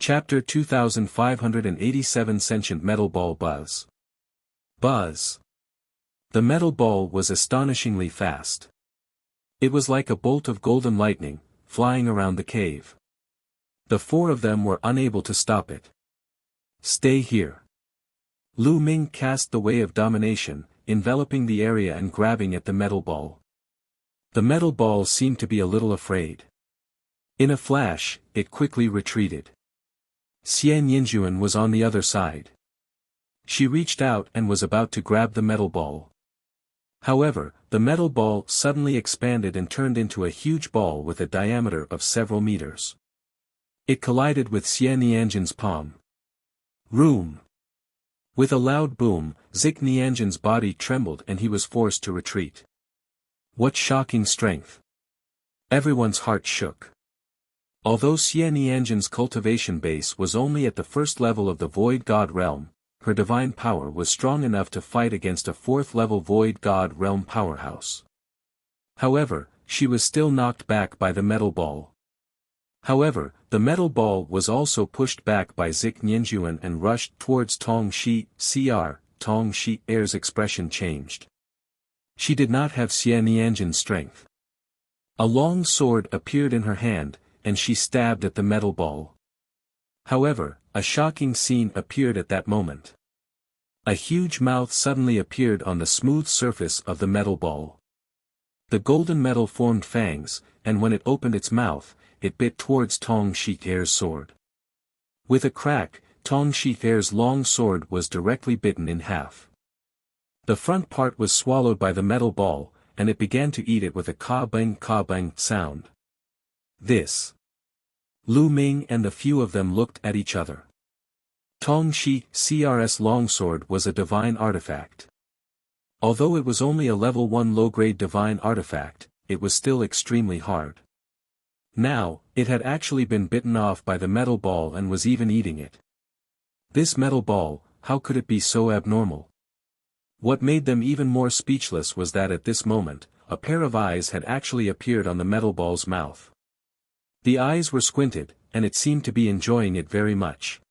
Chapter 2587 Sentient Metal Ball Buzz. Buzz. The metal ball was astonishingly fast. It was like a bolt of golden lightning, flying around the cave. The four of them were unable to stop it. Stay here. Lu Ming cast the Way of Domination, enveloping the area and grabbing at the metal ball. The metal ball seemed to be a little afraid. In a flash, it quickly retreated. Xian Yinjuan was on the other side. She reached out and was about to grab the metal ball. However, the metal ball suddenly expanded and turned into a huge ball with a diameter of several meters. It collided with Xian Nianjin's palm. Room! With a loud boom, Zik Nianjin's body trembled and he was forced to retreat. What shocking strength! Everyone's heart shook. Although Xian Nianjin's cultivation base was only at the first level of the Void God Realm, her divine power was strong enough to fight against a fourth-level Void God Realm powerhouse. However, she was still knocked back by the metal ball. However, the metal ball was also pushed back by Zik Nianjuan and rushed towards Tong Shi. Tong Shi Air's expression changed. She did not have Xian Nianjin's strength. A long sword appeared in her hand, and she stabbed at the metal ball. However, a shocking scene appeared at that moment. A huge mouth suddenly appeared on the smooth surface of the metal ball. The golden metal formed fangs, and when it opened its mouth, it bit towards Tong Shi Air's sword. With a crack, Tong Shi Air's long sword was directly bitten in half. The front part was swallowed by the metal ball, and it began to eat it with a ka-bang sound. This. Lu Ming and the few of them looked at each other. Tong Shi's longsword was a divine artifact. Although it was only a level 1 low-grade divine artifact, it was still extremely hard. Now, it had actually been bitten off by the metal ball and was even eating it. This metal ball, how could it be so abnormal? What made them even more speechless was that at this moment, a pair of eyes had actually appeared on the metal ball's mouth. The eyes were squinted, and it seemed to be enjoying it very much.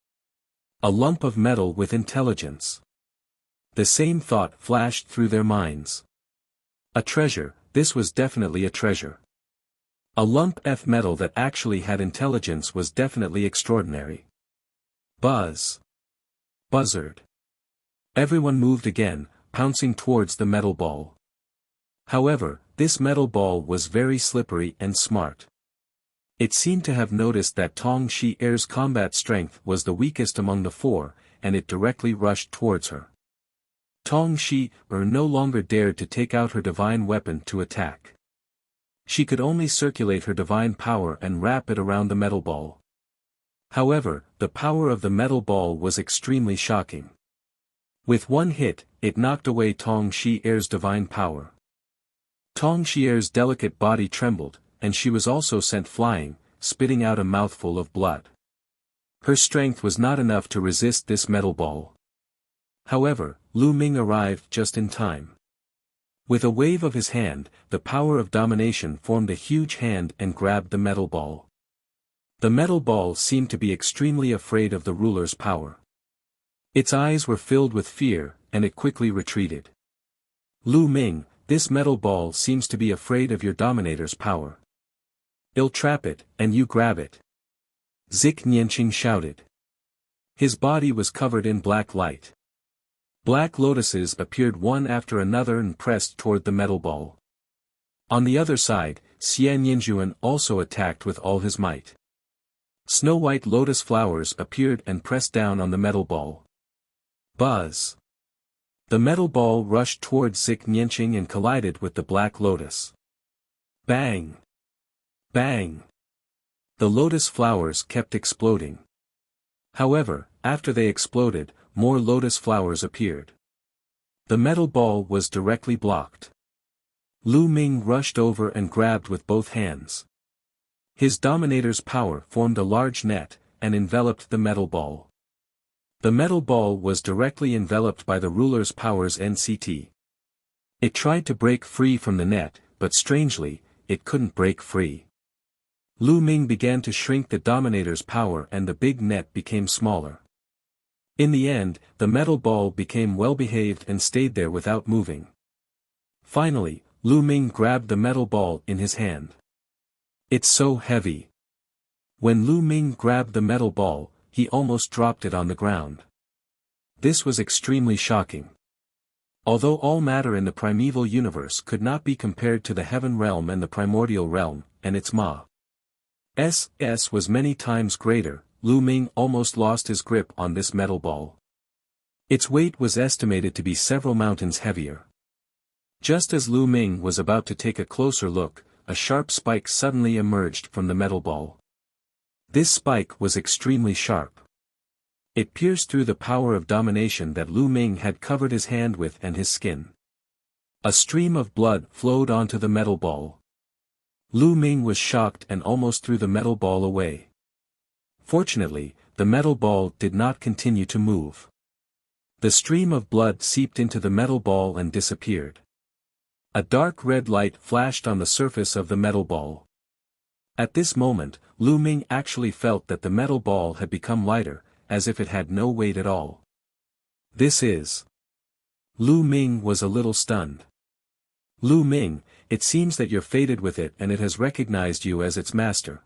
A lump of metal with intelligence. The same thought flashed through their minds. A treasure, this was definitely a treasure. A lump of metal that actually had intelligence was definitely extraordinary. Buzz. Buzzard. Everyone moved again, pouncing towards the metal ball. However, this metal ball was very slippery and smart. It seemed to have noticed that Tong Shi Air's combat strength was the weakest among the four, and it directly rushed towards her. Tong Shi no longer dared to take out her divine weapon to attack. She could only circulate her divine power and wrap it around the metal ball. However, the power of the metal ball was extremely shocking. With one hit, it knocked away Tong Shi Air's divine power. Tong Shi Air's delicate body trembled, and she was also sent flying, spitting out a mouthful of blood. Her strength was not enough to resist this metal ball. However, Lu Ming arrived just in time. With a wave of his hand, the power of domination formed a huge hand and grabbed the metal ball. The metal ball seemed to be extremely afraid of the ruler's power. Its eyes were filled with fear, and it quickly retreated. Lu Ming, this metal ball seems to be afraid of your dominator's power. I'll trap it, and you grab it. Zik Nianjin shouted. His body was covered in black light. Black lotuses appeared one after another and pressed toward the metal ball. On the other side, Xian Yinjuan also attacked with all his might. Snow-white lotus flowers appeared and pressed down on the metal ball. Buzz. The metal ball rushed towards Zik Nianjin and collided with the black lotus. Bang! Bang! The lotus flowers kept exploding. However, after they exploded, more lotus flowers appeared. The metal ball was directly blocked. Lu Ming rushed over and grabbed with both hands. His dominator's power formed a large net, and enveloped the metal ball. The metal ball was directly enveloped by the ruler's power's NCT. It tried to break free from the net, but strangely, it couldn't break free. Lu Ming began to shrink the Dominator's power and the big net became smaller. In the end, the metal ball became well-behaved and stayed there without moving. Finally, Lu Ming grabbed the metal ball in his hand. It's so heavy. When Lu Ming grabbed the metal ball, he almost dropped it on the ground. This was extremely shocking. Although all matter in the primeval universe could not be compared to the heaven realm and the primordial realm, and its mass was many times greater, Lu Ming almost lost his grip on this metal ball. Its weight was estimated to be several mountains heavier. Just as Lu Ming was about to take a closer look, a sharp spike suddenly emerged from the metal ball. This spike was extremely sharp. It pierced through the power of domination that Lu Ming had covered his hand with and his skin. A stream of blood flowed onto the metal ball. Lu Ming was shocked and almost threw the metal ball away. Fortunately, the metal ball did not continue to move. The stream of blood seeped into the metal ball and disappeared. A dark red light flashed on the surface of the metal ball. At this moment, Lu Ming actually felt that the metal ball had become lighter, as if it had no weight at all. This is... Lu Ming was a little stunned. Lu Ming, it seems that you're fated with it and it has recognized you as its master.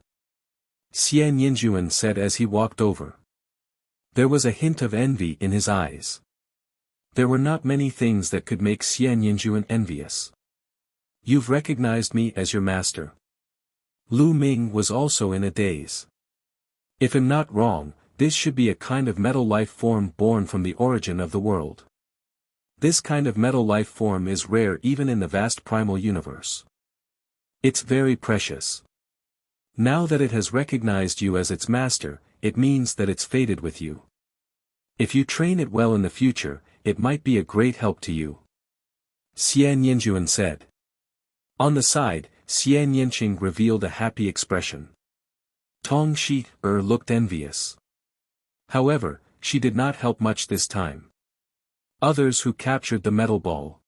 Xian Yinjuan said as he walked over. There was a hint of envy in his eyes. There were not many things that could make Xian Yinjuan envious. You've recognized me as your master. Lu Ming was also in a daze. If I'm not wrong, this should be a kind of metal life form born from the origin of the world. This kind of metal life form is rare even in the vast primal universe. It's very precious. Now that it has recognized you as its master, it means that it's fated with you. If you train it well in the future, it might be a great help to you. Xian Yinjuan said. On the side, Xian Yinqing revealed a happy expression. Tong Shi-er looked envious. However, she did not help much this time. Others who captured the metal ball.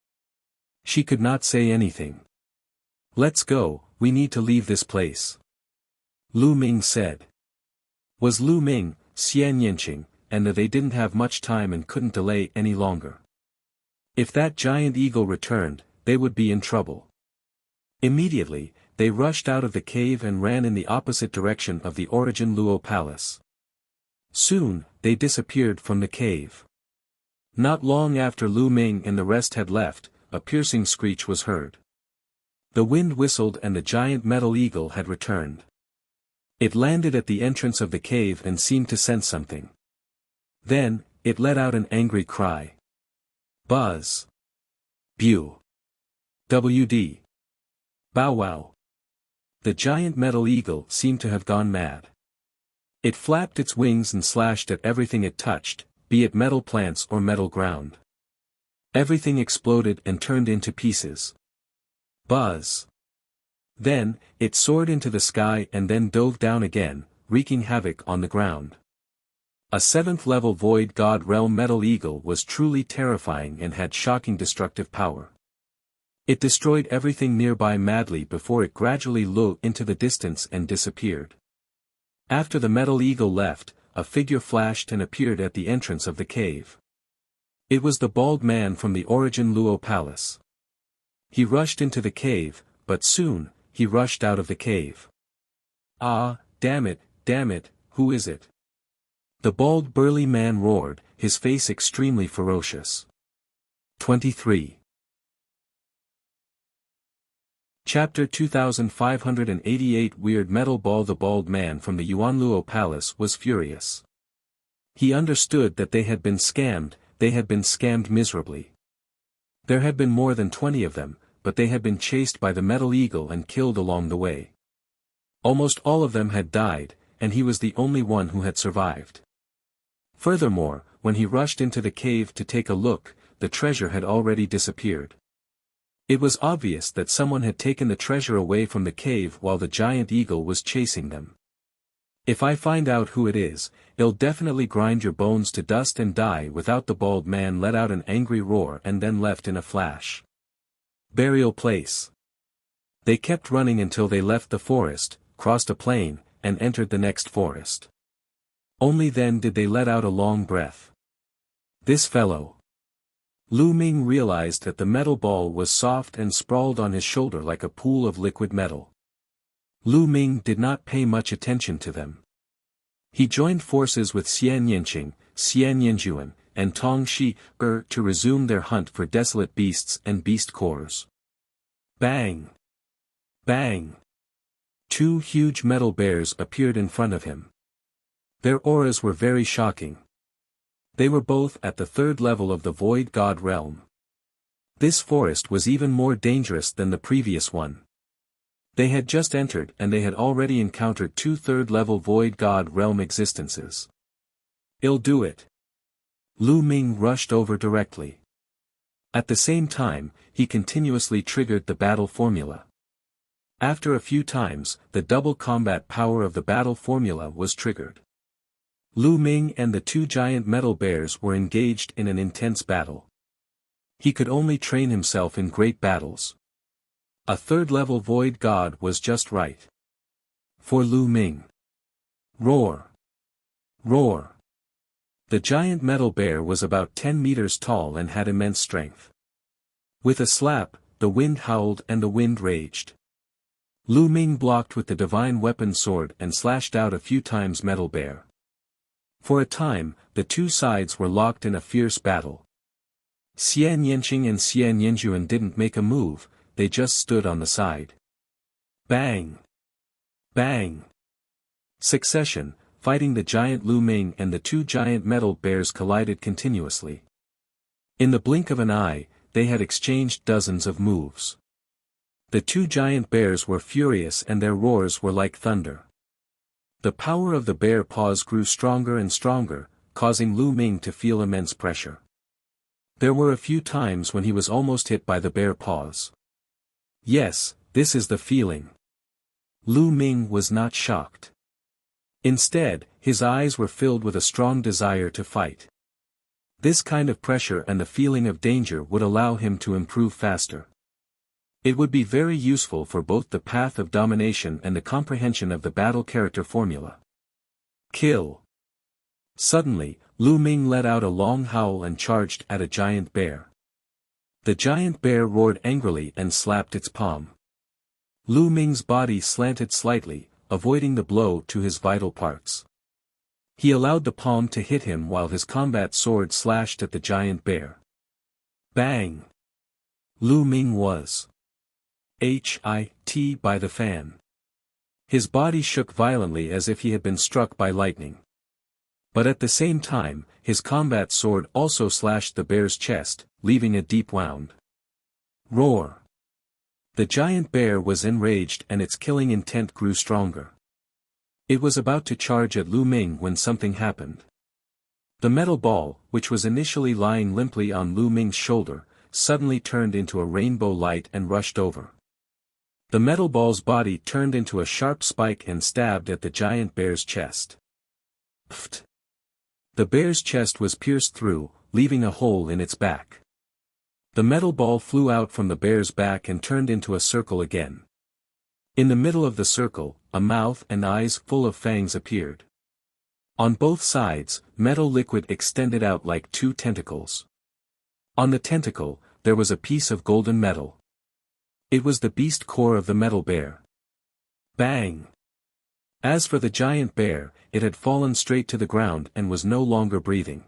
She could not say anything. Let's go, we need to leave this place. Lu Ming said. Was Lu Ming, Xian Yinqing, and they didn't have much time and couldn't delay any longer. If that giant eagle returned, they would be in trouble. Immediately, they rushed out of the cave and ran in the opposite direction of the Origin Luo Palace. Soon, they disappeared from the cave. Not long after Lu Ming and the rest had left, a piercing screech was heard. The wind whistled and the giant metal eagle had returned. It landed at the entrance of the cave and seemed to sense something. Then, it let out an angry cry. Buzz. Bew. WD. Bow wow. The giant metal eagle seemed to have gone mad. It flapped its wings and slashed at everything it touched, be it metal plants or metal ground. Everything exploded and turned into pieces. Buzz. Then, it soared into the sky and then dove down again, wreaking havoc on the ground. A 7th-level Void God Realm Metal Eagle was truly terrifying and had shocking destructive power. It destroyed everything nearby madly before it gradually flew into the distance and disappeared. After the Metal Eagle left, a figure flashed and appeared at the entrance of the cave. It was the bald man from the Origin Luo Palace. He rushed into the cave, but soon, he rushed out of the cave. Ah, damn it, who is it? The bald burly man roared, his face extremely ferocious. 23. Chapter 2588 Weird Metal Ball. The bald man from the Yuanluo Palace was furious. He understood that they had been scammed miserably. There had been more than 20 of them, but they had been chased by the Metal Eagle and killed along the way. Almost all of them had died, and he was the only one who had survived. Furthermore, when he rushed into the cave to take a look, the treasure had already disappeared. It was obvious that someone had taken the treasure away from the cave while the giant eagle was chasing them. If I find out who it is, it'll definitely grind your bones to dust and die without. The bald man let out an angry roar and then left in a flash. Burial place. They kept running until they left the forest, crossed a plain, and entered the next forest. Only then did they let out a long breath. This fellow. Lu Ming realized that the metal ball was soft and sprawled on his shoulder like a pool of liquid metal. Lu Ming did not pay much attention to them. He joined forces with Xian Yinqing, Xian Yinjuan, and Tong Shi-er to resume their hunt for desolate beasts and beast cores. Bang! Bang! Two huge metal bears appeared in front of him. Their auras were very shocking. They were both at the third level of the Void God realm. This forest was even more dangerous than the previous one. They had just entered and they had already encountered two third-level Void God realm existences. "I'll do it." Lu Ming rushed over directly. At the same time, he continuously triggered the battle formula. After a few times, the double combat power of the battle formula was triggered. Lu Ming and the two giant metal bears were engaged in an intense battle. He could only train himself in great battles. A third-level Void God was just right for Lu Ming. Roar! Roar! The giant metal bear was about 10 meters tall and had immense strength. With a slap, the wind howled and the wind raged. Lu Ming blocked with the divine weapon sword and slashed out a few times metal bear. For a time, the two sides were locked in a fierce battle. Xian Yinqing and Xian Yinjuan didn't make a move, they just stood on the side. Bang! Bang! Succession, fighting the giant Lu Ming and the two giant metal bears collided continuously. In the blink of an eye, they had exchanged dozens of moves. The two giant bears were furious and their roars were like thunder. The power of the bear paws grew stronger and stronger, causing Lu Ming to feel immense pressure. There were a few times when he was almost hit by the bear paws. Yes, this is the feeling. Lu Ming was not shocked. Instead, his eyes were filled with a strong desire to fight. This kind of pressure and the feeling of danger would allow him to improve faster. It would be very useful for both the path of domination and the comprehension of the battle character formula. Kill! Suddenly, Lu Ming let out a long howl and charged at a giant bear. The giant bear roared angrily and slapped its palm. Lu Ming's body slanted slightly, avoiding the blow to his vital parts. He allowed the palm to hit him while his combat sword slashed at the giant bear. Bang! Lu Ming was hit by the fan. His body shook violently as if he had been struck by lightning. But at the same time, his combat sword also slashed the bear's chest, leaving a deep wound. Roar! The giant bear was enraged and its killing intent grew stronger. It was about to charge at Lu Ming when something happened. The metal ball, which was initially lying limply on Lu Ming's shoulder, suddenly turned into a rainbow light and rushed over. The metal ball's body turned into a sharp spike and stabbed at the giant bear's chest. Pfft! The bear's chest was pierced through, leaving a hole in its back. The metal ball flew out from the bear's back and turned into a circle again. In the middle of the circle, a mouth and eyes full of fangs appeared. On both sides, metal liquid extended out like two tentacles. On the tentacle, there was a piece of golden metal. It was the beast core of the metal bear. Bang! As for the giant bear, it had fallen straight to the ground and was no longer breathing.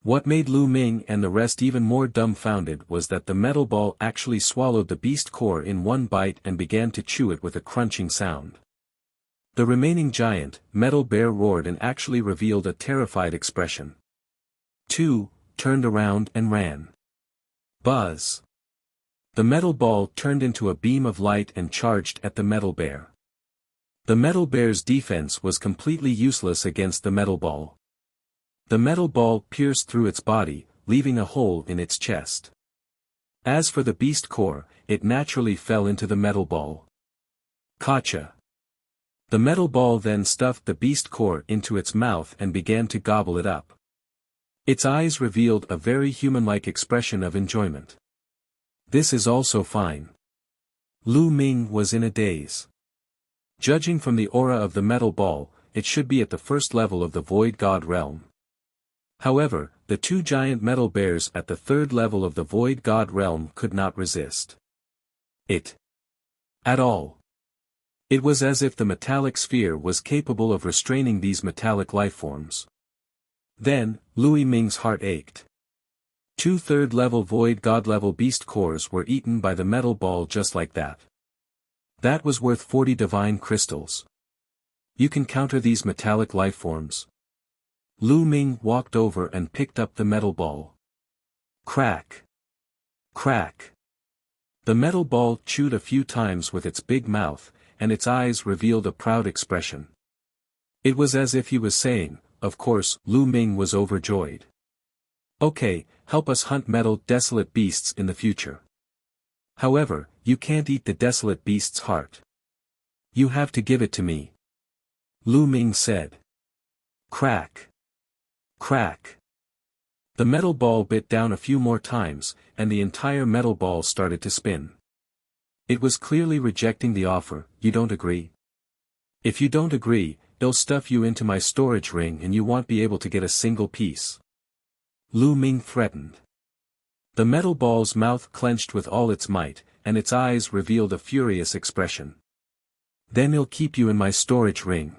What made Lu Ming and the rest even more dumbfounded was that the metal ball actually swallowed the beast core in one bite and began to chew it with a crunching sound. The remaining giant, metal bear roared and actually revealed a terrified expression. Two, turned around and ran. Buzz! The metal ball turned into a beam of light and charged at the metal bear. The metal bear's defense was completely useless against the metal ball. The metal ball pierced through its body, leaving a hole in its chest. As for the beast core, it naturally fell into the metal ball. Gotcha! The metal ball then stuffed the beast core into its mouth and began to gobble it up. Its eyes revealed a very human-like expression of enjoyment. This is also fine. Lu Ming was in a daze. Judging from the aura of the metal ball, it should be at the first level of the Void God realm. However, the two giant metal bears at the third level of the Void God realm could not resist it at all. It was as if the metallic sphere was capable of restraining these metallic lifeforms. Then, Lui Ming's heart ached. Two third-level Void God-level beast cores were eaten by the metal ball just like that. That was worth 40 divine crystals. You can counter these metallic lifeforms. Lu Ming walked over and picked up the metal ball. Crack! Crack! The metal ball chewed a few times with its big mouth, and its eyes revealed a proud expression. It was as if he was saying, of course. Lu Ming was overjoyed. Okay, help us hunt metal desolate beasts in the future. However, you can't eat the desolate beast's heart. You have to give it to me. Lu Ming said. Crack! Crack! The metal ball bit down a few more times, and the entire metal ball started to spin. It was clearly rejecting the offer. You don't agree? If you don't agree, I'll stuff you into my storage ring and you won't be able to get a single piece. Lu Ming threatened. The metal ball's mouth clenched with all its might, and its eyes revealed a furious expression. Then I'll keep you in my storage ring.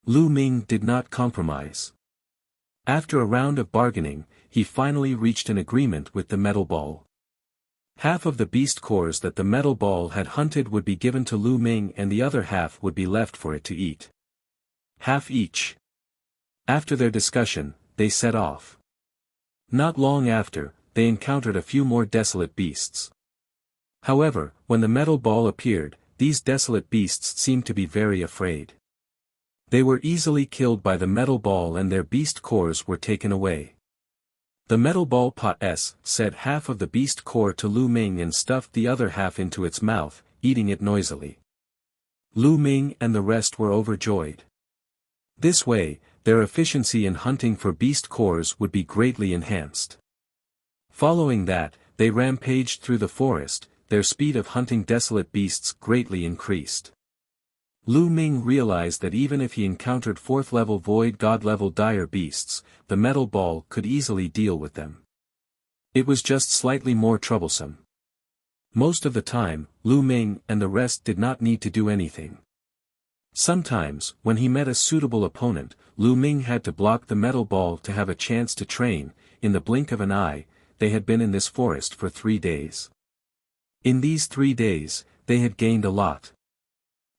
Lu Ming did not compromise. After a round of bargaining, he finally reached an agreement with the metal ball. Half of the beast cores that the metal ball had hunted would be given to Lu Ming and the other half would be left for it to eat. Half each. After their discussion, they set off. Not long after, they encountered a few more desolate beasts. However, when the metal ball appeared, these desolate beasts seemed to be very afraid. They were easily killed by the metal ball and their beast cores were taken away. The metal ball said half of the beast core to Lu Ming and stuffed the other half into its mouth, eating it noisily. Lu Ming and the rest were overjoyed. This way, their efficiency in hunting for beast cores would be greatly enhanced. Following that, they rampaged through the forest, their speed of hunting desolate beasts greatly increased. Lu Ming realized that even if he encountered 4th-level Void God-level dire beasts, the metal ball could easily deal with them. It was just slightly more troublesome. Most of the time, Lu Ming and the rest did not need to do anything. Sometimes, when he met a suitable opponent, Lu Ming had to block the metal ball to have a chance to train. In the blink of an eye, they had been in this forest for 3 days. In these 3 days, they had gained a lot.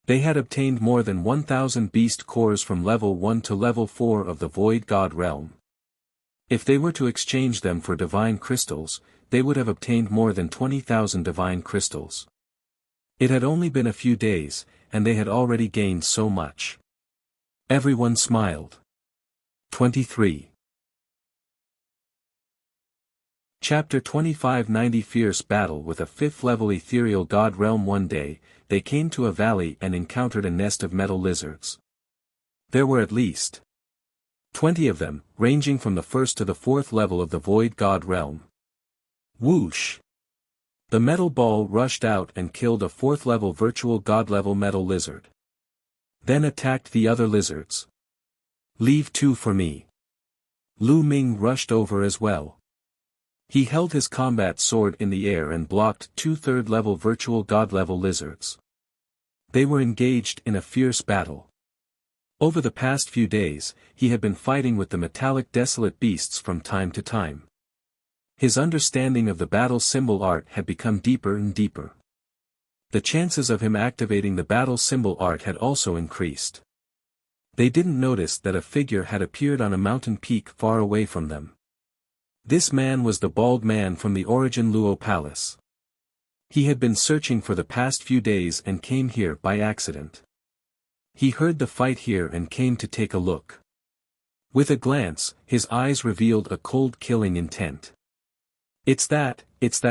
They had obtained more than 1,000 beast cores from level 1 to level 4 of the Void God realm. If they were to exchange them for divine crystals, they would have obtained more than 20,000 divine crystals. It had only been a few days, and they had already gained so much. Everyone smiled. 23. Chapter 2590 Fierce Battle with a 5th-level Ethereal God Realm. One day, they came to a valley and encountered a nest of metal lizards. There were at least 20 of them, ranging from the 1st to the 4th level of the Void God Realm. Whoosh! The metal ball rushed out and killed a 4th-level virtual God-level metal lizard. Then attacked the other lizards. Leave 2 for me. Lu Ming rushed over as well. He held his combat sword in the air and blocked 2 3rd-level virtual God-level lizards. They were engaged in a fierce battle. Over the past few days, he had been fighting with the metallic desolate beasts from time to time. His understanding of the battle symbol art had become deeper and deeper. The chances of him activating the battle symbol art had also increased. They didn't notice that a figure had appeared on a mountain peak far away from them. This man was the bald man from the Origin Luo Palace. He had been searching for the past few days and came here by accident. He heard the fight here and came to take a look. With a glance, his eyes revealed a cold killing intent. It's that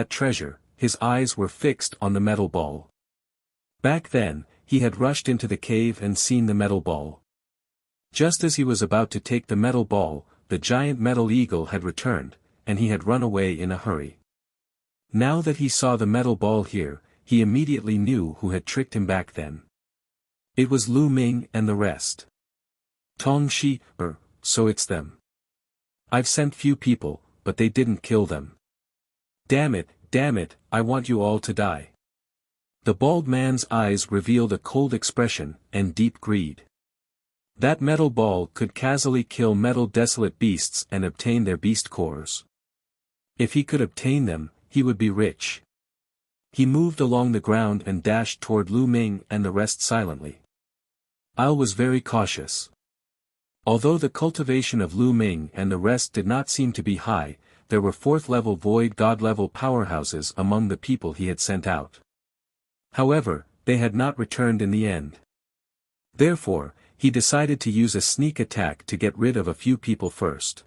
treasure. His eyes were fixed on the metal ball. Back then, he had rushed into the cave and seen the metal ball. Just as he was about to take the metal ball, the giant metal eagle had returned, and he had run away in a hurry. Now that he saw the metal ball here, he immediately knew who had tricked him back then. It was Lu Ming and the rest. Tong Shi, so it's them. I've sent few people, but they didn't kill them. Damn it, I want you all to die. The bald man's eyes revealed a cold expression and deep greed. That metal ball could casually kill metal desolate beasts and obtain their beast cores. If he could obtain them, he would be rich. He moved along the ground and dashed toward Lu Ming and the rest silently. I was very cautious. Although the cultivation of Lu Ming and the rest did not seem to be high, there were fourth-level void god-level powerhouses among the people he had sent out. However, they had not returned in the end. Therefore, he decided to use a sneak attack to get rid of a few people first.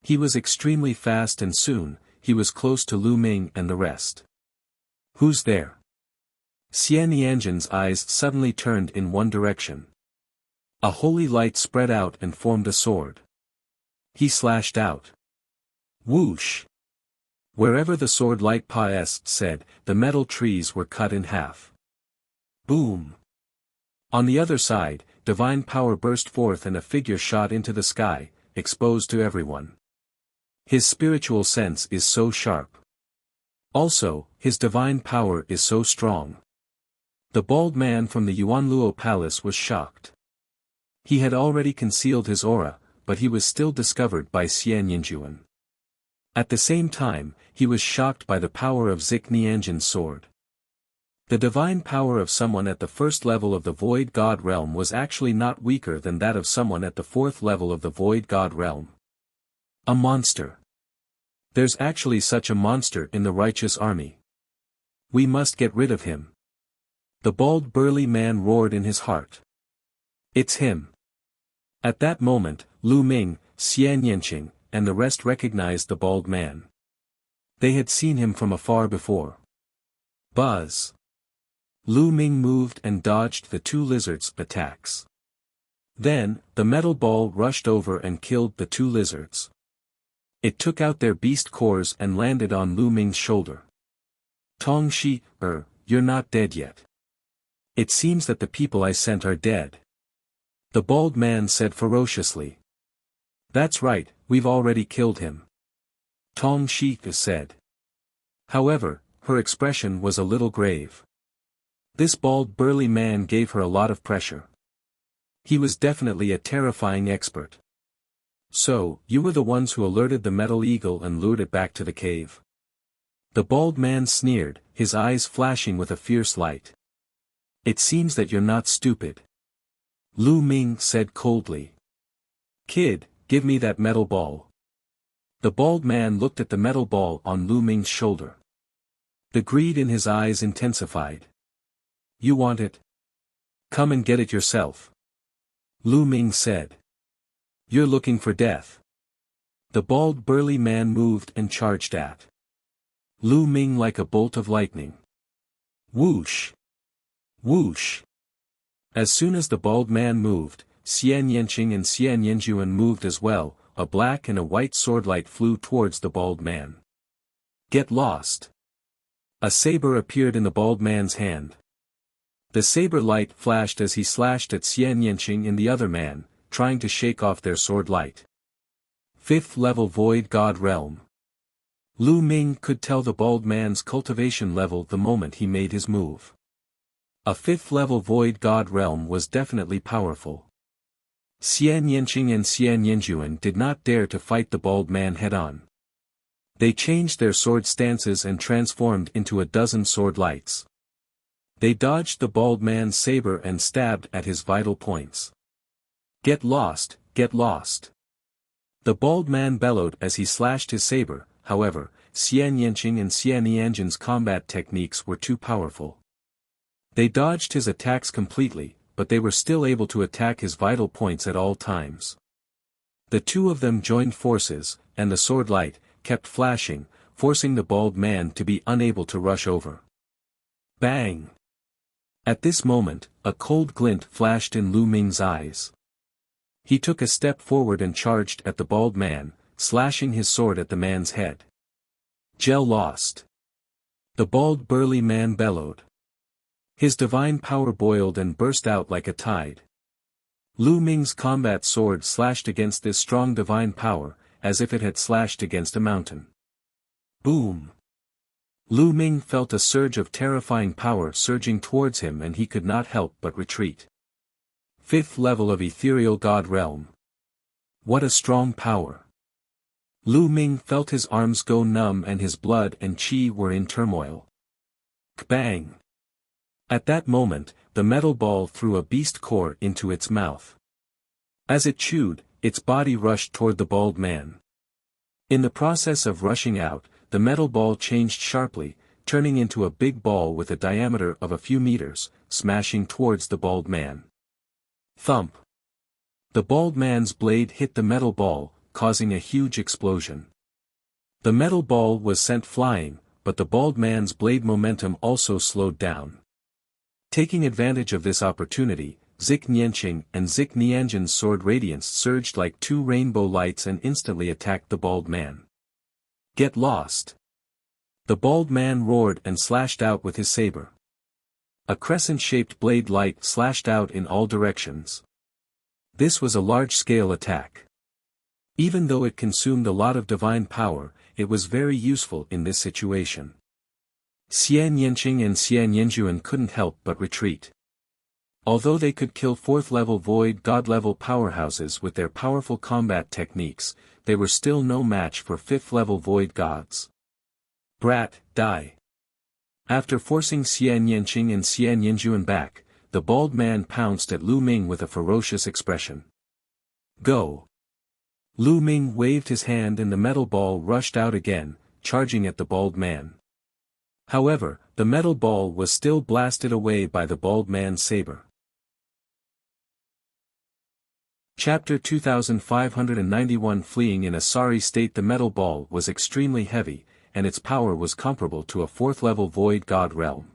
He was extremely fast and soon, he was close to Lu Ming and the rest. Who's there? Xian Yanjin's eyes suddenly turned in one direction. A holy light spread out and formed a sword. He slashed out. Whoosh! Wherever the sword light said, the metal trees were cut in half. Boom! On the other side, divine power burst forth and a figure shot into the sky, exposed to everyone. His spiritual sense is so sharp. Also, his divine power is so strong. The bald man from the Yuanluo palace was shocked. He had already concealed his aura, but he was still discovered by Xian Yinjuan. At the same time, he was shocked by the power of Zik Nianjin's sword. The divine power of someone at the first level of the Void God realm was actually not weaker than that of someone at the fourth level of the Void God realm. A monster. There's actually such a monster in the righteous army. We must get rid of him. The bald burly man roared in his heart. It's him. At that moment, Lu Ming, Xian Yanqing, and the rest recognized the bald man. They had seen him from afar before. Buzz. Lu Ming moved and dodged the two lizards' attacks. Then, the metal ball rushed over and killed the two lizards. It took out their beast cores and landed on Lu Ming's shoulder. Tong Shi, you're not dead yet. It seems that the people I sent are dead. The bald man said ferociously. That's right, we've already killed him. Tong Shi said. However, her expression was a little grave. This bald burly man gave her a lot of pressure. He was definitely a terrifying expert. So, you were the ones who alerted the metal eagle and lured it back to the cave. The bald man sneered, his eyes flashing with a fierce light. It seems that you're not stupid. Lu Ming said coldly. Kid, give me that metal ball. The bald man looked at the metal ball on Lu Ming's shoulder. The greed in his eyes intensified. You want it? Come and get it yourself. Lu Ming said. You're looking for death. The bald burly man moved and charged at Lu Ming like a bolt of lightning. Whoosh! Whoosh! As soon as the bald man moved, Xian Yanqing and Xian Yinjuan moved as well, a black and a white swordlight flew towards the bald man. Get lost! A saber appeared in the bald man's hand. The saber light flashed as he slashed at Xian Yanqing and the other man, trying to shake off their sword light. Fifth level Void God Realm. Lu Ming could tell the bald man's cultivation level the moment he made his move. A fifth level Void God Realm was definitely powerful. Xian Yanqing and Xian Yinjuan did not dare to fight the bald man head-on. They changed their sword stances and transformed into a dozen sword lights. They dodged the bald man's saber and stabbed at his vital points. Get lost, get lost. The bald man bellowed as he slashed his saber. However, Xian Yanqing and Xian Yanjin's combat techniques were too powerful. They dodged his attacks completely, but they were still able to attack his vital points at all times. The two of them joined forces, and the sword light kept flashing, forcing the bald man to be unable to rush over. Bang! At this moment, a cold glint flashed in Lu Ming's eyes. He took a step forward and charged at the bald man, slashing his sword at the man's head. Gel lost. The bald burly man bellowed. His divine power boiled and burst out like a tide. Lu Ming's combat sword slashed against this strong divine power, as if it had slashed against a mountain. Boom! Lu Ming felt a surge of terrifying power surging towards him, and he could not help but retreat. 5th level of Ethereal God Realm. What a strong power! Lu Ming felt his arms go numb and his blood and qi were in turmoil. Kbang! At that moment, the metal ball threw a beast core into its mouth. As it chewed, its body rushed toward the bald man. In the process of rushing out, the metal ball changed sharply, turning into a big ball with a diameter of a few meters, smashing towards the bald man. Thump! The bald man's blade hit the metal ball, causing a huge explosion. The metal ball was sent flying, but the bald man's blade momentum also slowed down. Taking advantage of this opportunity, Zik Nianqing and Zik Nianjin's sword radiance surged like two rainbow lights and instantly attacked the bald man. Get lost! The bald man roared and slashed out with his saber. A crescent-shaped blade light slashed out in all directions. This was a large-scale attack. Even though it consumed a lot of divine power, it was very useful in this situation. Xian Yanqing and Xian Yanjuan couldn't help but retreat. Although they could kill 4th level void god level powerhouses with their powerful combat techniques, they were still no match for 5th level void gods. Brat, die! After forcing Xian Yanqing and Xian Yanjuan back, the bald man pounced at Lu Ming with a ferocious expression. Go! Lu Ming waved his hand and the metal ball rushed out again, charging at the bald man. However, the metal ball was still blasted away by the bald man's saber. Chapter 2591. Fleeing in a sorry state. The metal ball was extremely heavy, and its power was comparable to a 4th level void god realm.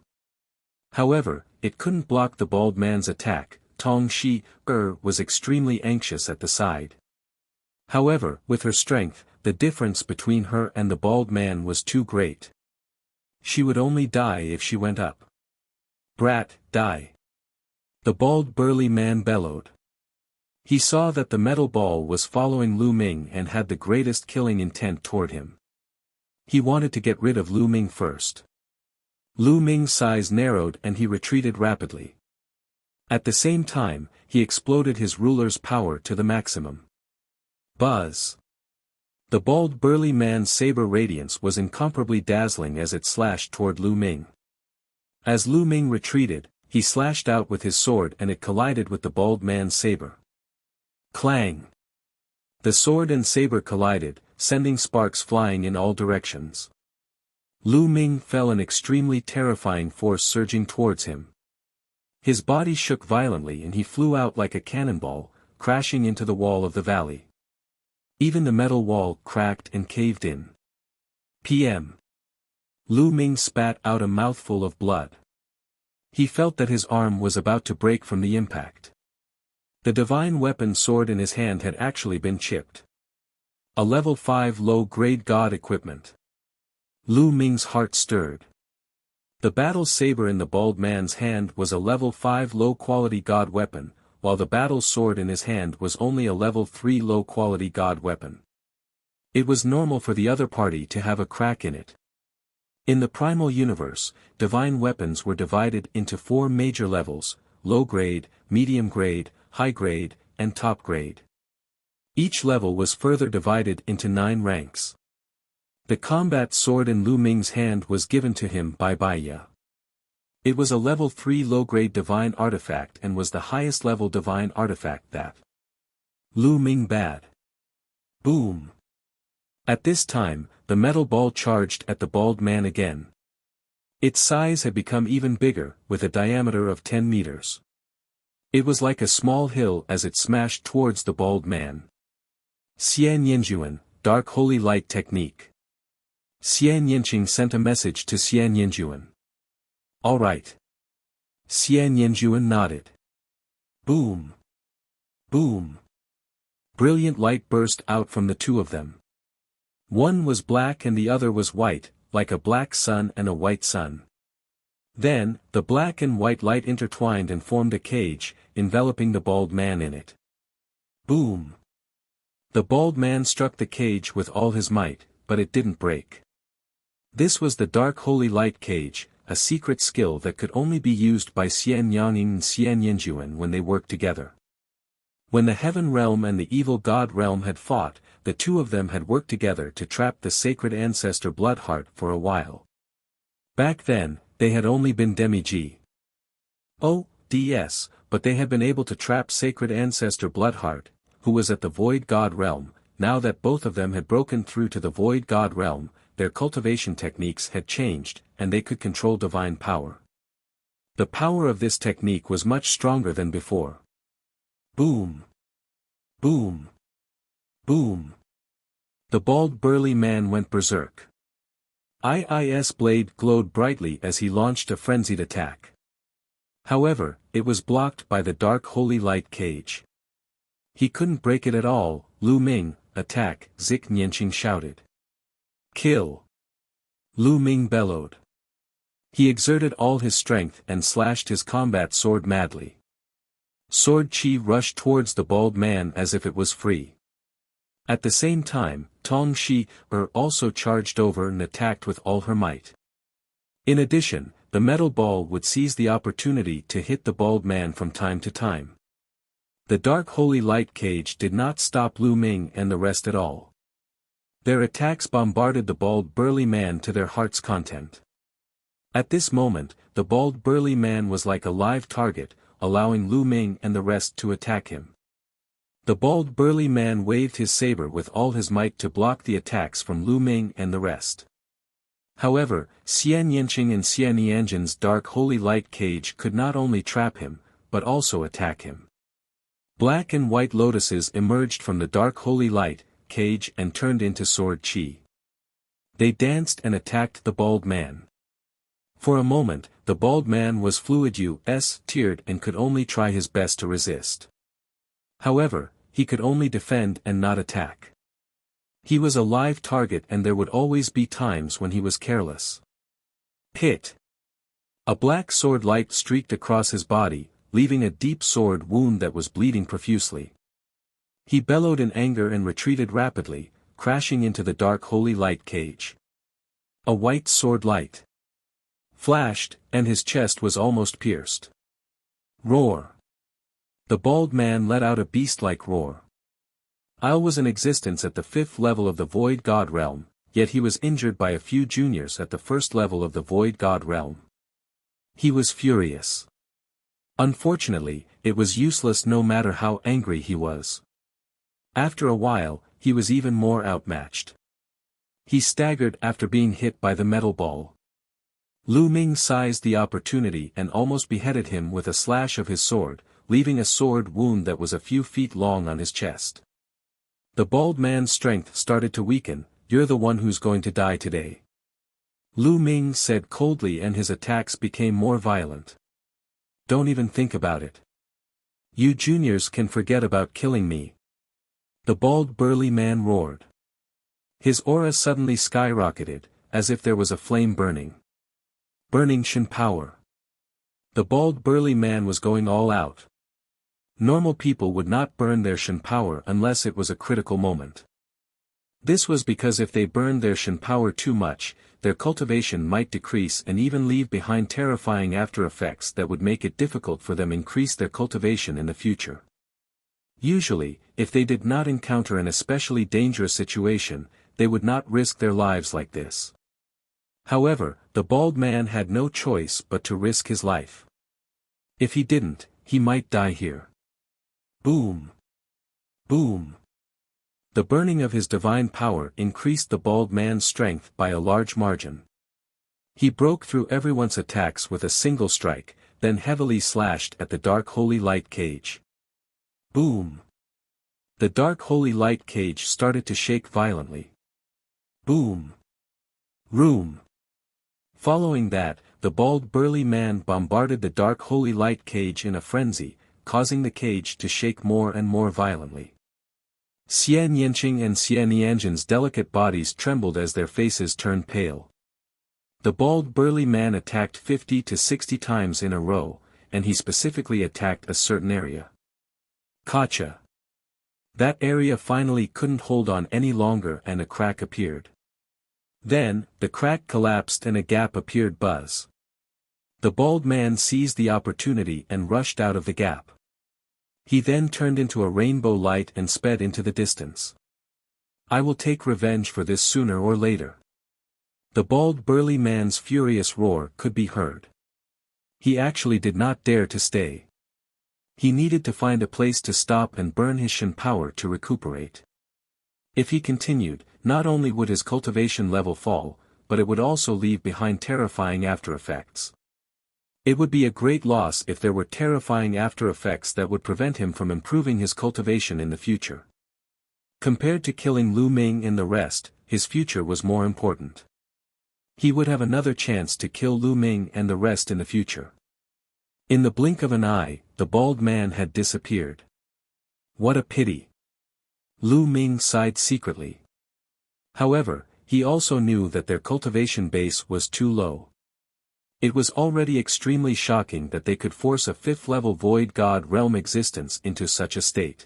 However, it couldn't block the bald man's attack. Tong Shi was extremely anxious at the side. However, with her strength, the difference between her and the bald man was too great. She would only die if she went up. Brat, die! The bald burly man bellowed. He saw that the metal ball was following Lu Ming and had the greatest killing intent toward him. He wanted to get rid of Lu Ming first. Lu Ming's size narrowed and he retreated rapidly. At the same time, he exploded his ruler's power to the maximum. Buzz! The bald burly man's saber radiance was incomparably dazzling as it slashed toward Lu Ming. As Lu Ming retreated, he slashed out with his sword and it collided with the bald man's saber. Clang! The sword and saber collided, sending sparks flying in all directions. Lu Ming felt an extremely terrifying force surging towards him. His body shook violently and he flew out like a cannonball, crashing into the wall of the valley. Even the metal wall cracked and caved in. PM. Lu Ming spat out a mouthful of blood. He felt that his arm was about to break from the impact. The divine weapon sword in his hand had actually been chipped. A level 5 low-grade god equipment. Lu Ming's heart stirred. The battle saber in the bald man's hand was a level 5 low-quality god weapon, while the battle sword in his hand was only a level 3 low-quality god weapon. It was normal for the other party to have a crack in it. In the primal universe, divine weapons were divided into 4 major levels: low grade, medium grade, high grade, and top grade. Each level was further divided into 9 ranks. The combat sword in Lu Ming's hand was given to him by Baiya. It was a level 3 low-grade divine artifact and was the highest level divine artifact that Lu Ming bad. Boom! At this time, the metal ball charged at the bald man again. Its size had become even bigger, with a diameter of 10 meters. It was like a small hill as it smashed towards the bald man. Xian Yanjuan, Dark Holy Light Technique. Xian Yanqing sent a message to Xian Yanjuan. All right. Xian Yanjuan nodded. Boom! Boom! Brilliant light burst out from the two of them. One was black and the other was white, like a black sun and a white sun. Then, the black and white light intertwined and formed a cage, enveloping the bald man in it. Boom! The bald man struck the cage with all his might, but it didn't break. This was the Dark Holy Light Cage, a secret skill that could only be used by Xian Yangning and Xian Yinjuan when they worked together. When the Heaven Realm and the Evil God Realm had fought, the two of them had worked together to trap the sacred ancestor Bloodheart for a while. Back then, they had only been demi-G. DS, but they had been able to trap sacred ancestor Bloodheart, who was at the Void God Realm. Now that both of them had broken through to the Void God Realm, their cultivation techniques had changed, and they could control divine power. The power of this technique was much stronger than before. Boom! Boom! Boom! The bald burly man went berserk. II's blade glowed brightly as he launched a frenzied attack. However, it was blocked by the Dark Holy Light Cage. He couldn't break it at all. Lu Ming, attack, Zik Nianqing shouted. Kill! Lu Ming bellowed. He exerted all his strength and slashed his combat sword madly. Sword Qi rushed towards the bald man as if it was free. At the same time, Tong Shi also charged over and attacked with all her might. In addition, the metal ball would seize the opportunity to hit the bald man from time to time. The Dark Holy Light Cage did not stop Lu Ming and the rest at all. Their attacks bombarded the bald burly man to their heart's content. At this moment, the bald burly man was like a live target, allowing Lu Ming and the rest to attack him. The bald burly man waved his saber with all his might to block the attacks from Lu Ming and the rest. However, Xian Yinqing and Xian Yanjin's Dark Holy Light Cage could not only trap him, but also attack him. Black and white lotuses emerged from the Dark Holy Light Cage and turned into Sword Qi. They danced and attacked the bald man. For a moment, the bald man was tiered and could only try his best to resist. However, he could only defend and not attack. He was a live target and there would always be times when he was careless. Hit! A black sword light streaked across his body, leaving a deep sword wound that was bleeding profusely. He bellowed in anger and retreated rapidly, crashing into the Dark Holy Light Cage. A white sword light flashed, and his chest was almost pierced. Roar! The bald man let out a beast-like roar. Il was in existence at the 5th level of the Void God Realm, yet he was injured by a few juniors at the 1st level of the Void God Realm. He was furious. Unfortunately, it was useless no matter how angry he was. After a while, he was even more outmatched. He staggered after being hit by the metal ball. Lu Ming seized the opportunity and almost beheaded him with a slash of his sword, leaving a sword wound that was a few feet long on his chest. The bald man's strength started to weaken. You're the one who's going to die today. Lu Ming said coldly, and his attacks became more violent. Don't even think about it. You juniors can forget about killing me. The bald burly man roared. His aura suddenly skyrocketed, as if there was a flame burning. Burning Shin power. The bald burly man was going all out. Normal people would not burn their Shin power unless it was a critical moment. This was because if they burned their Shin power too much, their cultivation might decrease and even leave behind terrifying after effects that would make it difficult for them increase their cultivation in the future. Usually, if they did not encounter an especially dangerous situation, they would not risk their lives like this. However, the bald man had no choice but to risk his life. If he didn't, he might die here. Boom! Boom! The burning of his divine power increased the bald man's strength by a large margin. He broke through everyone's attacks with a single strike, then heavily slashed at the Dark Holy Light Cage. Boom! The Dark Holy Light Cage started to shake violently. Boom! Room! Following that, the bald burly man bombarded the Dark Holy Light Cage in a frenzy, causing the cage to shake more and more violently. Xian Yinqing and Xian Yanjin's delicate bodies trembled as their faces turned pale. The bald burly man attacked 50 to 60 times in a row, and he specifically attacked a certain area. Gotcha. That area finally couldn't hold on any longer and a crack appeared. Then, the crack collapsed and a gap appeared. Buzz. The bald man seized the opportunity and rushed out of the gap. He then turned into a rainbow light and sped into the distance. I will take revenge for this sooner or later. The bald burly man's furious roar could be heard. He actually did not dare to stay. He needed to find a place to stop and burn his Shen power to recuperate. If he continued, not only would his cultivation level fall, but it would also leave behind terrifying after effects. It would be a great loss if there were terrifying after effects that would prevent him from improving his cultivation in the future. Compared to killing Lu Ming and the rest, his future was more important. He would have another chance to kill Lu Ming and the rest in the future. In the blink of an eye, the bald man had disappeared. What a pity. Lu Ming sighed secretly. However, he also knew that their cultivation base was too low. It was already extremely shocking that they could force a 5th-level Void God Realm existence into such a state.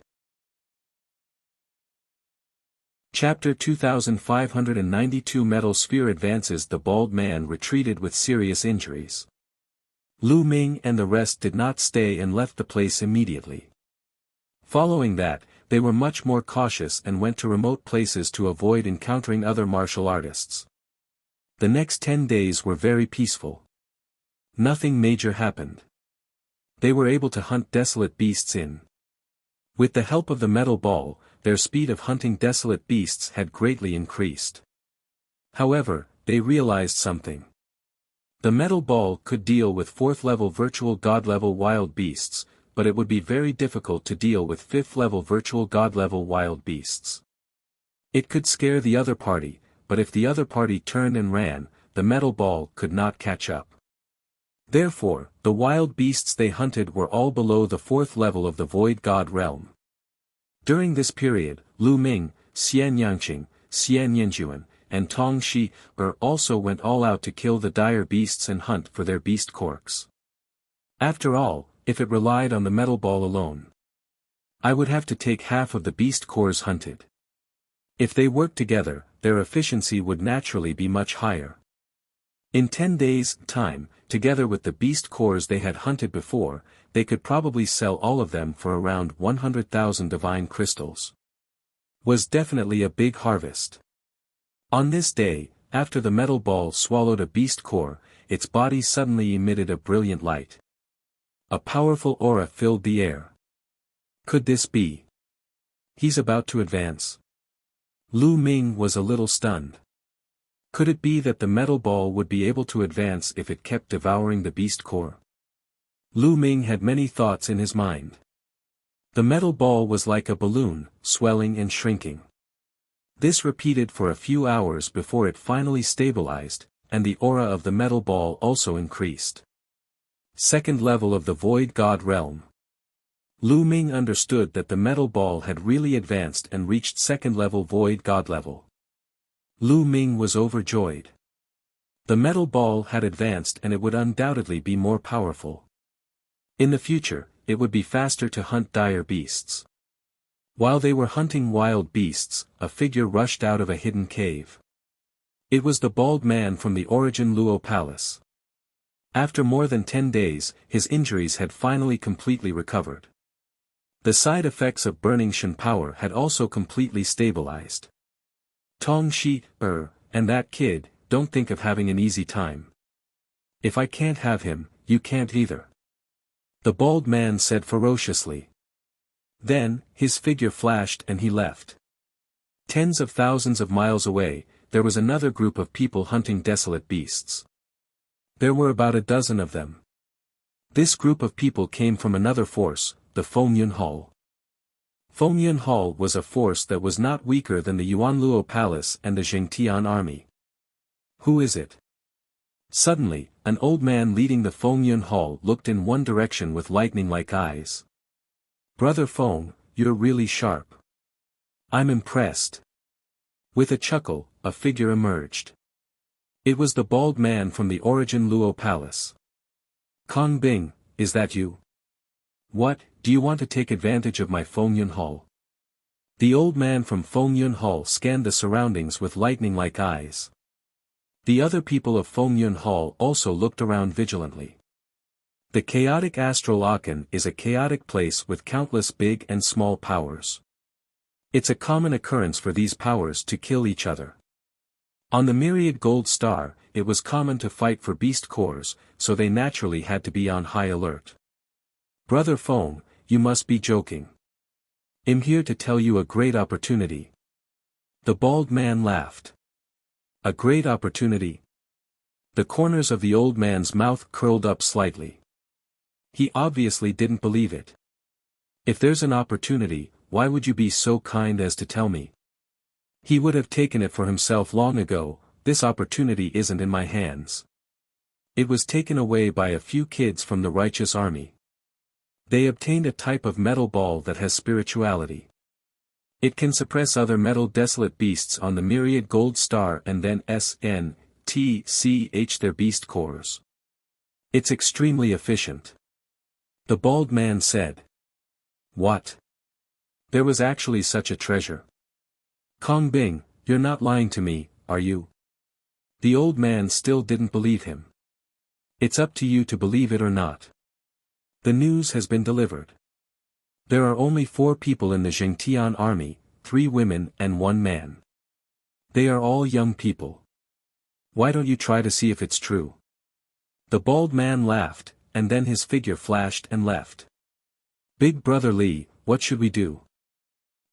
Chapter 2592 Metal Sphere advances. The bald man retreated with serious injuries. Lu Ming and the rest did not stay and left the place immediately. Following that, they were much more cautious and went to remote places to avoid encountering other martial artists. The next 10 days were very peaceful. Nothing major happened. They were able to hunt desolate beasts in. With the help of the metal ball, their speed of hunting desolate beasts had greatly increased. However, they realized something. The metal ball could deal with 4th-level virtual god-level wild beasts, but it would be very difficult to deal with 5th-level virtual god-level wild beasts. It could scare the other party, but if the other party turned and ran, the metal ball could not catch up. Therefore, the wild beasts they hunted were all below the 4th level of the Void God Realm. During this period, Lu Ming, Xian Yangqing, Xian Yanjuan, and Tong Shi also went all out to kill the dire beasts and hunt for their beast corks. After all, if it relied on the metal ball alone, I would have to take half of the beast cores hunted. If they worked together, their efficiency would naturally be much higher. In 10 days' time, together with the beast cores they had hunted before, they could probably sell all of them for around 100,000 divine crystals. Was definitely a big harvest. On this day, after the metal ball swallowed a beast core, its body suddenly emitted a brilliant light. A powerful aura filled the air. Could this be? He's about to advance. Lu Ming was a little stunned. Could it be that the metal ball would be able to advance if it kept devouring the beast core? Lu Ming had many thoughts in his mind. The metal ball was like a balloon, swelling and shrinking. This repeated for a few hours before it finally stabilized, and the aura of the metal ball also increased. 2nd level of the Void God Realm. Lu Ming understood that the metal ball had really advanced and reached 2nd level Void God level. Lu Ming was overjoyed. The metal ball had advanced and it would undoubtedly be more powerful. In the future, it would be faster to hunt dire beasts. While they were hunting wild beasts, a figure rushed out of a hidden cave. It was the bald man from the Origin Luo Palace. After more than 10 days, his injuries had finally completely recovered. The side effects of burning Shen power had also completely stabilized. Tong Shi, and that kid, don't think of having an easy time. If I can't have him, you can't either. The bald man said ferociously. Then, his figure flashed and he left. Tens of thousands of miles away, there was another group of people hunting desolate beasts. There were about a dozen of them. This group of people came from another force, the Fengyun Hall. Fengyun Hall was a force that was not weaker than the Yuan Luo Palace and the Jingtian army. Who is it? Suddenly, an old man leading the Fengyun Hall looked in one direction with lightning-like eyes. Brother Feng, you're really sharp. I'm impressed. With a chuckle, a figure emerged. It was the bald man from the Origin Luo Palace. Kong Bing, is that you? What, do you want to take advantage of my Fengyun Hall? The old man from Fengyun Hall scanned the surroundings with lightning-like eyes. The other people of Fengyun Hall also looked around vigilantly. The chaotic astral Aachen is a chaotic place with countless big and small powers. It's a common occurrence for these powers to kill each other. On the myriad gold star, it was common to fight for beast cores, so they naturally had to be on high alert. Brother Feng, you must be joking. I'm here to tell you a great opportunity. The bald man laughed. A great opportunity? The corners of the old man's mouth curled up slightly. He obviously didn't believe it. If there's an opportunity, why would you be so kind as to tell me? He would have taken it for himself long ago. This opportunity isn't in my hands. It was taken away by a few kids from the righteous army. They obtained a type of metal ball that has spirituality. It can suppress other metal desolate beasts on the myriad gold star and then SNTCH their beast cores. It's extremely efficient. The bald man said. What? There was actually such a treasure. Kong Bing, you're not lying to me, are you? The old man still didn't believe him. It's up to you to believe it or not. The news has been delivered. There are only 4 people in the Zhengtian army, 3 women and 1 man. They are all young people. Why don't you try to see if it's true? The bald man laughed, and then his figure flashed and left. Big Brother Li, what should we do?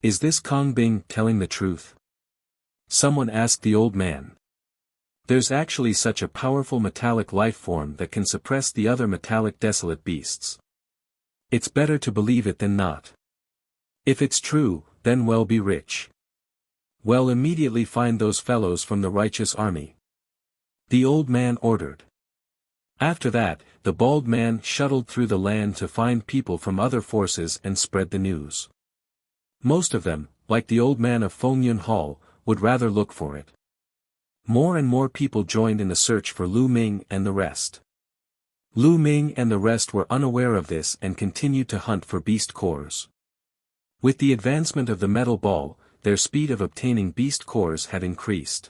Is this Kong Bing telling the truth? Someone asked the old man. There's actually such a powerful metallic life form that can suppress the other metallic desolate beasts. It's better to believe it than not. If it's true, then we'll be rich. Well, immediately find those fellows from the righteous army. The old man ordered. After that, the bald man shuttled through the land to find people from other forces and spread the news. Most of them, like the old man of Fengyun Hall, would rather look for it. More and more people joined in the search for Lu Ming and the rest. Lu Ming and the rest were unaware of this and continued to hunt for beast cores. With the advancement of the metal ball, their speed of obtaining beast cores had increased.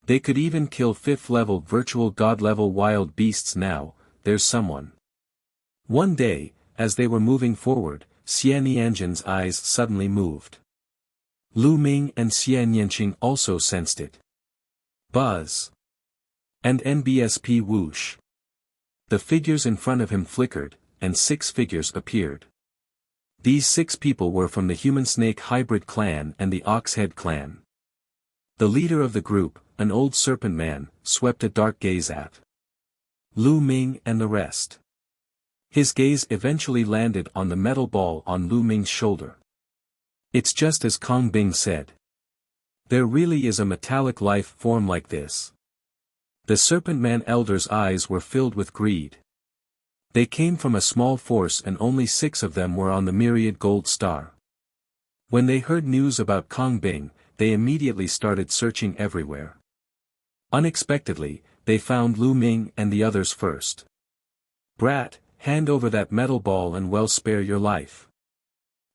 They could even kill 5th-level virtual god-level wild beasts now. There's someone. One day, as they were moving forward, Xian Yanjin's eyes suddenly moved. Lu Ming and Xian Yanqing also sensed it. Buzz. And NBSP whoosh. The figures in front of him flickered, and 6 figures appeared. These 6 people were from the Human-Snake Hybrid Clan and the Oxhead Clan. The leader of the group, an old serpent man, swept a dark gaze at Lu Ming and the rest. His gaze eventually landed on the metal ball on Lu Ming's shoulder. It's just as Kong Bing said. There really is a metallic life form like this. The Serpent Man Elder's eyes were filled with greed. They came from a small force and only 6 of them were on the myriad gold star. When they heard news about Kong Bing, they immediately started searching everywhere. Unexpectedly, they found Lu Ming and the others first. Brat, hand over that metal ball and we'll spare your life.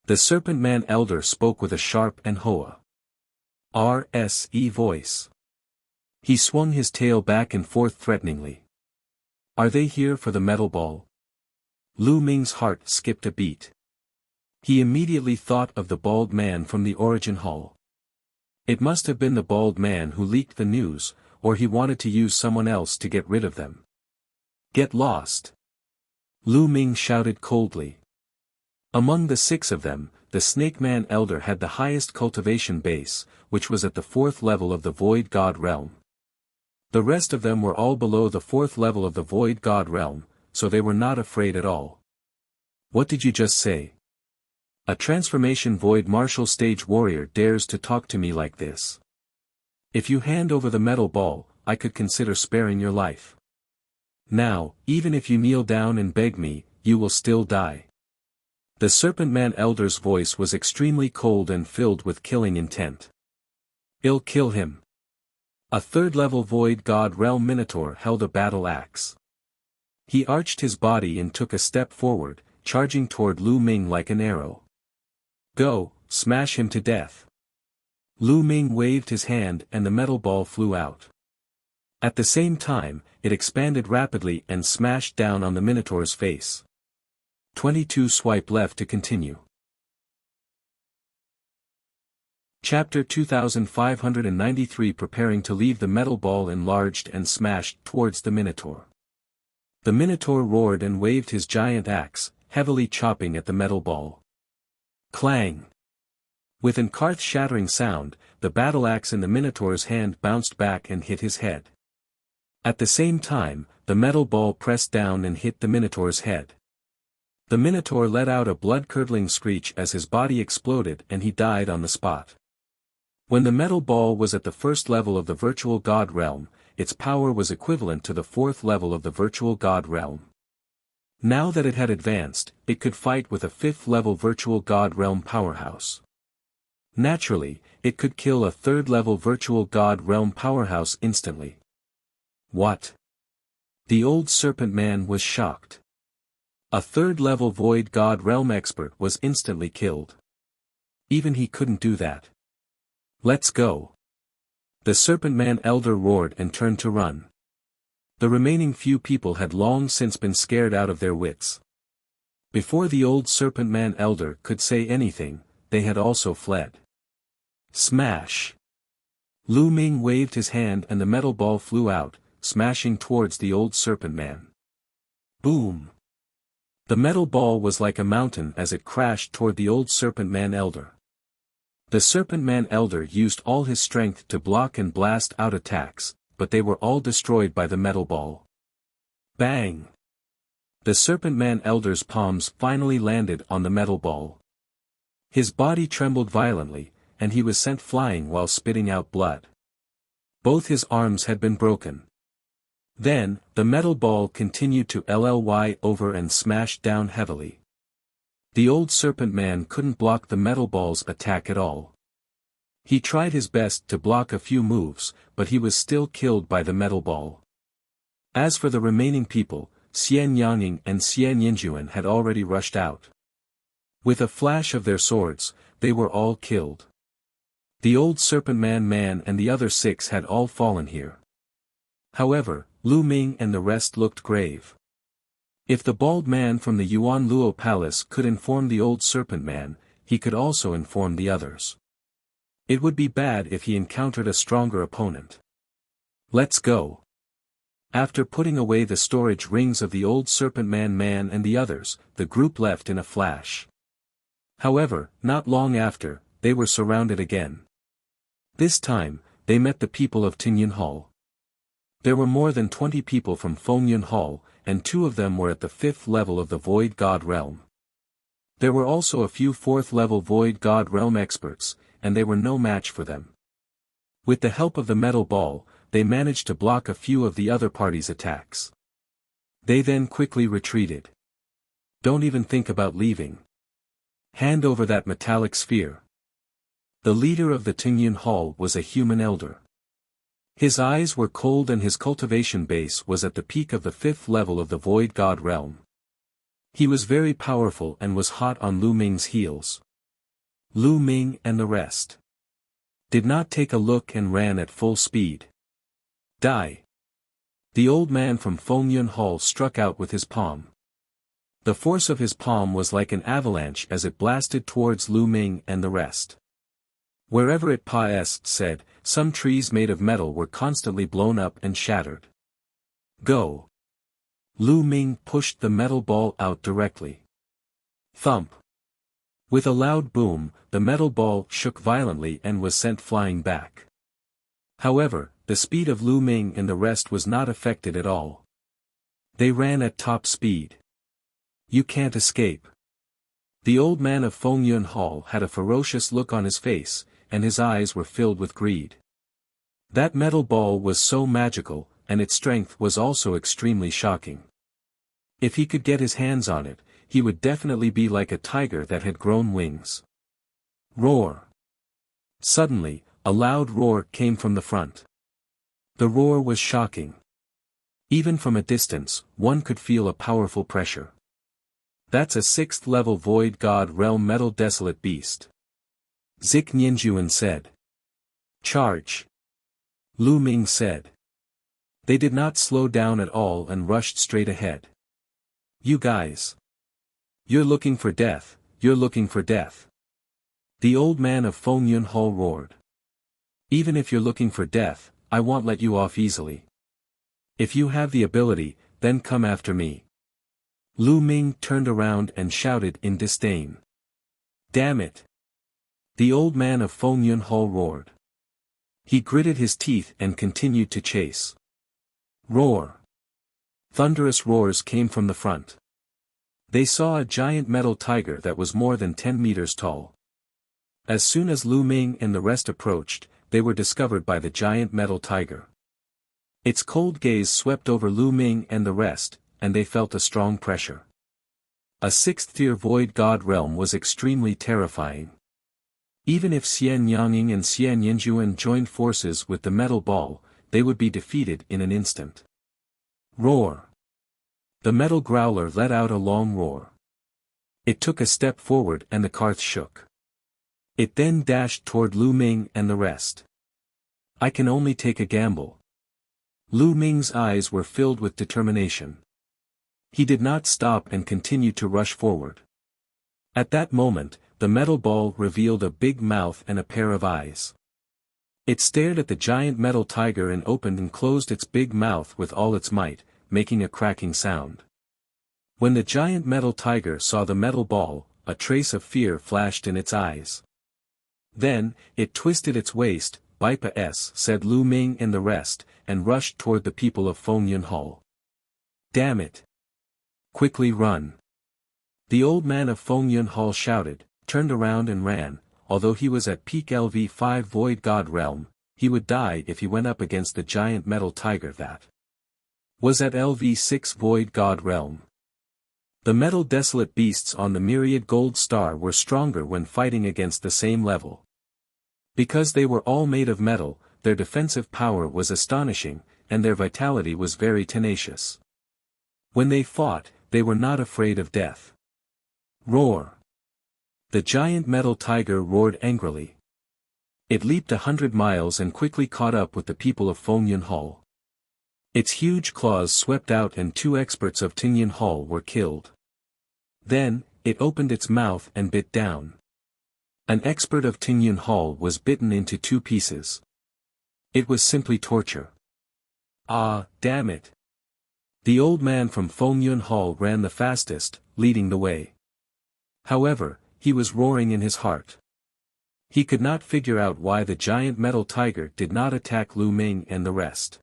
The Serpent Man Elder spoke with a sharp and hoa RSE voice. He swung his tail back and forth threateningly. Are they here for the metal ball? Lu Ming's heart skipped a beat. He immediately thought of the bald man from the Origin Hall. It must have been the bald man who leaked the news, or he wanted to use someone else to get rid of them. Get lost! Lu Ming shouted coldly. Among the 6 of them, the Snake Man Elder had the highest cultivation base, which was at the 4th level of the Void God Realm. The rest of them were all below the 4th level of the Void God Realm, so they were not afraid at all. What did you just say? A transformation Void Martial Stage Warrior dares to talk to me like this. If you hand over the metal ball, I could consider sparing your life. Now, even if you kneel down and beg me, you will still die. The Serpent Man Elder's voice was extremely cold and filled with killing intent. I'll kill him. A third-level Void God Realm Minotaur held a battle axe. He arched his body and took a step forward, charging toward Lu Ming like an arrow. Go, smash him to death. Lu Ming waved his hand and the metal ball flew out. At the same time, it expanded rapidly and smashed down on the Minotaur's face. 22 Swipe left to continue. Chapter 2593 Preparing to leave. The metal ball enlarged and smashed towards the Minotaur. The Minotaur roared and waved his giant axe, heavily chopping at the metal ball. Clang! With an earth-shattering sound, the battle axe in the Minotaur's hand bounced back and hit his head. At the same time, the metal ball pressed down and hit the Minotaur's head. The Minotaur let out a blood-curdling screech as his body exploded and he died on the spot. When the metal ball was at the first level of the virtual god realm, its power was equivalent to the fourth level of the virtual god realm. Now that it had advanced, it could fight with a fifth-level virtual god realm powerhouse. Naturally, it could kill a third-level virtual god realm powerhouse instantly. What? The old serpent man was shocked. A third-level void god realm expert was instantly killed. Even he couldn't do that. Let's go. The serpent man elder roared and turned to run. The remaining few people had long since been scared out of their wits. Before the old serpent man elder could say anything, they had also fled. Smash! Lu Ming waved his hand and the metal ball flew out, smashing towards the old serpent man. Boom! The metal ball was like a mountain as it crashed toward the old serpent man elder. The serpent man elder used all his strength to block and blast out attacks, but they were all destroyed by the metal ball. Bang! The serpent man elder's palms finally landed on the metal ball. His body trembled violently, and he was sent flying while spitting out blood. Both his arms had been broken. Then, the metal ball continued to ly over and smashed down heavily. The old serpent man couldn't block the metal ball's attack at all. He tried his best to block a few moves, but he was still killed by the metal ball. As for the remaining people, Xian Yangying and Xian Yinjuan had already rushed out. With a flash of their swords, they were all killed. The old serpent man and the other 6 had all fallen here. However, Lu Ming and the rest looked grave. If the bald man from the Yuan Luo Palace could inform the old serpent man, he could also inform the others. It would be bad if he encountered a stronger opponent. Let's go. After putting away the storage rings of the old serpent man and the others, the group left in a flash. However, not long after, they were surrounded again. This time, they met the people of Tingyun Hall. There were more than 20 people from Fengyun Hall, and 2 of them were at the 5th level of the Void God Realm. There were also a few 4th-level Void God Realm experts, and they were no match for them. With the help of the metal ball, they managed to block a few of the other party's attacks. They then quickly retreated. Don't even think about leaving. Hand over that metallic sphere. The leader of the Tingyun Hall was a human elder. His eyes were cold and his cultivation base was at the peak of the 5th level of the Void God Realm. He was very powerful and was hot on Lu Ming's heels. Lu Ming and the rest did not take a look and ran at full speed. Die! The old man from Fengyun Hall struck out with his palm. The force of his palm was like an avalanche as it blasted towards Lu Ming and the rest. Wherever it passed, some trees made of metal were constantly blown up and shattered. Go! Lu Ming pushed the metal ball out directly. Thump! With a loud boom, the metal ball shook violently and was sent flying back. However, the speed of Lu Ming and the rest was not affected at all. They ran at top speed. You can't escape. The old man of Fengyun Hall had a ferocious look on his face, and his eyes were filled with greed. That metal ball was so magical, and its strength was also extremely shocking. If he could get his hands on it, he would definitely be like a tiger that had grown wings. Roar! Suddenly, a loud roar came from the front. The roar was shocking. Even from a distance, one could feel a powerful pressure. That's a 6th level Void God Realm Metal Desolate Beast. Zik Nianjuan said. Charge. Lu Ming said. They did not slow down at all and rushed straight ahead. You guys. You're looking for death, you're looking for death. The old man of Feng Yun Hall roared. Even if you're looking for death, I won't let you off easily. If you have the ability, then come after me. Lu Ming turned around and shouted in disdain. Damn it. The old man of Feng Yun Hall roared. He gritted his teeth and continued to chase. Roar. Thunderous roars came from the front. They saw a giant metal tiger that was more than 10 meters tall. As soon as Lu Ming and the rest approached, they were discovered by the giant metal tiger. Its cold gaze swept over Lu Ming and the rest, and they felt a strong pressure. A 6th-tier Void God Realm was extremely terrifying. Even if Xian Yanging and Xian Yinjuan joined forces with the metal ball, they would be defeated in an instant. Roar. The metal growler let out a long roar. It took a step forward and the cart shook. It then dashed toward Lu Ming and the rest. I can only take a gamble. Lu Ming's eyes were filled with determination. He did not stop and continued to rush forward. At that moment, the metal ball revealed a big mouth and a pair of eyes. It stared at the giant metal tiger and opened and closed its big mouth with all its might, making a cracking sound. When the giant metal tiger saw the metal ball, a trace of fear flashed in its eyes. Then, it twisted its waist, Bipa S, said Lu Ming and the rest, and rushed toward the people of Feng Yun Hall. Damn it! Quickly run! The old man of Feng Yun Hall shouted, turned around and ran. Although he was at peak LV5 Void God Realm, he would die if he went up against the giant metal tiger that was at LV6 Void God Realm. The metal desolate beasts on the myriad gold star were stronger when fighting against the same level. Because they were all made of metal, their defensive power was astonishing, and their vitality was very tenacious. When they fought, they were not afraid of death. Roar! The giant metal tiger roared angrily. It leaped 100 miles and quickly caught up with the people of Feng Yun Hall. Its huge claws swept out and 2 experts of Tingyun Hall were killed. Then, it opened its mouth and bit down. An expert of Tingyun Hall was bitten into 2 pieces. It was simply torture. Ah, damn it! The old man from Feng Yun Hall ran the fastest, leading the way. However, he was roaring in his heart. He could not figure out why the giant metal tiger did not attack Lu Ming and the rest.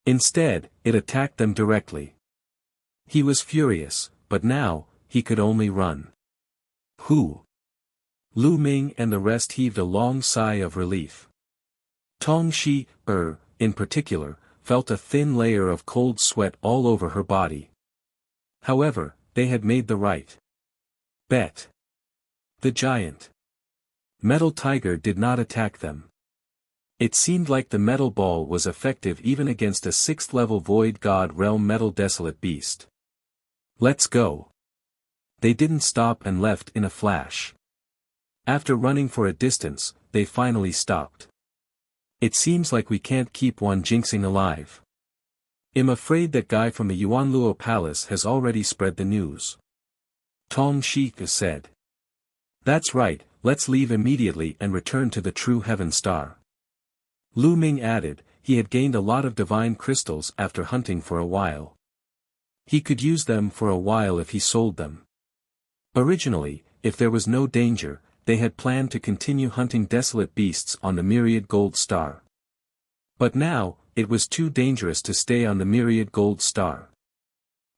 Instead, it attacked them directly. He was furious, but now, he could only run. Who? Lu Ming and the rest heaved a long sigh of relief. Tong Shi, in particular, felt a thin layer of cold sweat all over her body. However, they had made the right bet. The giant metal tiger did not attack them. It seemed like the metal ball was effective even against a 6th-level Void God Realm Metal Desolate Beast. Let's go. They didn't stop and left in a flash. After running for a distance, they finally stopped. It seems like we can't keep one jinxing alive. I'm afraid that guy from the Yuanluo Palace has already spread the news. Tong Shi said. That's right, let's leave immediately and return to the True Heaven Star. Lu Ming added, he had gained a lot of divine crystals after hunting for a while. He could use them for a while if he sold them. Originally, if there was no danger, they had planned to continue hunting desolate beasts on the Myriad Gold Star. But now, it was too dangerous to stay on the Myriad Gold Star.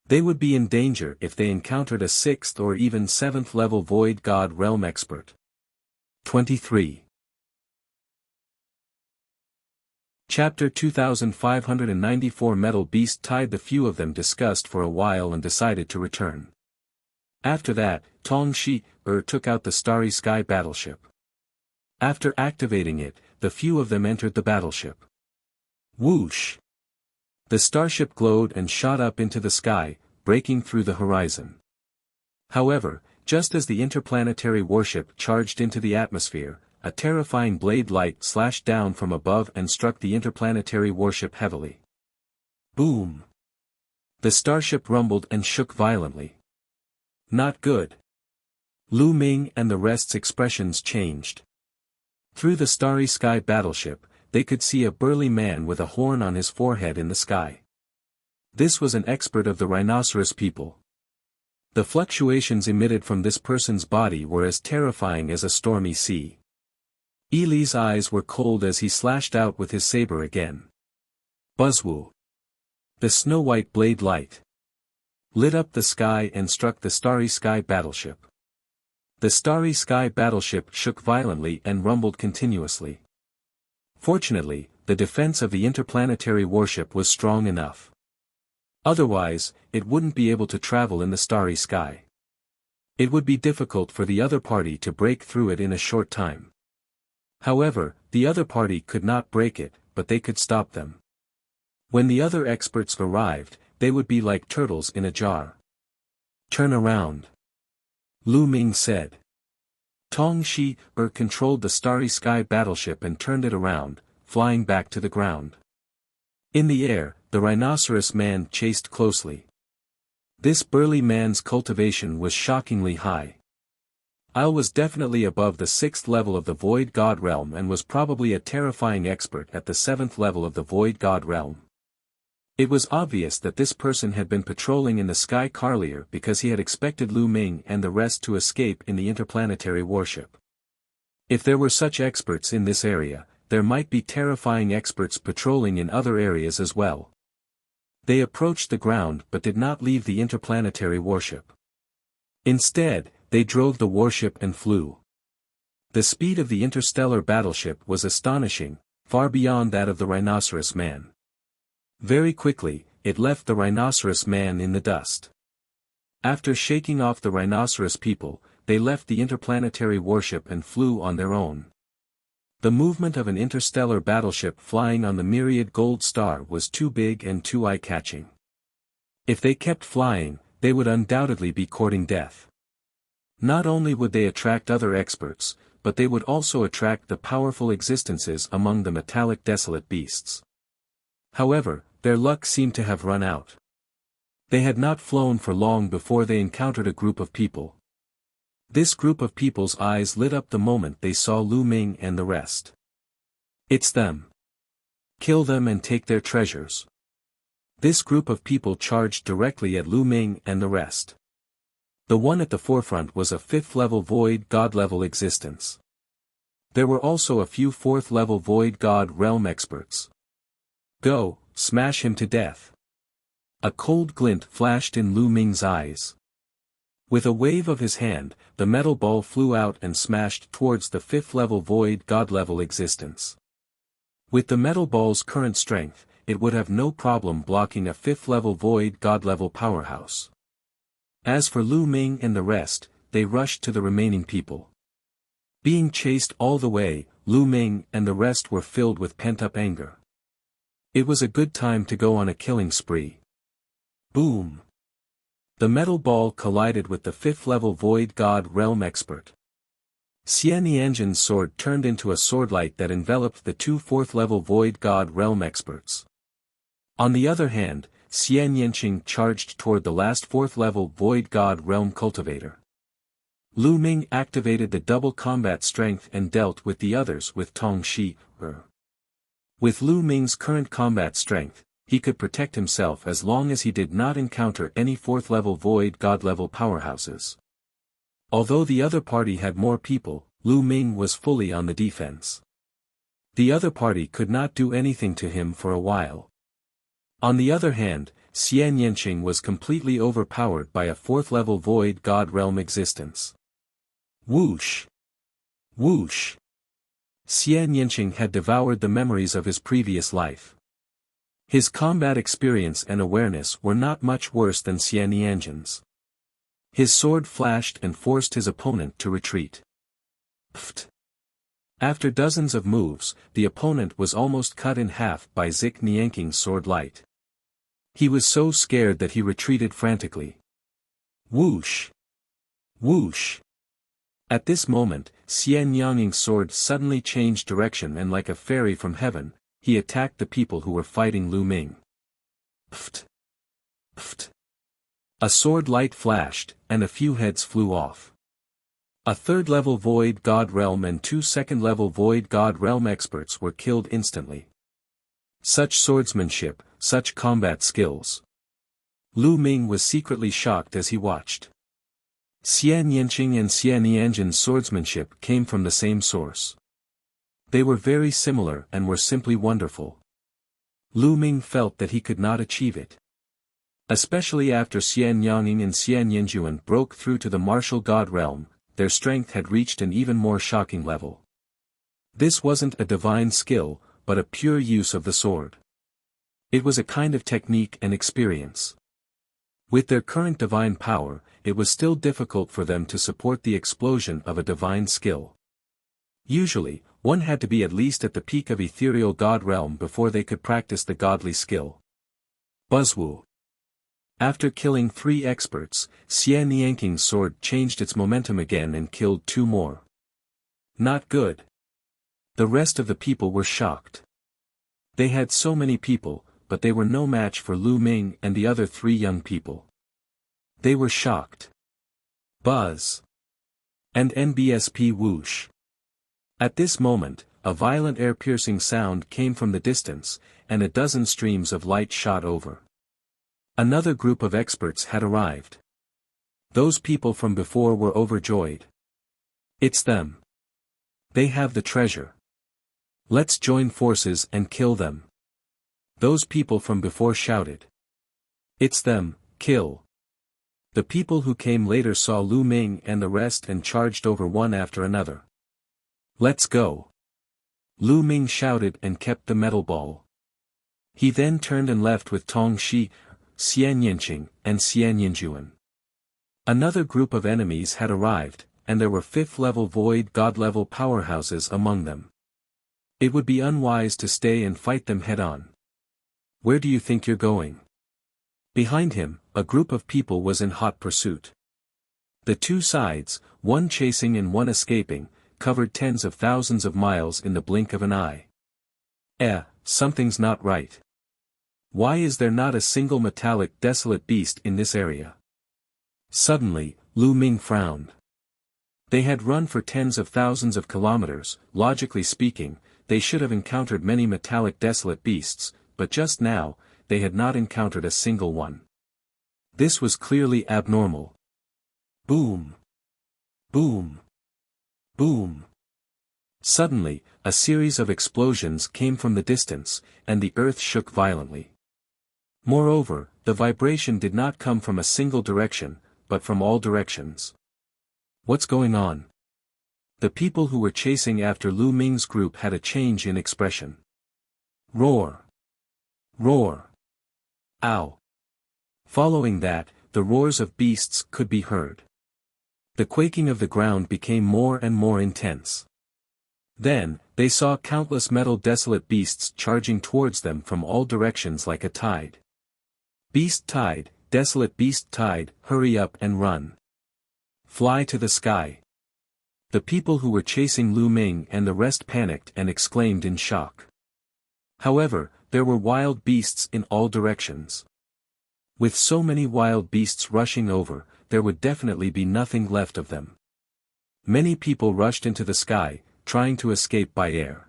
They would be in danger if they encountered a 6th or even 7th level Void God Realm expert. 23. Chapter 2594 Metal Beast tied. The few of them discussed for a while and decided to return. After that, Tong Shi took out the Starry Sky battleship. After activating it, the few of them entered the battleship. Whoosh! The starship glowed and shot up into the sky, breaking through the horizon. However, just as the interplanetary warship charged into the atmosphere, a terrifying blade light slashed down from above and struck the interplanetary warship heavily. Boom! The starship rumbled and shook violently. Not good. Lu Ming and the rest's expressions changed. Through the starry sky battleship, they could see a burly man with a horn on his forehead in the sky. This was an expert of the rhinoceros people. The fluctuations emitted from this person's body were as terrifying as a stormy sea. Eli's eyes were cold as he slashed out with his saber again. Buzzwoo! The snow-white blade light lit up the sky and struck the starry sky battleship. The starry sky battleship shook violently and rumbled continuously. Fortunately, the defense of the interplanetary warship was strong enough. Otherwise, it wouldn't be able to travel in the starry sky. It would be difficult for the other party to break through it in a short time. However, the other party could not break it, but they could stop them. When the other experts arrived, they would be like turtles in a jar. Turn around. Lu Ming said. Tong Shi controlled the starry sky battleship and turned it around, flying back to the ground. In the air, the rhinoceros man chased closely. This burly man's cultivation was shockingly high. Il was definitely above the 6th level of the Void God Realm and was probably a terrifying expert at the 7th level of the Void God Realm. It was obvious that this person had been patrolling in the sky earlier because he had expected Lu Ming and the rest to escape in the interplanetary warship. If there were such experts in this area, there might be terrifying experts patrolling in other areas as well. They approached the ground but did not leave the interplanetary warship. Instead, they drove the warship and flew. The speed of the interstellar battleship was astonishing, far beyond that of the rhinoceros man. Very quickly, it left the rhinoceros man in the dust. After shaking off the rhinoceros people, they left the interplanetary warship and flew on their own. The movement of an interstellar battleship flying on the myriad gold star was too big and too eye-catching. If they kept flying, they would undoubtedly be courting death. Not only would they attract other experts, but they would also attract the powerful existences among the metallic desolate beasts. However, their luck seemed to have run out. They had not flown for long before they encountered a group of people. This group of people's eyes lit up the moment they saw Lu Ming and the rest. It's them. Kill them and take their treasures. This group of people charged directly at Lu Ming and the rest. The one at the forefront was a 5th-level Void God-level existence. There were also a few 4th-level Void God Realm experts. Go, smash him to death. A cold glint flashed in Lu Ming's eyes. With a wave of his hand, the metal ball flew out and smashed towards the 5th-level Void God-level existence. With the metal ball's current strength, it would have no problem blocking a 5th-level Void God-level powerhouse. As for Lu Ming and the rest, they rushed to the remaining people. Being chased all the way, Lu Ming and the rest were filled with pent-up anger. It was a good time to go on a killing spree. Boom! The metal ball collided with the 5th-level Void God Realm expert. Xian Yanjin's sword turned into a swordlight that enveloped the two 4th-level Void God Realm experts. On the other hand, Xian Yanqing charged toward the last 4th-level Void God Realm cultivator. Lu Ming activated the double combat strength and dealt with the others with Tong Shi. With Lu Ming's current combat strength, he could protect himself as long as he did not encounter any 4th-level Void God-level powerhouses. Although the other party had more people, Lu Ming was fully on the defense. The other party could not do anything to him for a while. On the other hand, Xian Yanqing was completely overpowered by a 4th-level Void God Realm existence. Whoosh! Whoosh! Xian Yanqing had devoured the memories of his previous life. His combat experience and awareness were not much worse than Xian Yanjin's. His sword flashed and forced his opponent to retreat. Pft! After dozens of moves, the opponent was almost cut in half by Zik Nianking's sword light. He was so scared that he retreated frantically. Whoosh! Whoosh! At this moment, Xian Yanging's sword suddenly changed direction and like a fairy from heaven, he attacked the people who were fighting Lu Ming. Pft! Pft! A sword light flashed, and a few heads flew off. A third-level Void God Realm and two second-level Void God Realm experts were killed instantly. Such swordsmanship, such combat skills. Lu Ming was secretly shocked as he watched. Xian Yanqing and Xian Nianjin's swordsmanship came from the same source. They were very similar and were simply wonderful. Lu Ming felt that he could not achieve it. Especially after Xian Yanging and Xian Yanjuan broke through to the martial god realm, their strength had reached an even more shocking level. This wasn't a divine skill, but a pure use of the sword. It was a kind of technique and experience. With their current divine power, it was still difficult for them to support the explosion of a divine skill. Usually, one had to be at least at the peak of ethereal god realm before they could practice the godly skill. Buzzwoo. After killing 3 experts, Xian Nianking's sword changed its momentum again and killed 2 more. Not good. The rest of the people were shocked. They had so many people, but they were no match for Lu Ming and the other 3 young people. They were shocked. Buzz. And NBSP whoosh. At this moment, a violent air-piercing sound came from the distance, and a dozen streams of light shot over. Another group of experts had arrived. Those people from before were overjoyed. It's them. They have the treasure. Let's join forces and kill them. Those people from before shouted. It's them, kill. The people who came later saw Lu Ming and the rest and charged over one after another. Let's go. Lu Ming shouted and kept the metal ball. He then turned and left with Tong Shi, Xian Yanqing, and Xian Yanjuan. Another group of enemies had arrived, and there were 5th-level Void God-level powerhouses among them. It would be unwise to stay and fight them head-on. Where do you think you're going? Behind him, a group of people was in hot pursuit. The 2 sides, one chasing and one escaping, covered tens of thousands of miles in the blink of an eye. Something's not right. Why is there not a single metallic desolate beast in this area? Suddenly, Lu Ming frowned. They had run for tens of thousands of kilometers, logically speaking, they should have encountered many metallic desolate beasts, but just now, they had not encountered a single one. This was clearly abnormal. Boom! Boom! Boom! Suddenly, a series of explosions came from the distance, and the earth shook violently. Moreover, the vibration did not come from a single direction, but from all directions. What's going on? The people who were chasing after Lu Ming's group had a change in expression. Roar! Roar! Ow! Following that, the roars of beasts could be heard. The quaking of the ground became more and more intense. Then, they saw countless metal desolate beasts charging towards them from all directions like a tide. Beast tide, desolate beast tide, hurry up and run. Fly to the sky. The people who were chasing Lu Ming and the rest panicked and exclaimed in shock. However, there were wild beasts in all directions. With so many wild beasts rushing over, there would definitely be nothing left of them. Many people rushed into the sky, trying to escape by air.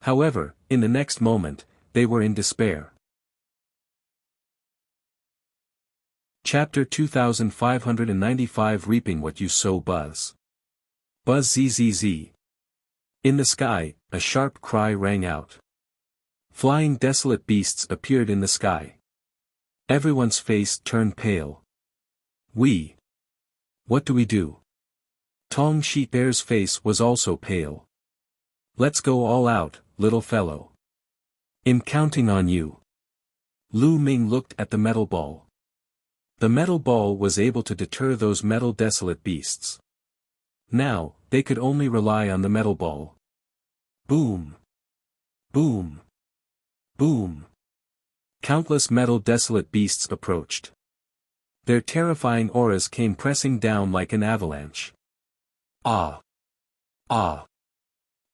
However, in the next moment, they were in despair. Chapter 2595 Reaping What You Sow. Buzz. Buzz zzz. In the sky, a sharp cry rang out. Flying desolate beasts appeared in the sky. Everyone's face turned pale. What do we do? Tong Shi Bear's face was also pale. Let's go all out, little fellow. I'm counting on you. Lu Ming looked at the metal ball. The metal ball was able to deter those metal desolate beasts. Now, they could only rely on the metal ball. Boom! Boom! Boom! Countless metal desolate beasts approached. Their terrifying auras came pressing down like an avalanche. Ah! Ah!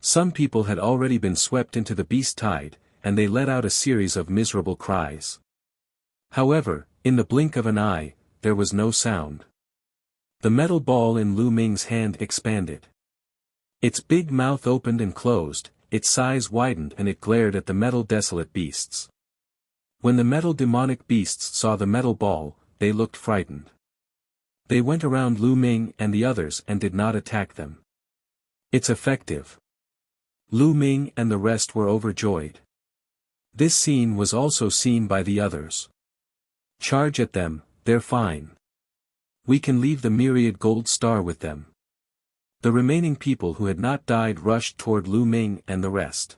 Some people had already been swept into the beast tide, and they let out a series of miserable cries. However, in the blink of an eye, there was no sound. The metal ball in Lu Ming's hand expanded. Its big mouth opened and closed, its size widened and it glared at the metal desolate beasts. When the metal demonic beasts saw the metal ball, they looked frightened. They went around Lu Ming and the others and did not attack them. It's effective. Lu Ming and the rest were overjoyed. This scene was also seen by the others. Charge at them, they're fine. We can leave the myriad gold star with them. The remaining people who had not died rushed toward Lu Ming and the rest.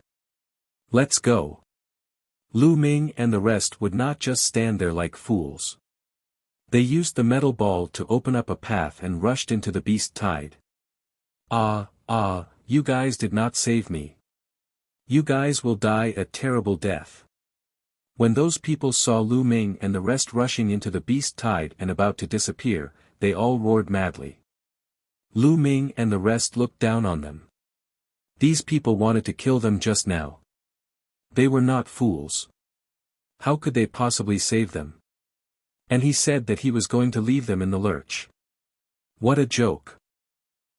Let's go. Lu Ming and the rest would not just stand there like fools. They used the metal ball to open up a path and rushed into the beast tide. You guys did not save me. You guys will die a terrible death. When those people saw Lu Ming and the rest rushing into the beast tide and about to disappear, they all roared madly. Lu Ming and the rest looked down on them. These people wanted to kill them just now. They were not fools. How could they possibly save them? And he said that he was going to leave them in the lurch. What a joke.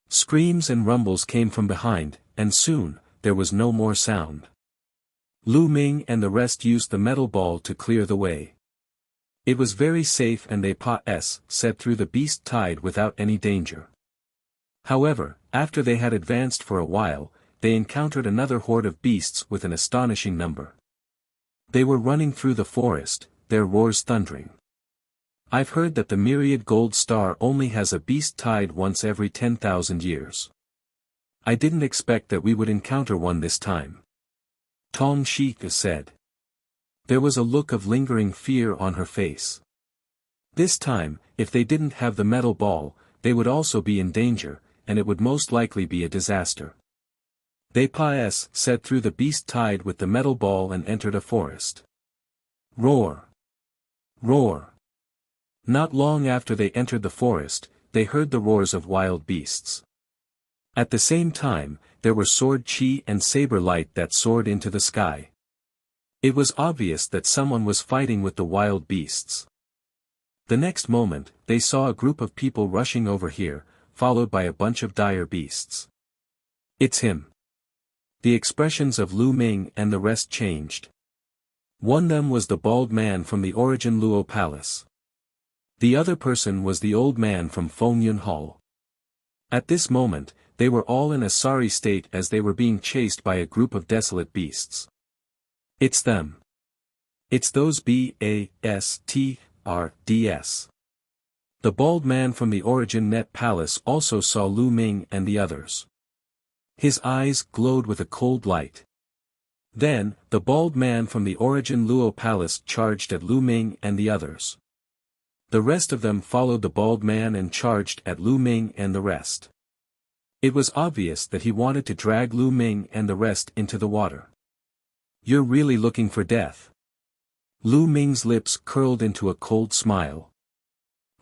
Screams and rumbles came from behind, and soon, there was no more sound. Lu Ming and the rest used the metal ball to clear the way. It was very safe and they said through the beast tide without any danger. However, after they had advanced for a while, they encountered another horde of beasts with an astonishing number. They were running through the forest, their roars thundering. I've heard that the myriad gold star only has a beast tide once every 10,000 years. I didn't expect that we would encounter one this time. Tong Shi said. There was a look of lingering fear on her face. This time, if they didn't have the metal ball, they would also be in danger, and it would most likely be a disaster. They said through the beast tide with the metal ball and entered a forest. Roar! Roar! Not long after they entered the forest, they heard the roars of wild beasts. At the same time, there were sword chi and saber light that soared into the sky. It was obvious that someone was fighting with the wild beasts. The next moment, they saw a group of people rushing over here, followed by a bunch of dire beasts. It's him. The expressions of Lu Ming and the rest changed. One of them was the bald man from the Origin Luo Palace. The other person was the old man from Fengyun Hall. At this moment, they were all in a sorry state as they were being chased by a group of desolate beasts. It's them. It's those bastards. The bald man from the Origin Net Palace also saw Lu Ming and the others. His eyes glowed with a cold light. Then, the bald man from the Origin Luo Palace charged at Lu Ming and the others. The rest of them followed the bald man and charged at Lu Ming and the rest. It was obvious that he wanted to drag Lu Ming and the rest into the water. You're really looking for death. Lu Ming's lips curled into a cold smile.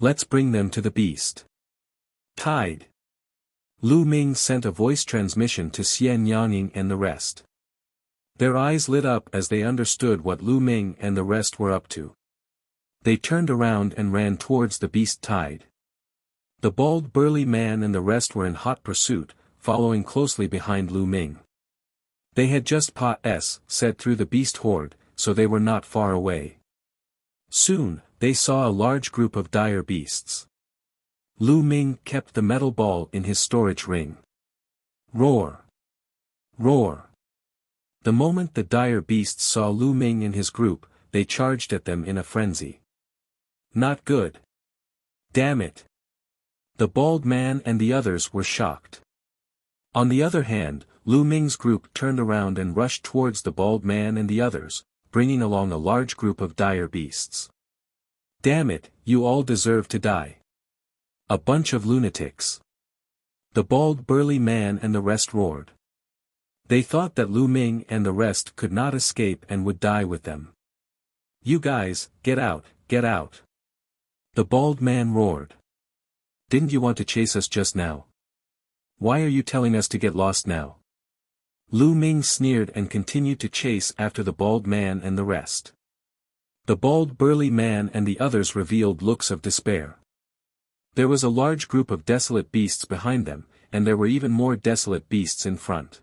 Let's bring them to the beast tide. Lu Ming sent a voice transmission to Xian Yanying and the rest. Their eyes lit up as they understood what Lu Ming and the rest were up to. They turned around and ran towards the beast tide. The bald burly man and the rest were in hot pursuit, following closely behind Lu Ming. They had just said through the beast horde, so they were not far away. Soon, they saw a large group of dire beasts. Lu Ming kept the metal ball in his storage ring. Roar! Roar! The moment the dire beasts saw Lu Ming and his group, they charged at them in a frenzy. Not good. Damn it. The bald man and the others were shocked. On the other hand, Lu Ming's group turned around and rushed towards the bald man and the others, bringing along a large group of dire beasts. Damn it, you all deserve to die. A bunch of lunatics. The bald burly man and the rest roared. They thought that Lu Ming and the rest could not escape and would die with them. "You guys, get out, get out!" the bald man roared. "Didn't you want to chase us just now? Why are you telling us to get lost now?" Lu Ming sneered and continued to chase after the bald man and the rest. The bald burly man and the others revealed looks of despair. There was a large group of desolate beasts behind them, and there were even more desolate beasts in front.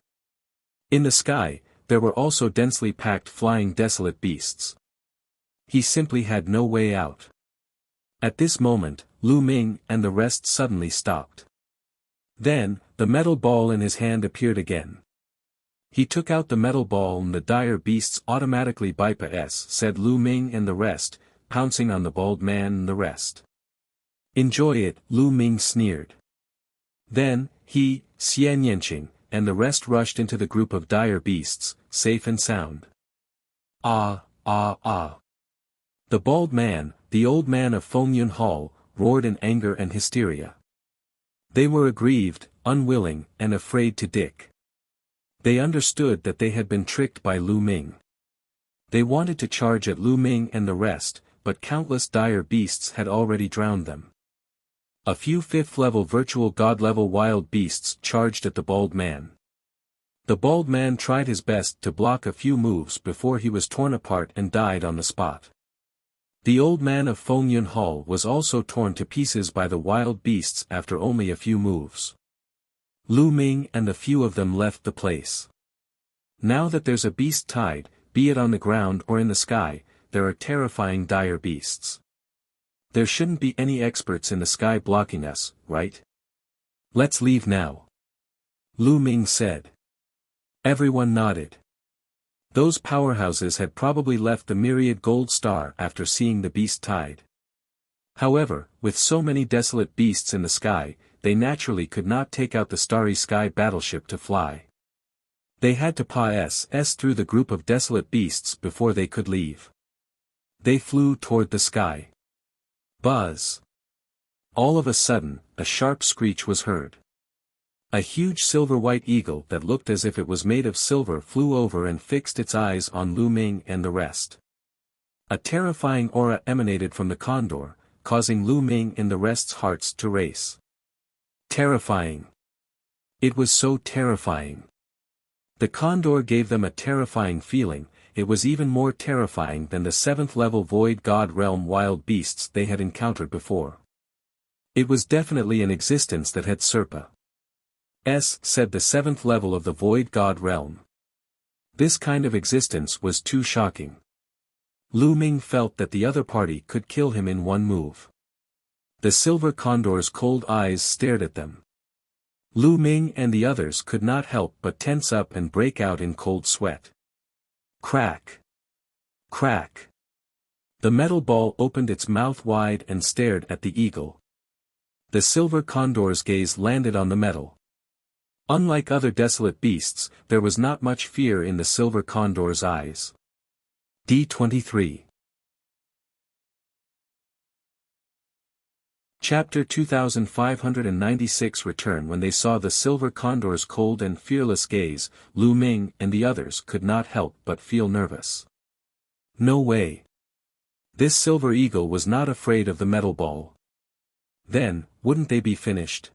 In the sky, there were also densely packed flying desolate beasts. He simply had no way out. At this moment, Lu Ming and the rest suddenly stopped. Then, the metal ball in his hand appeared again. He took out the metal ball and the dire beasts automatically bypass, said Lu Ming and the rest, pouncing on the bald man and the rest. "Enjoy it," Lu Ming sneered. Then, he, Xian Yanqing, and the rest rushed into the group of dire beasts, safe and sound. "Ah, ah, ah!" The bald man, the old man of Fengyun Hall, roared in anger and hysteria. They were aggrieved, unwilling, and afraid to dick. They understood that they had been tricked by Lu Ming. They wanted to charge at Lu Ming and the rest, but countless dire beasts had already drowned them. A few 5th-level virtual god-level wild beasts charged at the bald man. The bald man tried his best to block a few moves before he was torn apart and died on the spot. The old man of Fengyun Hall was also torn to pieces by the wild beasts after only a few moves. Lu Ming and a few of them left the place. Now that there's a beast tied, be it on the ground or in the sky, there are terrifying dire beasts. There shouldn't be any experts in the sky blocking us, right? Let's leave now. Lu Ming said. Everyone nodded. Those powerhouses had probably left the myriad gold star after seeing the beast tied. However, with so many desolate beasts in the sky, they naturally could not take out the starry sky battleship to fly. They had to pass through the group of desolate beasts before they could leave. They flew toward the sky. Buzz! All of a sudden, a sharp screech was heard. A huge silver-white eagle that looked as if it was made of silver flew over and fixed its eyes on Lu Ming and the rest. A terrifying aura emanated from the condor, causing Lu Ming and the rest's hearts to race. Terrifying. It was so terrifying. The condor gave them a terrifying feeling. It was even more terrifying than the 7th-level Void God Realm wild beasts they had encountered before. It was definitely an existence that had Serpa. Said the 7th level of the Void God Realm. This kind of existence was too shocking. Lu Ming felt that the other party could kill him in one move. The silver condor's cold eyes stared at them. Lu Ming and the others could not help but tense up and break out in cold sweat. Crack! Crack! The metal ball opened its mouth wide and stared at the eagle. The silver condor's gaze landed on the metal. Unlike other desolate beasts, there was not much fear in the silver condor's eyes. D23. Chapter 2596 Return. When they saw the silver condor's cold and fearless gaze, Lu Ming and the others could not help but feel nervous. No way. This silver eagle was not afraid of the metal ball. Then, wouldn't they be finished?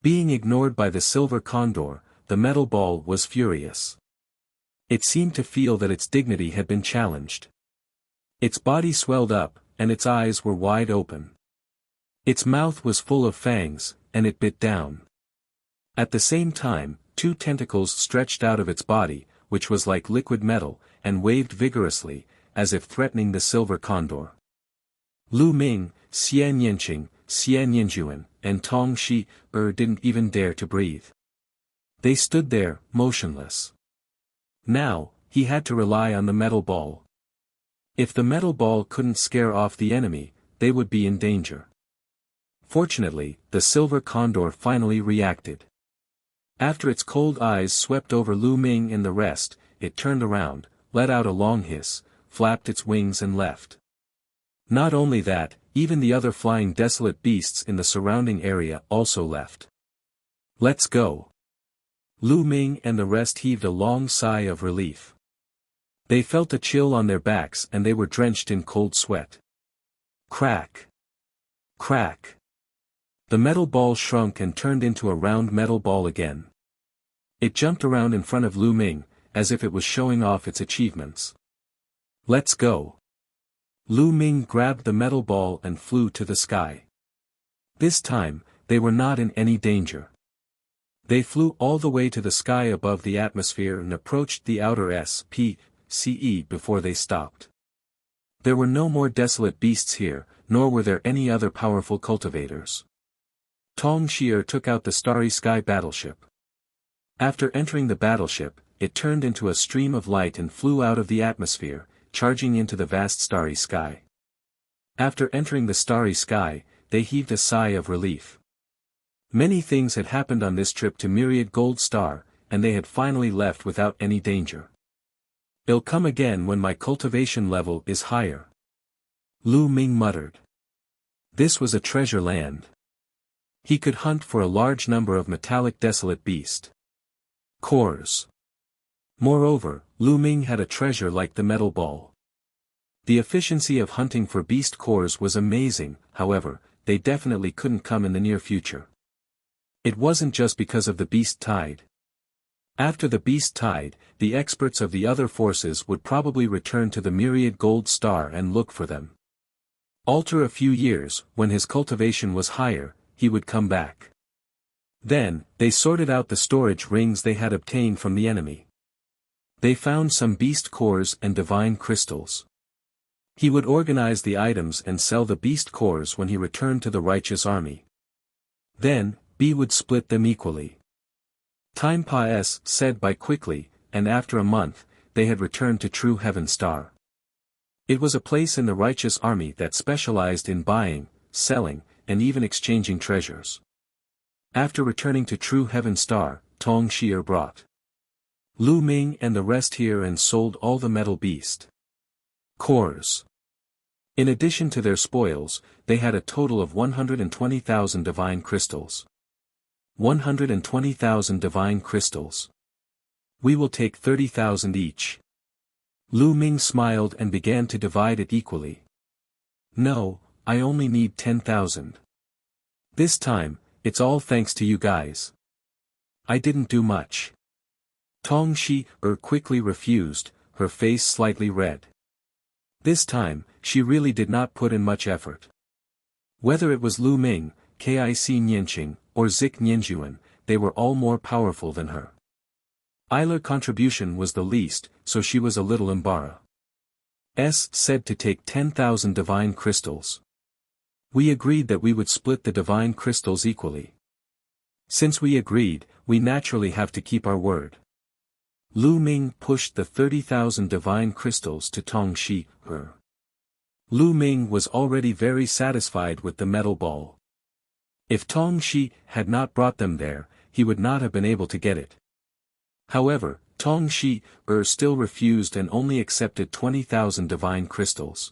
Being ignored by the silver condor, the metal ball was furious. It seemed to feel that its dignity had been challenged. Its body swelled up, and its eyes were wide open. Its mouth was full of fangs, and it bit down. At the same time, 2 tentacles stretched out of its body, which was like liquid metal, and waved vigorously, as if threatening the silver condor. Lu Ming, Xian Yanqing, Xian Yanjuan, and Tong Shi didn't even dare to breathe. They stood there, motionless. Now, he had to rely on the metal ball. If the metal ball couldn't scare off the enemy, they would be in danger. Fortunately, the silver condor finally reacted. After its cold eyes swept over Lu Ming and the rest, it turned around, let out a long hiss, flapped its wings and left. Not only that, even the other flying desolate beasts in the surrounding area also left. Let's go. Lu Ming and the rest heaved a long sigh of relief. They felt a chill on their backs and they were drenched in cold sweat. Crack! Crack! The metal ball shrunk and turned into a round metal ball again. It jumped around in front of Lu Ming, as if it was showing off its achievements. Let's go! Lu Ming grabbed the metal ball and flew to the sky. This time, they were not in any danger. They flew all the way to the sky above the atmosphere and approached the outer SPCE before they stopped. There were no more desolate beasts here, nor were there any other powerful cultivators. Tong Xier took out the Starry Sky battleship. After entering the battleship, it turned into a stream of light and flew out of the atmosphere, charging into the vast starry sky. After entering the starry sky, they heaved a sigh of relief. Many things had happened on this trip to Myriad Gold Star, and they had finally left without any danger. It'll come again when my cultivation level is higher. Lu Ming muttered. This was a treasure land. He could hunt for a large number of metallic desolate beast cores. Moreover, Lu Ming had a treasure like the metal ball. The efficiency of hunting for beast cores was amazing, however, they definitely couldn't come in the near future. It wasn't just because of the beast tide. After the beast tide, the experts of the other forces would probably return to the Myriad Gold Star and look for them. After a few years, when his cultivation was higher, he would come back. Then, they sorted out the storage rings they had obtained from the enemy. They found some beast cores and divine crystals. He would organize the items and sell the beast cores when he returned to the righteous army. Then, B would split them equally. Time said by quickly, and after a month, they had returned to True Heaven Star. It was a place in the righteous army that specialized in buying, selling, and even exchanging treasures. After returning to True Heaven Star, Tong Xier brought Lu Ming and the rest here and sold all the metal beast cores. In addition to their spoils, they had a total of 120,000 divine crystals. 120,000 divine crystals. We will take 30,000 each. Lu Ming smiled and began to divide it equally. No, I only need 10,000. This time, it's all thanks to you guys. I didn't do much. Tong Xier quickly refused, her face slightly red. This time, she really did not put in much effort. Whether it was Lu Ming, Kic Nianqing, or Zik Nianjuan, they were all more powerful than her. Eiler's contribution was the least, so she was a little embarrassed. Said to take 10,000 divine crystals. We agreed that we would split the divine crystals equally. Since we agreed, we naturally have to keep our word. Lu Ming pushed the 30,000 divine crystals to Tong Xier. Lu Ming was already very satisfied with the metal ball. If Tong Xier had not brought them there, he would not have been able to get it. However, Tong Xier still refused and only accepted 20,000 divine crystals.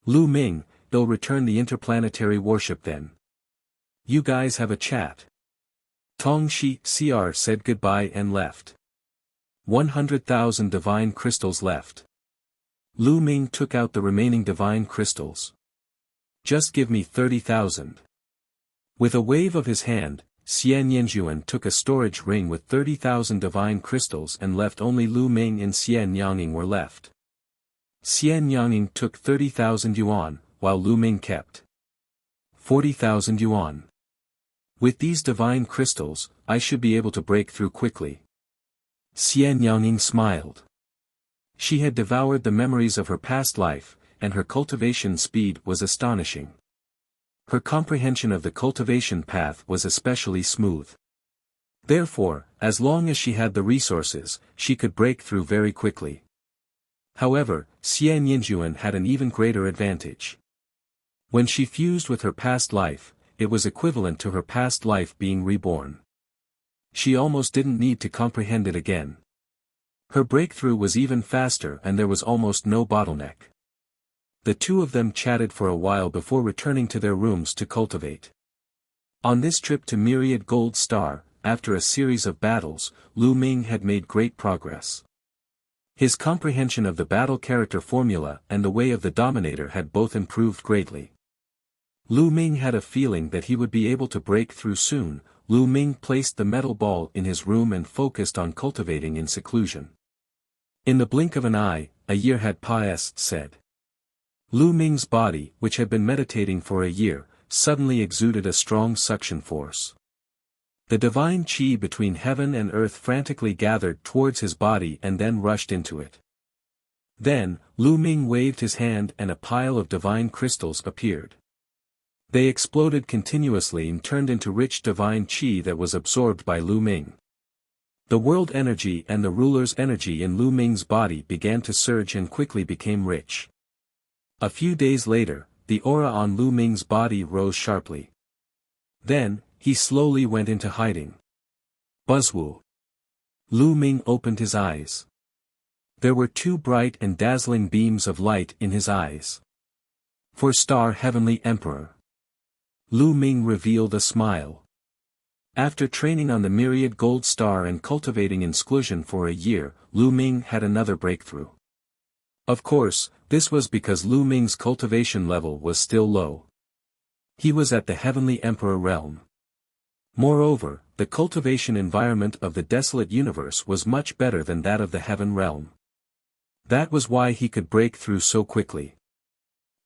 Lu Ming, they'll return the interplanetary warship then. You guys have a chat. Tong Xier said goodbye and left. 100,000 divine crystals left. Lu Ming took out the remaining divine crystals. Just give me 30,000. With a wave of his hand, Xian Yanjuan took a storage ring with 30,000 divine crystals and left. Only Lu Ming and Xian Yanging were left. Xian Yanging took 30,000 yuan, while Lu Ming kept 40,000 yuan. With these divine crystals, I should be able to break through quickly. Xian Yanging smiled. She had devoured the memories of her past life, and her cultivation speed was astonishing. Her comprehension of the cultivation path was especially smooth. Therefore, as long as she had the resources, she could break through very quickly. However, Xian Yinjuan had an even greater advantage. When she fused with her past life, it was equivalent to her past life being reborn. She almost didn't need to comprehend it again. Her breakthrough was even faster and there was almost no bottleneck. The two of them chatted for a while before returning to their rooms to cultivate. On this trip to Myriad Gold Star, after a series of battles, Lu Ming had made great progress. His comprehension of the battle character formula and the way of the Dominator had both improved greatly. Lu Ming had a feeling that he would be able to break through soon. Lu Ming placed the metal ball in his room and focused on cultivating in seclusion. In the blink of an eye, a year had passed. Lu Ming's body, which had been meditating for a year, suddenly exuded a strong suction force. The divine qi between heaven and earth frantically gathered towards his body and then rushed into it. Then, Lu Ming waved his hand and a pile of divine crystals appeared. They exploded continuously and turned into rich divine qi that was absorbed by Lu Ming. The world energy and the ruler's energy in Lu Ming's body began to surge and quickly became rich. A few days later, the aura on Lu Ming's body rose sharply. Then, he slowly went into hiding. Buzzwoo. Lu Ming opened his eyes. There were two bright and dazzling beams of light in his eyes. Four-star Heavenly Emperor. Lu Ming revealed a smile. After training on the myriad gold star and cultivating in seclusion for a year, Lu Ming had another breakthrough. Of course, this was because Lu Ming's cultivation level was still low. He was at the Heavenly Emperor realm. Moreover, the cultivation environment of the desolate universe was much better than that of the heaven realm. That was why he could break through so quickly.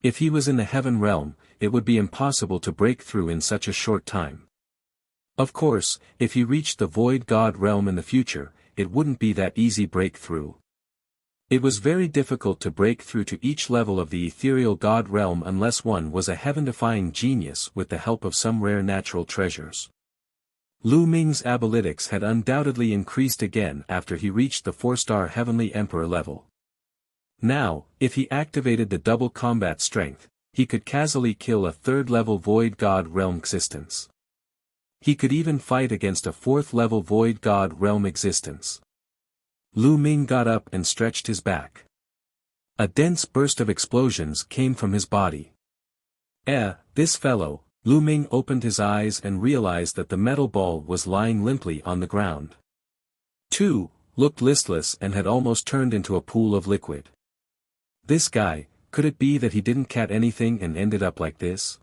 If he was in the heaven realm, it would be impossible to break through in such a short time. Of course, if he reached the void god realm in the future, it wouldn't be that easy breakthrough. It was very difficult to break through to each level of the ethereal god realm unless one was a heaven-defying genius with the help of some rare natural treasures. Lu Ming's abilities had undoubtedly increased again after he reached the 4-star Heavenly Emperor level. Now, if he activated the double combat strength, he could casually kill a 3rd-level void god realm existence. He could even fight against a 4th-level void god realm existence. Lu Ming got up and stretched his back. A dense burst of explosions came from his body. This fellow. Lu Ming opened his eyes and realized that the metal ball was lying limply on the ground. 2. Looked listless and had almost turned into a pool of liquid. This guy, could it be that he didn't catch anything and ended up like this?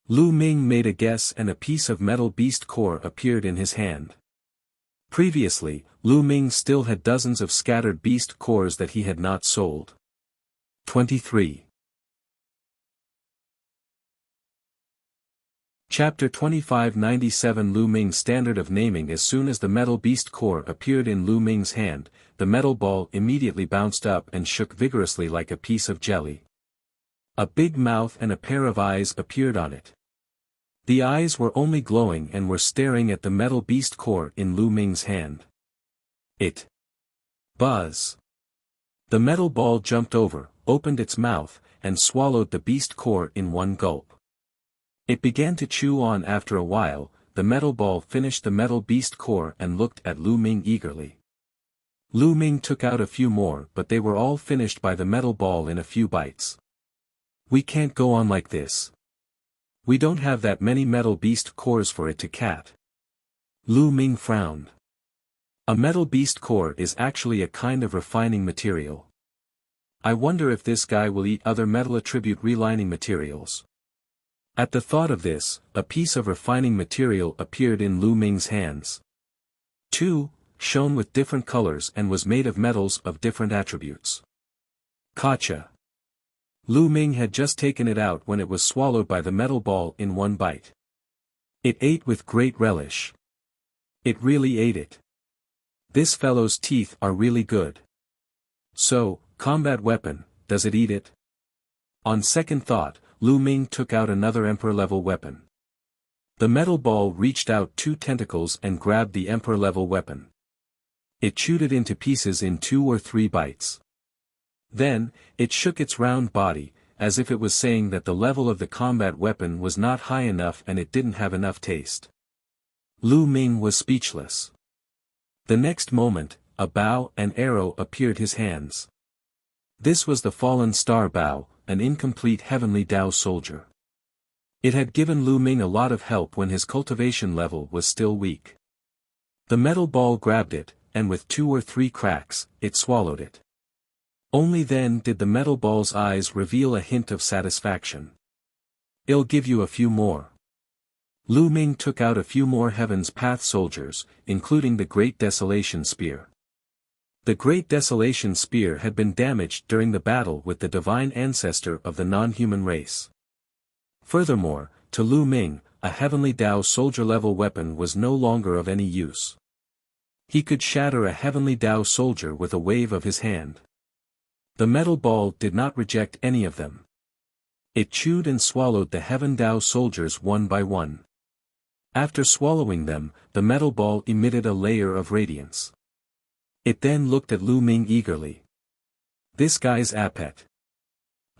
Lu Ming made a guess and a piece of metal beast core appeared in his hand. Previously, Lu Ming still had dozens of scattered beast cores that he had not sold. 23. Chapter 2597 Lu Ming's standard of naming. As soon as the metal beast core appeared in Lu Ming's hand, the metal ball immediately bounced up and shook vigorously like a piece of jelly. A big mouth and a pair of eyes appeared on it. The eyes were only glowing and were staring at the metal beast core in Lu Ming's hand. Buzz. The metal ball jumped over, opened its mouth, and swallowed the beast core in one gulp. It began to chew on. After a while, the metal ball finished the metal beast core and looked at Lu Ming eagerly. Lu Ming took out a few more, but they were all finished by the metal ball in a few bites. We can't go on like this. We don't have that many metal beast cores for it to cat. Lu Ming frowned. A metal beast core is actually a kind of refining material. I wonder if this guy will eat other metal attribute relining materials. At the thought of this, a piece of refining material appeared in Lu Ming's hands. 2. Shone with different colors and was made of metals of different attributes. Gotcha. Lu Ming had just taken it out when it was swallowed by the metal ball in one bite. It ate with great relish. It really ate it. This fellow's teeth are really good. So, combat weapon, does it eat it? On second thought, Lu Ming took out another Emperor-level weapon. The metal ball reached out 2 tentacles and grabbed the Emperor-level weapon. It chewed it into pieces in 2 or 3 bites. Then, it shook its round body, as if it was saying that the level of the combat weapon was not high enough and it didn't have enough taste. Lu Ming was speechless. The next moment, a bow and arrow appeared his hands. This was the fallen star bow, an incomplete heavenly Tao soldier. It had given Lu Ming a lot of help when his cultivation level was still weak. The metal ball grabbed it, and with 2 or 3 cracks, it swallowed it. Only then did the metal ball's eyes reveal a hint of satisfaction. "I'll give you a few more." Lu Ming took out a few more Heaven's Path soldiers, including the Great Desolation Spear. The Great Desolation Spear had been damaged during the battle with the divine ancestor of the non-human race. Furthermore, to Lu Ming, a Heavenly Dao soldier-level weapon was no longer of any use. He could shatter a Heavenly Dao soldier with a wave of his hand. The metal ball did not reject any of them. It chewed and swallowed the Heaven Dao soldiers one by one. After swallowing them, the metal ball emitted a layer of radiance. It then looked at Lu Ming eagerly. "This guy's appet.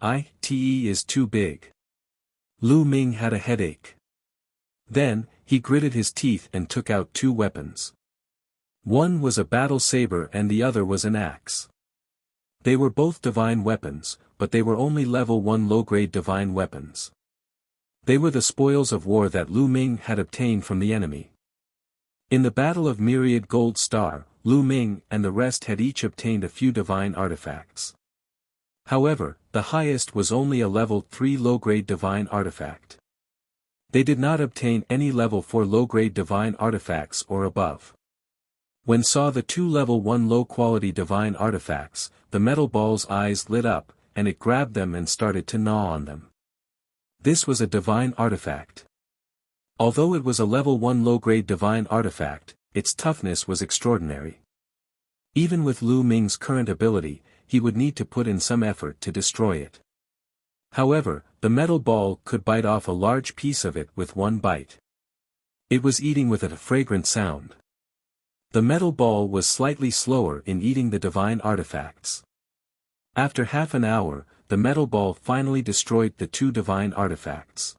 It is too big." Lu Ming had a headache. Then, he gritted his teeth and took out 2 weapons. One was a battle saber and the other was an axe. They were both divine weapons, but they were only level 1 low-grade divine weapons. They were the spoils of war that Lu Ming had obtained from the enemy. In the Battle of Myriad Gold Star, Lu Ming and the rest had each obtained a few divine artifacts. However, the highest was only a level 3 low-grade divine artifact. They did not obtain any level 4 low-grade divine artifacts or above. When saw the 2 level 1 low-quality divine artifacts, the metal ball's eyes lit up, and it grabbed them and started to gnaw on them. This was a divine artifact. Although it was a level 1 low-grade divine artifact, its toughness was extraordinary. Even with Lu Ming's current ability, he would need to put in some effort to destroy it. However, the metal ball could bite off a large piece of it with one bite. It was eating with a fragrant sound. The metal ball was slightly slower in eating the divine artifacts. After half an hour, the metal ball finally destroyed the 2 divine artifacts.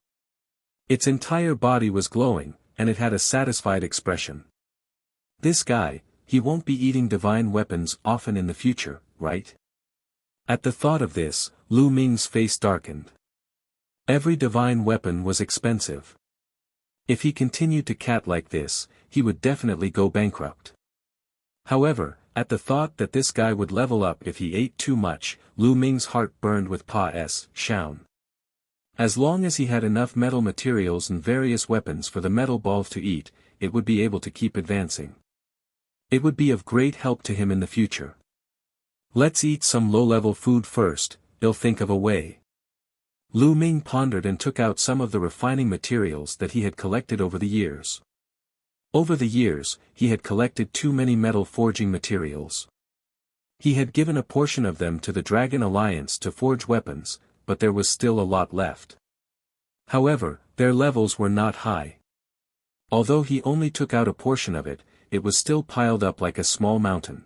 Its entire body was glowing, and it had a satisfied expression. "This guy, he won't be eating divine weapons often in the future, right?" At the thought of this, Lu Ming's face darkened. Every divine weapon was expensive. If he continued to cat like this, he would definitely go bankrupt. However, at the thought that this guy would level up if he ate too much, Lu Ming's heart burned with Shaun. As long as he had enough metal materials and various weapons for the metal ball to eat, it would be able to keep advancing. It would be of great help to him in the future. "Let's eat some low-level food first, I'll think of a way." Lu Ming pondered and took out some of the refining materials that he had collected over the years. Over the years, he had collected too many metal forging materials. He had given a portion of them to the Dragon Alliance to forge weapons, but there was still a lot left. However, their levels were not high. Although he only took out a portion of it, it was still piled up like a small mountain.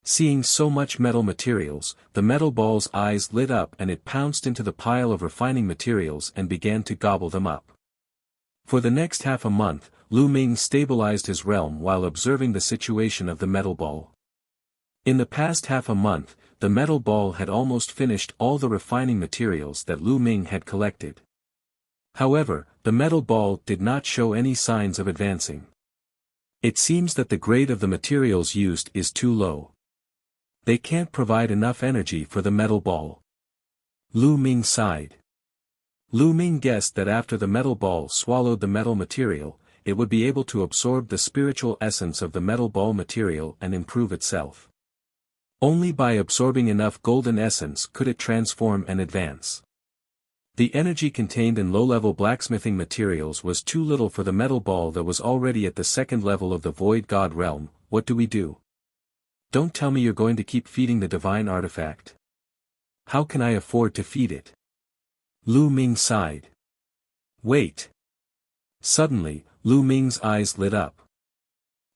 Seeing so much metal materials, the metal ball's eyes lit up and it pounced into the pile of refining materials and began to gobble them up. For the next half a month, Lu Ming stabilized his realm while observing the situation of the metal ball. In the past half a month, the metal ball had almost finished all the refining materials that Lu Ming had collected. However, the metal ball did not show any signs of advancing. It seems that the grade of the materials used is too low. They can't provide enough energy for the metal ball. Lu Ming sighed. Lu Ming guessed that after the metal ball swallowed the metal material, it would be able to absorb the spiritual essence of the metal ball material and improve itself. Only by absorbing enough golden essence could it transform and advance. The energy contained in low-level blacksmithing materials was too little for the metal ball that was already at the 2nd level of the Void God realm. What do we do? Don't tell me you're going to keep feeding the divine artifact. How can I afford to feed it? Lu Ming sighed. Wait. Suddenly, Lu Ming's eyes lit up.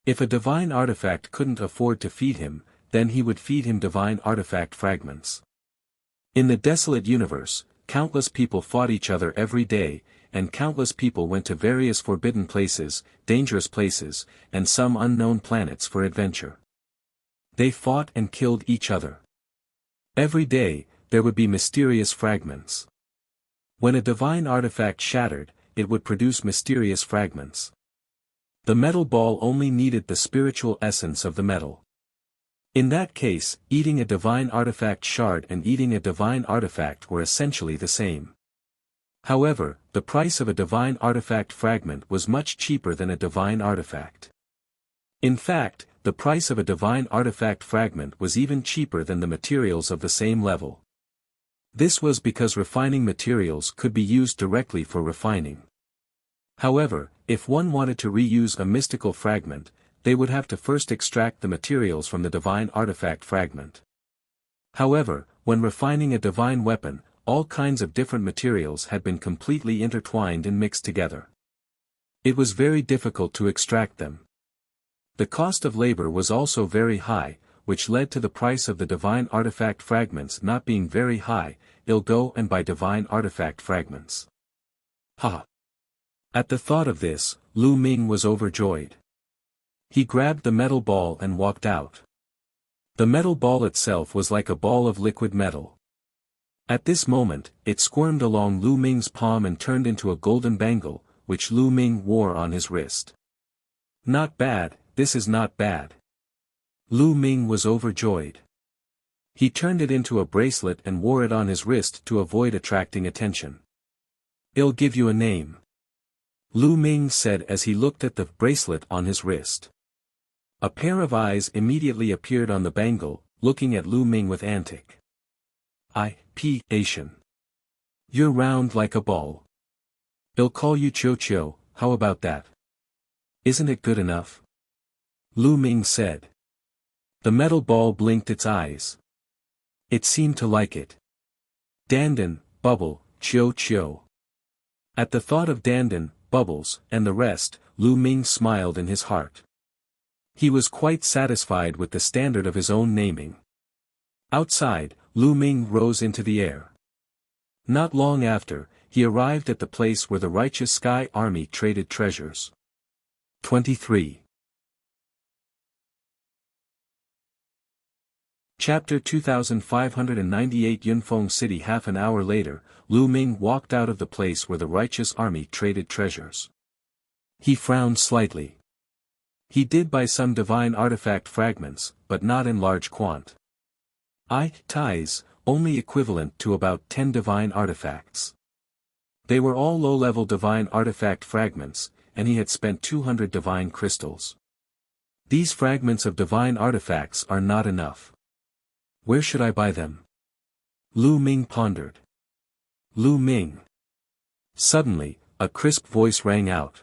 If a divine artifact couldn't afford to feed him, then he would feed him divine artifact fragments. In the desolate universe, countless people fought each other every day, and countless people went to various forbidden places, dangerous places, and some unknown planets for adventure. They fought and killed each other. Every day, there would be mysterious fragments. When a divine artifact shattered, it would produce mysterious fragments. The metal ball only needed the spiritual essence of the metal. In that case, eating a divine artifact shard and eating a divine artifact were essentially the same. However, the price of a divine artifact fragment was much cheaper than a divine artifact. In fact, the price of a divine artifact fragment was even cheaper than the materials of the same level. This was because refining materials could be used directly for refining. However, if one wanted to reuse a mystical fragment, they would have to first extract the materials from the divine artifact fragment. However, when refining a divine weapon, all kinds of different materials had been completely intertwined and mixed together. It was very difficult to extract them. The cost of labor was also very high, which led to the price of the divine artifact fragments not being very high. I'll go and buy divine artifact fragments. Ha! At the thought of this, Lu Ming was overjoyed. He grabbed the metal ball and walked out. The metal ball itself was like a ball of liquid metal. At this moment, it squirmed along Lu Ming's palm and turned into a golden bangle, which Lu Ming wore on his wrist. Not bad, this is not bad. Lu Ming was overjoyed. He turned it into a bracelet and wore it on his wrist to avoid attracting attention. I'll give you a name, Lu Ming said as he looked at the bracelet on his wrist. A pair of eyes immediately appeared on the bangle, looking at Lu Ming with antic Asian. You're round like a ball. I'll call you Cho Cho, how about that? Isn't it good enough? Lu Ming said. The metal ball blinked its eyes. It seemed to like it. Dandan, Bubble, Cho Cho. At the thought of Dandan, Bubbles, and the rest, Lu Ming smiled in his heart. He was quite satisfied with the standard of his own naming. Outside, Lu Ming rose into the air. Not long after, he arrived at the place where the righteous Sky Army traded treasures. 23. Chapter 2598 Yunfeng City. Half an hour later, Lu Ming walked out of the place where the righteous army traded treasures. He frowned slightly. He did buy some divine artifact fragments, but not in large ties, only equivalent to about 10 divine artifacts. They were all low-level divine artifact fragments, and he had spent 200 divine crystals. These fragments of divine artifacts are not enough. Where should I buy them? Lu Ming pondered. Lu Ming. Suddenly, a crisp voice rang out.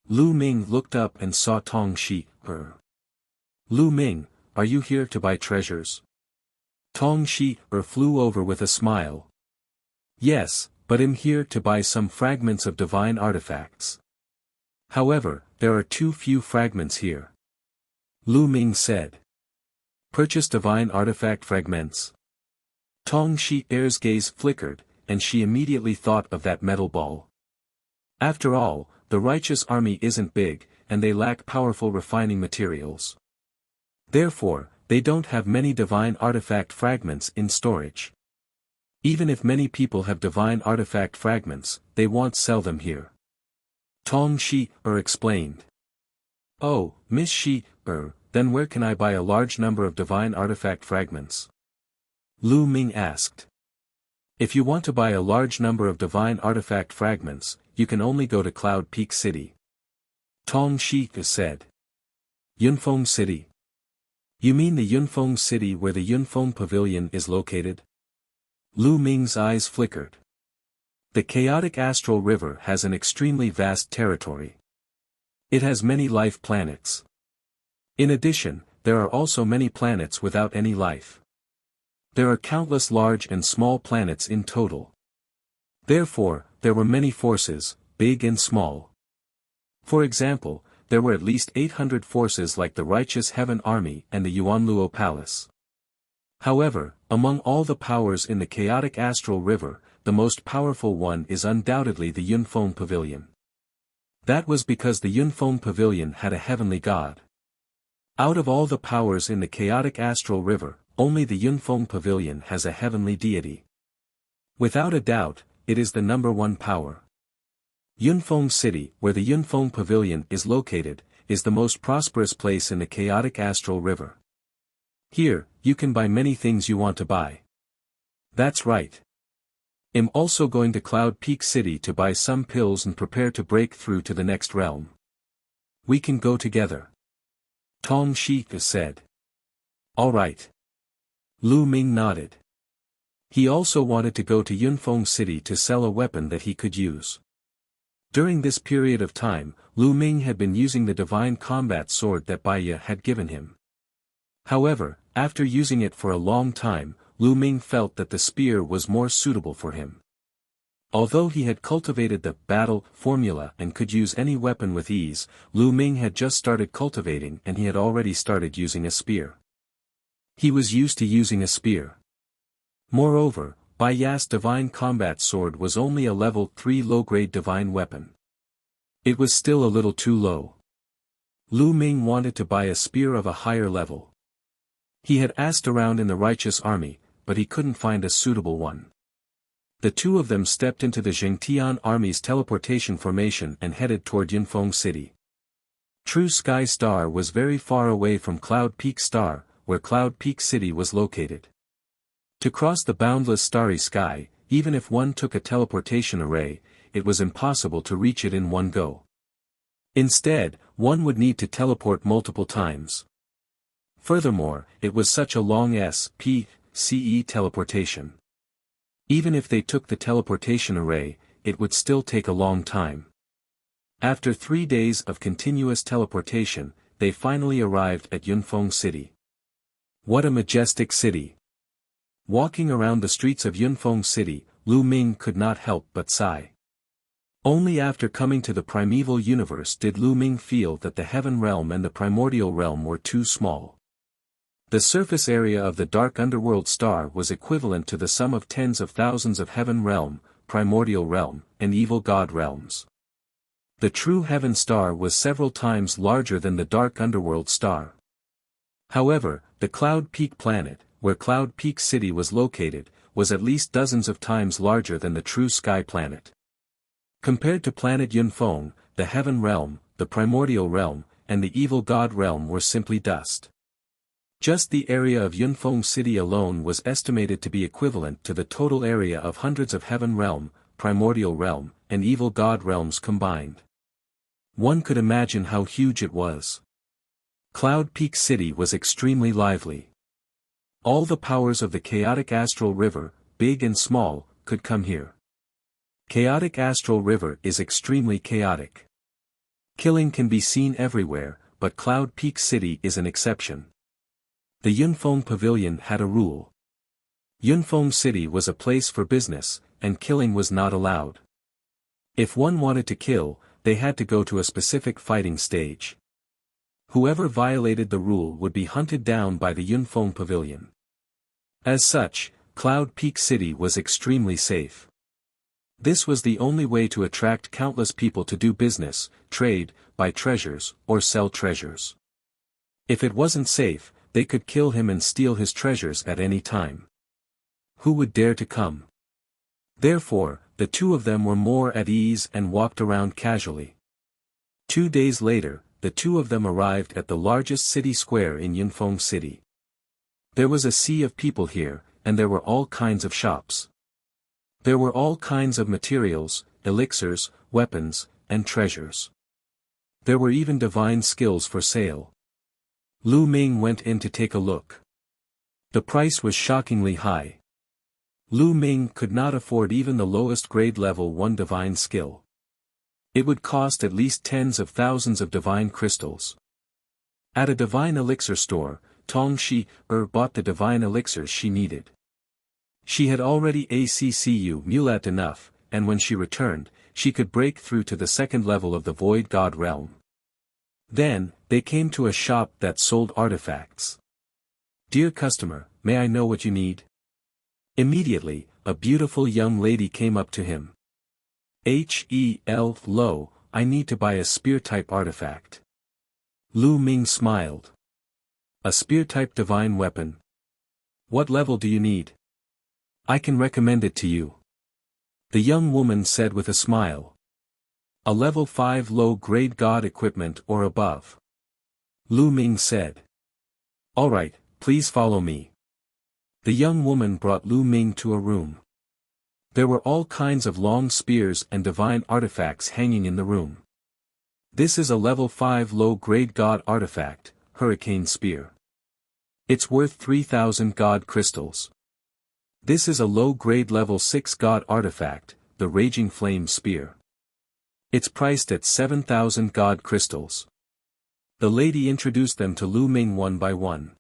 Lu Ming looked up and saw Tong Shi. Lu Ming, are you here to buy treasures? Tong Shi flew over with a smile. Yes, but I'm here to buy some fragments of divine artifacts. However, there are too few fragments here. Lu Ming said. Purchase divine artifact fragments. Tong Shi's gaze flickered, and she immediately thought of that metal ball. After all, the righteous army isn't big, and they lack powerful refining materials. Therefore, they don't have many divine artifact fragments in storage. Even if many people have divine artifact fragments, they won't sell them here. Tong Shi explained. Oh, Miss Shi, then where can I buy a large number of divine artifact fragments? Lu Ming asked. If you want to buy a large number of divine artifact fragments, you can only go to Cloud Peak City. Tong Shi said. Yunfeng City. You mean the Yunfeng City where the Yunfeng Pavilion is located? Lu Ming's eyes flickered. The chaotic astral river has an extremely vast territory. It has many life planets. In addition, there are also many planets without any life. There are countless large and small planets in total. Therefore, there were many forces, big and small. For example, there were at least 800 forces like the Righteous Heaven Army and the Yuanluo Palace. However, among all the powers in the chaotic astral river, the most powerful one is undoubtedly the Yunfeng Pavilion. That was because the Yunfeng Pavilion had a heavenly god. Out of all the powers in the chaotic astral river, only the Yunfeng Pavilion has a heavenly deity. Without a doubt, it is the number one power. Yunfeng City, where the Yunfeng Pavilion is located, is the most prosperous place in the chaotic astral river. Here, you can buy many things you want to buy. That's right. I'm also going to Cloud Peak City to buy some pills and prepare to break through to the next realm. We can go together. Tong Shi said. All right. Lu Ming nodded. He also wanted to go to Yunfeng City to sell a weapon that he could use. During this period of time, Lu Ming had been using the divine combat sword that Baiya had given him. However, after using it for a long time, Lu Ming felt that the spear was more suitable for him. Although he had cultivated the battle formula and could use any weapon with ease, Lu Ming had just started cultivating and he had already started using a spear. He was used to using a spear. Moreover, Baiya's divine combat sword was only a level 3 low-grade divine weapon. It was still a little too low. Lu Ming wanted to buy a spear of a higher level. He had asked around in the righteous army, but he couldn't find a suitable one. The two of them stepped into the Jingtian army's teleportation formation and headed toward Yunfeng City. True Sky Star was very far away from Cloud Peak Star, where Cloud Peak City was located. To cross the boundless starry sky, even if one took a teleportation array, it was impossible to reach it in one go. Instead, one would need to teleport multiple times. Furthermore, it was such a long SPCE teleportation. Even if they took the teleportation array, it would still take a long time. After 3 days of continuous teleportation, they finally arrived at Yunfeng City. What a majestic city! Walking around the streets of Yunfeng City, Lu Ming could not help but sigh. Only after coming to the primeval universe did Lu Ming feel that the heaven realm and the primordial realm were too small. The surface area of the dark underworld star was equivalent to the sum of tens of thousands of heaven realm, primordial realm, and evil god realms. The true heaven star was several times larger than the dark underworld star. However, the Cloud Peak planet, where Cloud Peak City was located, was at least dozens of times larger than the true sky planet. Compared to planet Yunfeng, the heaven realm, the primordial realm, and the evil god realm were simply dust. Just the area of Yunfeng City alone was estimated to be equivalent to the total area of hundreds of heaven realm, primordial realm, and evil god realms combined. One could imagine how huge it was. Cloud Peak City was extremely lively. All the powers of the chaotic astral river, big and small, could come here. Chaotic astral river is extremely chaotic. Killing can be seen everywhere, but Cloud Peak City is an exception. The Yunfeng Pavilion had a rule. Yunfeng City was a place for business, and killing was not allowed. If one wanted to kill, they had to go to a specific fighting stage. Whoever violated the rule would be hunted down by the Yunfeng Pavilion. As such, Cloud Peak City was extremely safe. This was the only way to attract countless people to do business, trade, buy treasures, or sell treasures. If it wasn't safe, they could kill him and steal his treasures at any time. Who would dare to come? Therefore, the two of them were more at ease and walked around casually. 2 days later, the two of them arrived at the largest city square in Yunfeng City. There was a sea of people here, and there were all kinds of shops. There were all kinds of materials, elixirs, weapons, and treasures. There were even divine skills for sale. Lu Ming went in to take a look. The price was shockingly high. Lu Ming could not afford even the lowest grade level 1 divine skill. It would cost at least tens of thousands of divine crystals. At a divine elixir store, Tong Shi bought the divine elixirs she needed. She had already accu mulat enough, and when she returned, she could break through to the second level of the void god realm. Then, they came to a shop that sold artifacts. "Dear customer, may I know what you need?" Immediately, a beautiful young lady came up to him. "Lo, I need to buy a spear-type artifact." Lu Ming smiled. "A spear-type divine weapon? What level do you need? I can recommend it to you." The young woman said with a smile. A level 5 low-grade god equipment or above. Lu Ming said. Alright, please follow me. The young woman brought Lu Ming to a room. There were all kinds of long spears and divine artifacts hanging in the room. This is a level 5 low-grade god artifact, Hurricane Spear. It's worth 3,000 god crystals. This is a low-grade level 6 god artifact, the Raging Flame Spear. It's priced at 7,000 god crystals. The lady introduced them to Lu Ming one by one.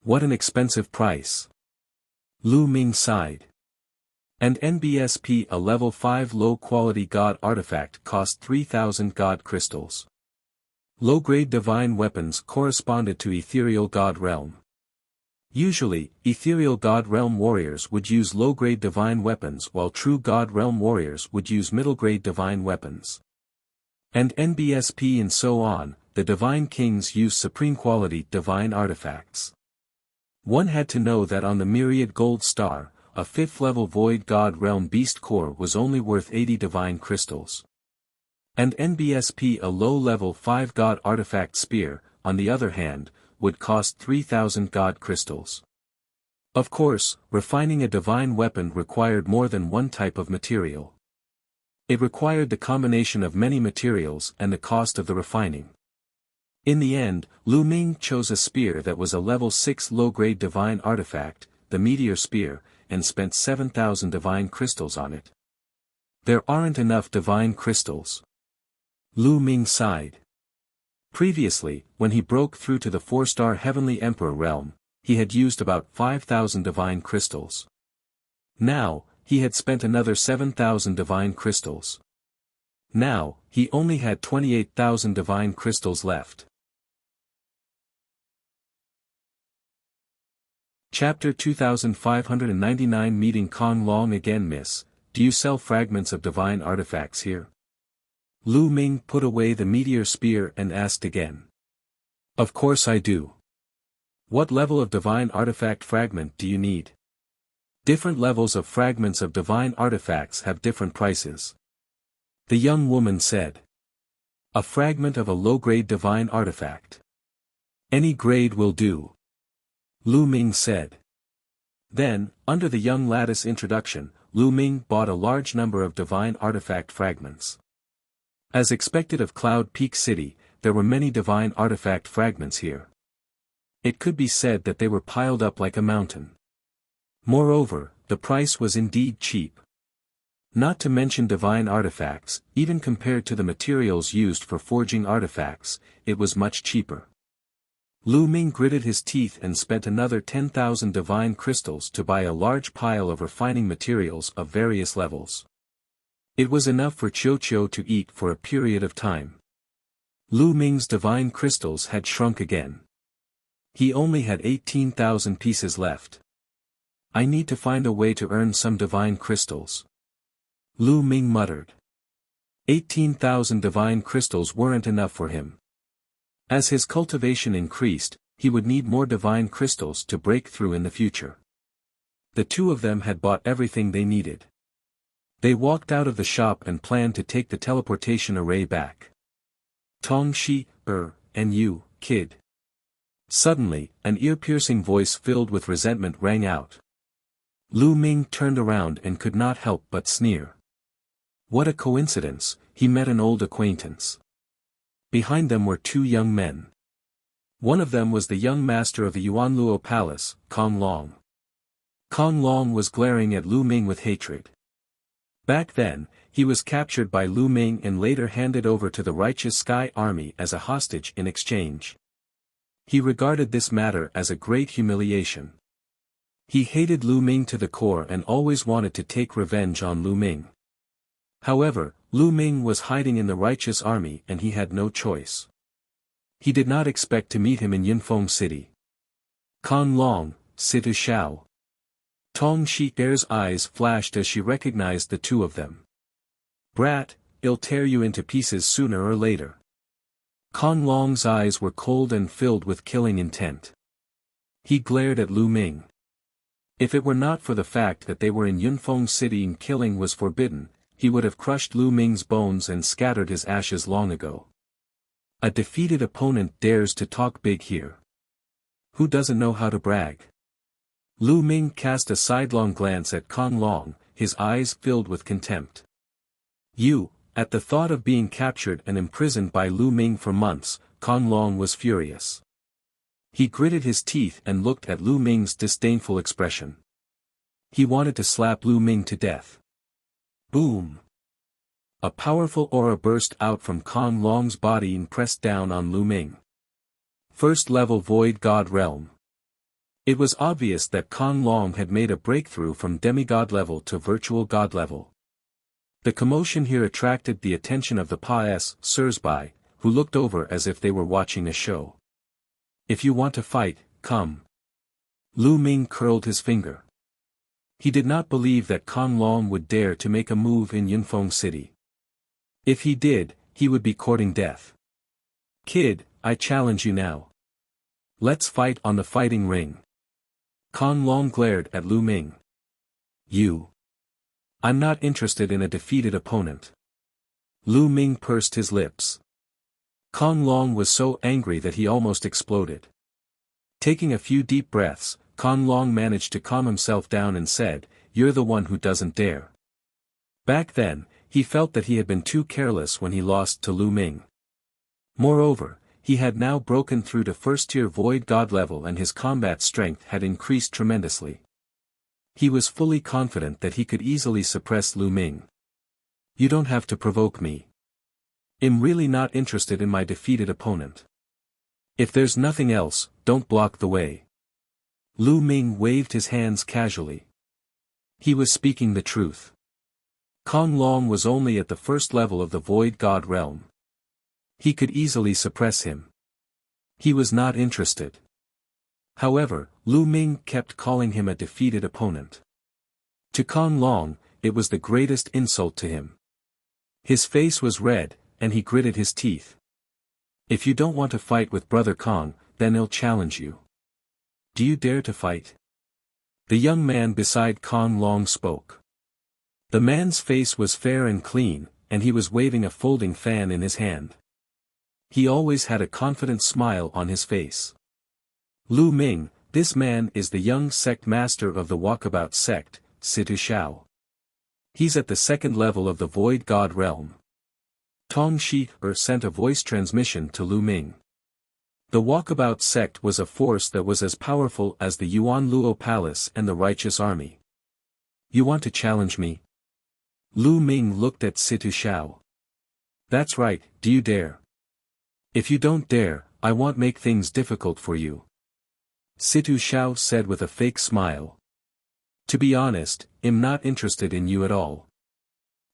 What an expensive price. Lu Ming sighed. And NBSP, a level 5 low-quality god artifact, cost 3,000 god crystals. Low-grade divine weapons corresponded to ethereal god realm. Usually, ethereal god realm warriors would use low-grade divine weapons while true god realm warriors would use middle-grade divine weapons. And NBSP and so on, the divine kings use supreme-quality divine artifacts. One had to know that on the Myriad Gold Star, a 5th-level Void God Realm Beast Core was only worth 80 divine crystals. And NBSP, a low-level 5 God Artifact Spear, on the other hand, would cost 3,000 God crystals. Of course, refining a divine weapon required more than one type of material. It required the combination of many materials and the cost of the refining. In the end, Lu Ming chose a spear that was a level 6 low-grade divine artifact, the Meteor Spear, and spent 7,000 divine crystals on it. There aren't enough divine crystals. Lu Ming sighed. Previously, when he broke through to the 4-star Heavenly Emperor realm, he had used about 5,000 divine crystals. Now, he had spent another 7,000 divine crystals. Now, he only had 28,000 divine crystals left. Chapter 2599 Meeting Kong Long again. Miss, do you sell fragments of divine artifacts here? Lu Ming put away the meteor spear and asked again. Of course I do. What level of divine artifact fragment do you need? Different levels of fragments of divine artifacts have different prices. The young woman said. A fragment of a low-grade divine artifact. Any grade will do. Lu Ming said. Then, under the young lattice introduction, Lu Ming bought a large number of divine artifact fragments. As expected of Cloud Peak City, there were many divine artifact fragments here. It could be said that they were piled up like a mountain. Moreover, the price was indeed cheap. Not to mention divine artifacts, even compared to the materials used for forging artifacts, it was much cheaper. Lu Ming gritted his teeth and spent another 10,000 divine crystals to buy a large pile of refining materials of various levels. It was enough for Qiu to eat for a period of time. Lu Ming's divine crystals had shrunk again. He only had 18,000 pieces left. I need to find a way to earn some divine crystals. Lu Ming muttered. 18,000 divine crystals weren't enough for him. As his cultivation increased, he would need more divine crystals to break through in the future. The two of them had bought everything they needed. They walked out of the shop and planned to take the teleportation array back. Tong Shi, and you, kid. Suddenly, an ear-piercing voice filled with resentment rang out. Lu Ming turned around and could not help but sneer. What a coincidence, he met an old acquaintance. Behind them were two young men. One of them was the young master of the Yuanluo Palace, Kong Long. Kong Long was glaring at Lu Ming with hatred. Back then, he was captured by Lu Ming and later handed over to the Righteous Sky Army as a hostage in exchange. He regarded this matter as a great humiliation. He hated Lu Ming to the core and always wanted to take revenge on Lu Ming. However, Lu Ming was hiding in the Righteous Army and he had no choice. He did not expect to meet him in Yunfeng City. Kong Long, Situ Shao. Tong Shi-er's eyes flashed as she recognized the two of them. Brat, I'll tear you into pieces sooner or later. Kong Long's eyes were cold and filled with killing intent. He glared at Lu Ming. If it were not for the fact that they were in Yunfeng City and killing was forbidden, he would have crushed Lu Ming's bones and scattered his ashes long ago. A defeated opponent dares to talk big here. Who doesn't know how to brag? Lu Ming cast a sidelong glance at Kong Long, his eyes filled with contempt. At the thought of being captured and imprisoned by Lu Ming for months, Kong Long was furious. He gritted his teeth and looked at Lu Ming's disdainful expression. He wanted to slap Lu Ming to death. Boom! A powerful aura burst out from Kong Long's body and pressed down on Lu Ming. First level Void God Realm. It was obvious that Kong Long had made a breakthrough from demigod level to virtual god level. The commotion here attracted the attention of the passers-by, who looked over as if they were watching a show. If you want to fight, come. Lu Ming curled his finger. He did not believe that Kong Long would dare to make a move in Yunfeng City. If he did, he would be courting death. Kid, I challenge you now. Let's fight on the fighting ring. Kong Long glared at Lu Ming. I'm not interested in a defeated opponent. Lu Ming pursed his lips. Kong Long was so angry that he almost exploded. Taking a few deep breaths, Kong Long managed to calm himself down and said, "You're the one who doesn't dare." Back then, he felt that he had been too careless when he lost to Lu Ming. Moreover, he had now broken through to first-tier Void God level and his combat strength had increased tremendously. He was fully confident that he could easily suppress Lu Ming. You don't have to provoke me. I'm really not interested in my defeated opponent. If there's nothing else, don't block the way. Lu Ming waved his hands casually. He was speaking the truth. Kong Long was only at the first level of the Void God realm. He could easily suppress him. He was not interested. However, Lu Ming kept calling him a defeated opponent. To Kong Long, it was the greatest insult to him. His face was red, and he gritted his teeth. If you don't want to fight with Brother Kong, then I'll challenge you. Do you dare to fight? The young man beside Kong Long spoke. The man's face was fair and clean, and he was waving a folding fan in his hand. He always had a confident smile on his face. Lu Ming, this man is the young sect master of the Walkabout sect, Situ Shao. He's at the second level of the Void God realm. Tong Shi sent a voice transmission to Lu Ming. The Walkabout sect was a force that was as powerful as the Yuan Luo Palace and the Righteous Army. You want to challenge me? Lu Ming looked at Situ Shao. That's right, do you dare? If you don't dare, I won't make things difficult for you. Situ Shao said with a fake smile. To be honest, I'm not interested in you at all.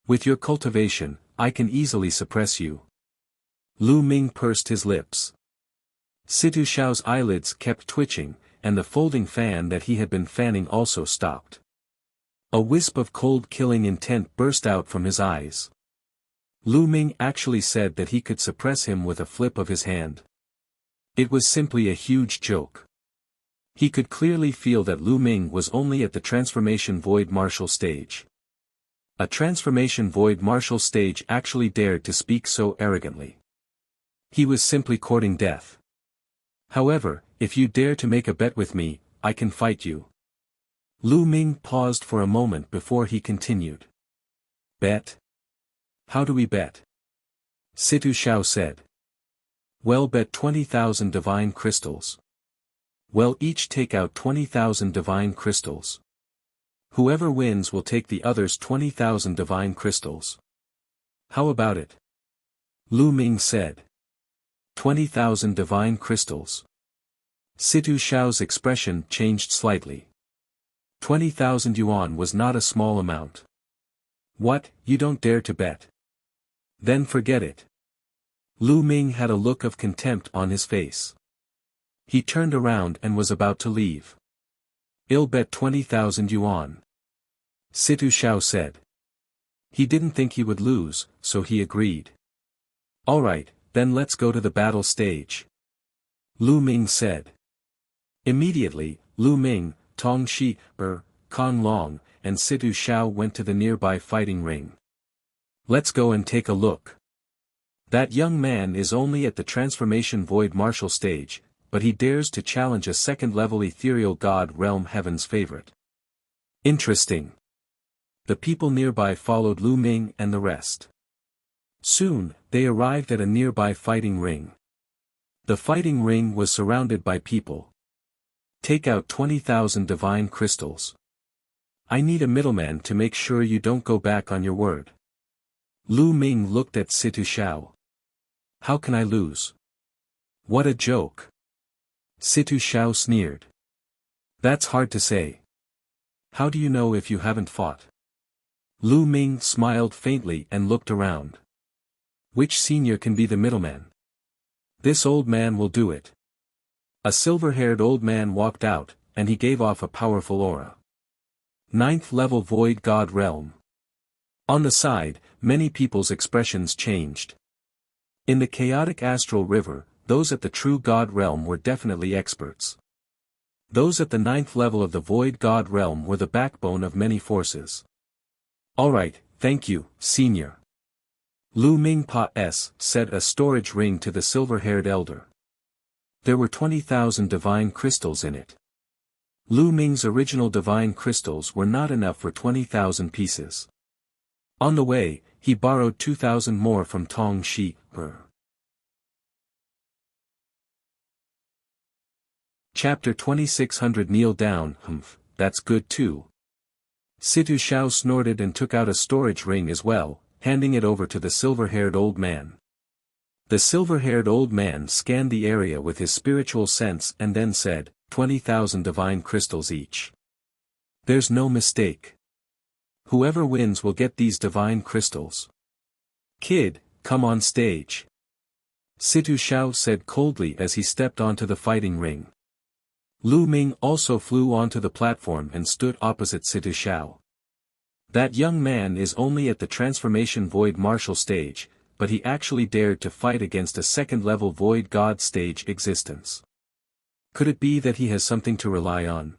With your cultivation, I can easily suppress you. Lu Ming pursed his lips. Situ Shao's eyelids kept twitching, and the folding fan that he had been fanning also stopped. A wisp of cold killing intent burst out from his eyes. Lu Ming actually said that he could suppress him with a flip of his hand. It was simply a huge joke. He could clearly feel that Lu Ming was only at the transformation void martial stage. A transformation void martial stage actually dared to speak so arrogantly. He was simply courting death. However, if you dare to make a bet with me, I can fight you. Lu Ming paused for a moment before he continued. Bet? How do we bet? Situ Shao said. Well, bet 20,000 divine crystals. Well, each take out 20,000 divine crystals. Whoever wins will take the others 20,000 divine crystals. How about it? Lu Ming said. 20,000 divine crystals. Situ Shao's expression changed slightly. 20,000 yuan was not a small amount. What, you don't dare to bet? Then forget it. Lu Ming had a look of contempt on his face. He turned around and was about to leave. I'll bet 20,000 yuan. Situ Shao said. He didn't think he would lose, so he agreed. Alright, then let's go to the battle stage. Lu Ming said. Immediately, Lu Ming, Tong Shi, Kong Long, and Situ Shao went to the nearby fighting ring. Let's go and take a look. That young man is only at the transformation void martial stage, but he dares to challenge a second-level ethereal god realm heaven's favorite. Interesting. The people nearby followed Lu Ming and the rest. Soon, they arrived at a nearby fighting ring. The fighting ring was surrounded by people. Take out 20,000 divine crystals. I need a middleman to make sure you don't go back on your word. Lu Ming looked at Situ Xiao. How can I lose? What a joke. Situ Xiao sneered. That's hard to say. How do you know if you haven't fought? Lu Ming smiled faintly and looked around. Which senior can be the middleman? This old man will do it. A silver-haired old man walked out, and he gave off a powerful aura. 9th level Void God Realm. On the side, many people's expressions changed. In the chaotic astral river, those at the true God Realm were definitely experts. Those at the 9th level of the Void God Realm were the backbone of many forces. Alright, thank you, senior. Lu Ming said a storage ring to the silver-haired elder. There were 20,000 divine crystals in it. Lu Ming's original divine crystals were not enough for 20,000 pieces. On the way, he borrowed 2,000 more from Tong Shi. Chapter 2600 Kneel down, that's good too. Situ Xiao snorted and took out a storage ring as well, handing it over to the silver-haired old man. The silver-haired old man scanned the area with his spiritual sense and then said, 20,000 divine crystals each. There's no mistake. Whoever wins will get these divine crystals. Kid, come on stage. Situ Xiao said coldly as he stepped onto the fighting ring. Lu Ming also flew onto the platform and stood opposite Situ Xiao. That young man is only at the transformation void martial stage, but he actually dared to fight against a second-level void god stage existence. Could it be that he has something to rely on?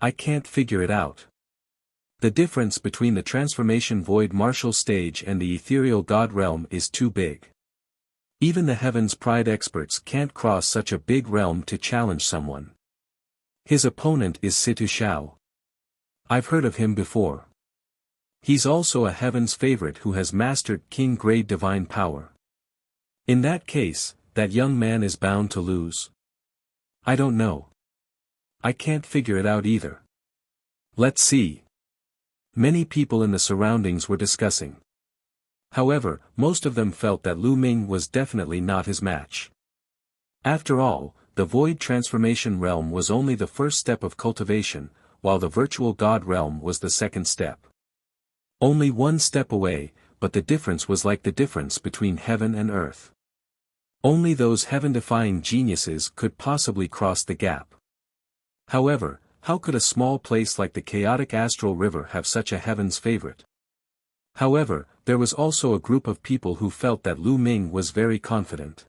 I can't figure it out. The difference between the transformation void martial stage and the ethereal god realm is too big. Even the Heaven's Pride experts can't cross such a big realm to challenge someone. His opponent is Situ Xiao. I've heard of him before. He's also a Heaven's favorite who has mastered king-grade divine power. In that case, that young man is bound to lose. I don't know. I can't figure it out either. Let's see. Many people in the surroundings were discussing. However, most of them felt that Lu Ming was definitely not his match. After all, the void transformation realm was only the first step of cultivation, while the virtual god realm was the second step. Only one step away, but the difference was like the difference between heaven and earth. Only those heaven-defying geniuses could possibly cross the gap. However, how could a small place like the chaotic astral river have such a heaven's favorite? However, there was also a group of people who felt that Lu Ming was very confident.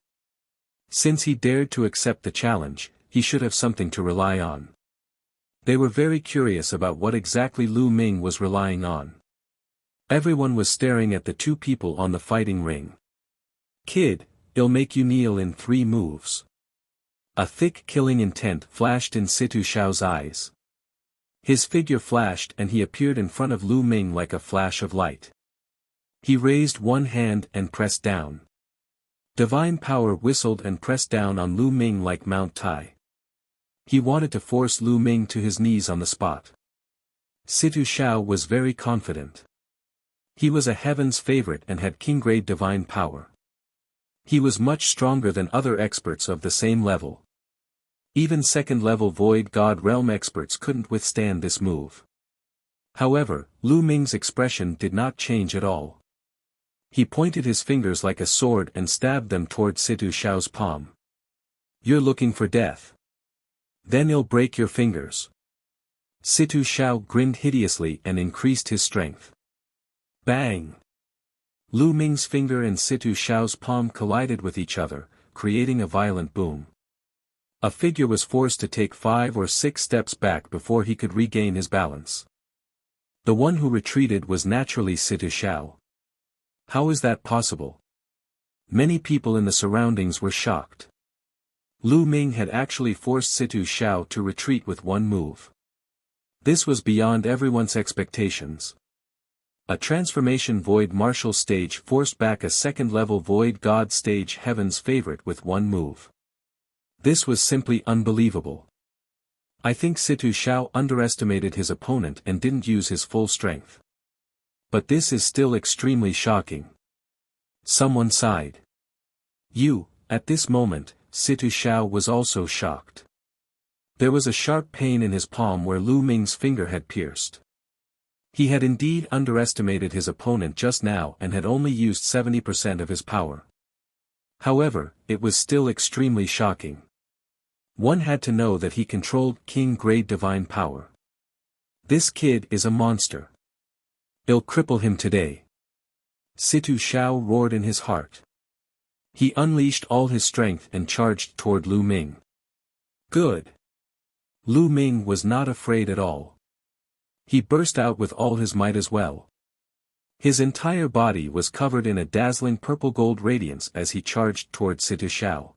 Since he dared to accept the challenge, he should have something to rely on. They were very curious about what exactly Lu Ming was relying on. Everyone was staring at the two people on the fighting ring. Kid, I'll make you kneel in 3 moves. A thick killing intent flashed in Situ Xiao's eyes. His figure flashed and he appeared in front of Lu Ming like a flash of light. He raised one hand and pressed down. Divine power whistled and pressed down on Lu Ming like Mount Tai. He wanted to force Lu Ming to his knees on the spot. Situ Xiao was very confident. He was a heaven's favorite and had king-grade divine power. He was much stronger than other experts of the same level. Even second-level Void God Realm experts couldn't withstand this move. However, Lu Ming's expression did not change at all. He pointed his fingers like a sword and stabbed them toward Situ Xiao's palm. You're looking for death. Then I'll break your fingers. Situ Xiao grinned hideously and increased his strength. Bang! Lu Ming's finger and Situ Xiao's palm collided with each other, creating a violent boom. A figure was forced to take 5 or 6 steps back before he could regain his balance. The one who retreated was naturally Situ Xiao. How is that possible? Many people in the surroundings were shocked. Lu Ming had actually forced Situ Xiao to retreat with one move. This was beyond everyone's expectations. A transformation void martial stage forced back a second-level void god stage heaven's favorite with one move. This was simply unbelievable. I think Situ Xiao underestimated his opponent and didn't use his full strength. But this is still extremely shocking. Someone sighed. At this moment, Situ Xiao was also shocked. There was a sharp pain in his palm where Lu Ming's finger had pierced. He had indeed underestimated his opponent just now and had only used 70% of his power. However, it was still extremely shocking. One had to know that he controlled king-grade divine power. This kid is a monster. I'll cripple him today. Situ Xiao roared in his heart. He unleashed all his strength and charged toward Lu Ming. Good. Lu Ming was not afraid at all. He burst out with all his might as well. His entire body was covered in a dazzling purple-gold radiance as he charged toward Situ Xiao.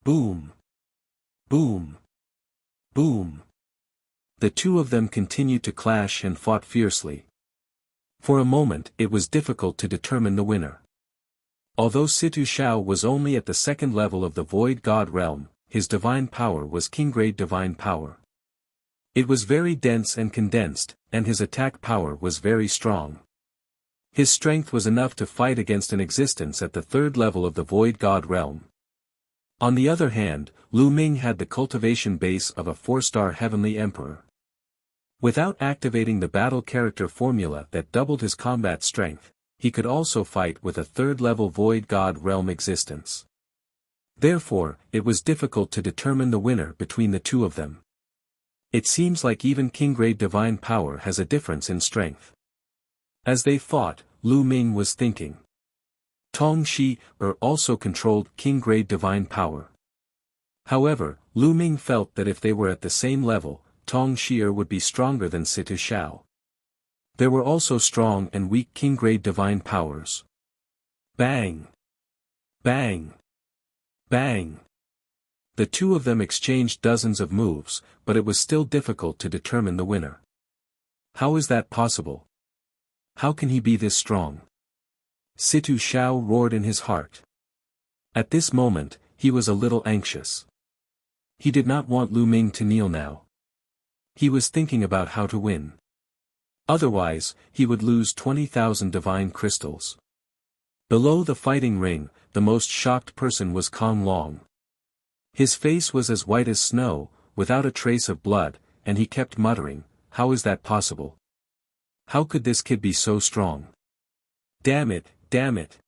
Boom! Boom! Boom! The two of them continued to clash and fought fiercely. For a moment it was difficult to determine the winner. Although Situ Xiao was only at the second level of the Void God realm, his divine power was king-grade divine power. It was very dense and condensed, and his attack power was very strong. His strength was enough to fight against an existence at the third level of the Void God realm. On the other hand, Lu Ming had the cultivation base of a 4-star heavenly emperor. Without activating the battle character formula that doubled his combat strength, he could also fight with a third-level Void God realm existence. Therefore, it was difficult to determine the winner between the two of them. It seems like even king-grade divine power has a difference in strength. As they fought, Lu Ming was thinking. Tong Shi also controlled king-grade divine power. However, Lu Ming felt that if they were at the same level, Tong Shi would be stronger than Situ Xiao. There were also strong and weak king-grade divine powers. Bang! Bang! Bang! The two of them exchanged dozens of moves, but it was still difficult to determine the winner. How is that possible? How can he be this strong? Situ Xiao roared in his heart. At this moment, he was a little anxious. He did not want Lu Ming to kneel now. He was thinking about how to win. Otherwise, he would lose 20,000 divine crystals. Below the fighting ring, the most shocked person was Kong Long. His face was as white as snow, without a trace of blood, and he kept muttering, "How is that possible? How could this kid be so strong? Damn it, damn it."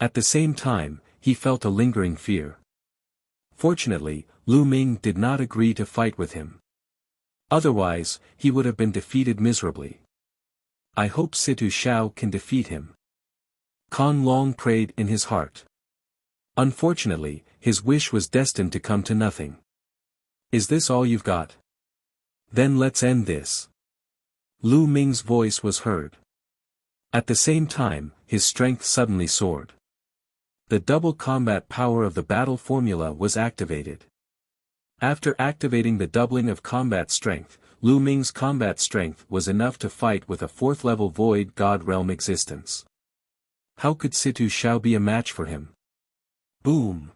At the same time, he felt a lingering fear. Fortunately, Lu Ming did not agree to fight with him. Otherwise, he would have been defeated miserably. I hope Situ Xiao can defeat him. Kong Long prayed in his heart. Unfortunately, his wish was destined to come to nothing. Is this all you've got? Then let's end this. Lu Ming's voice was heard. At the same time, his strength suddenly soared. The double combat power of the battle formula was activated. After activating the doubling of combat strength, Lu Ming's combat strength was enough to fight with a 4th-level Void God realm existence. How could Situ Xiao be a match for him? Boom!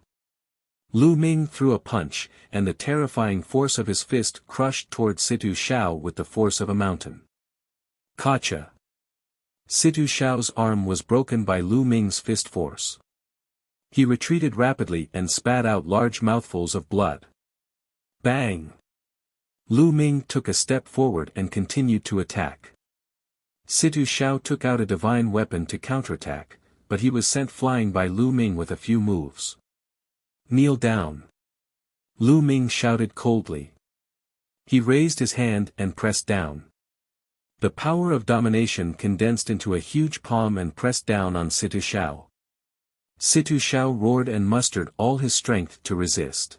Lu Ming threw a punch, and the terrifying force of his fist crushed toward Situ Xiao with the force of a mountain. Gotcha! Situ Xiao's arm was broken by Lu Ming's fist force. He retreated rapidly and spat out large mouthfuls of blood. Bang! Lu Ming took a step forward and continued to attack. Situ Xiao took out a divine weapon to counterattack, but he was sent flying by Lu Ming with a few moves. Kneel down. Lu Ming shouted coldly. He raised his hand and pressed down. The power of domination condensed into a huge palm and pressed down on Situ Xiao. Situ Xiao roared and mustered all his strength to resist.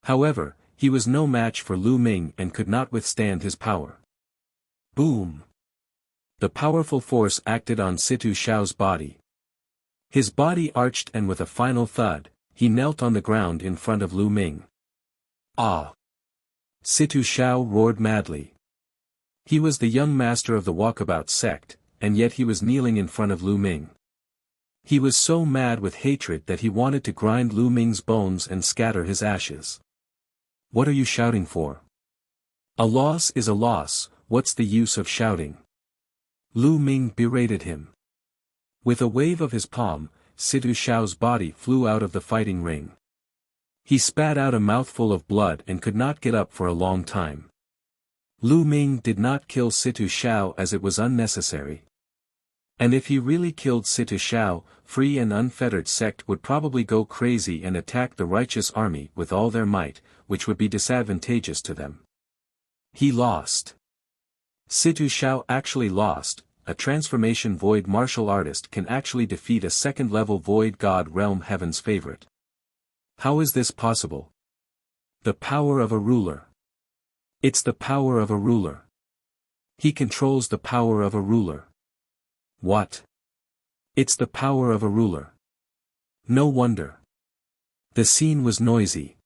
However, he was no match for Lu Ming and could not withstand his power. Boom! The powerful force acted on Situ Xiao's body. His body arched and with a final thud, he knelt on the ground in front of Lu Ming. Ah! Situ Xiao roared madly. He was the young master of the Walkabout sect, and yet he was kneeling in front of Lu Ming. He was so mad with hatred that he wanted to grind Lu Ming's bones and scatter his ashes. What are you shouting for? A loss is a loss, what's the use of shouting? Lu Ming berated him. With a wave of his palm, Situ Xiao's body flew out of the fighting ring. He spat out a mouthful of blood and could not get up for a long time. Lu Ming did not kill Situ Xiao as it was unnecessary. And if he really killed Situ Xiao, free and unfettered sect would probably go crazy and attack the righteous army with all their might, which would be disadvantageous to them. He lost. Situ Xiao actually lost. A transformation void martial artist can actually defeat a second-level void god realm heaven's favorite. How is this possible? The power of a ruler. It's the power of a ruler. He controls the power of a ruler. What? It's the power of a ruler. No wonder. The scene was noisy.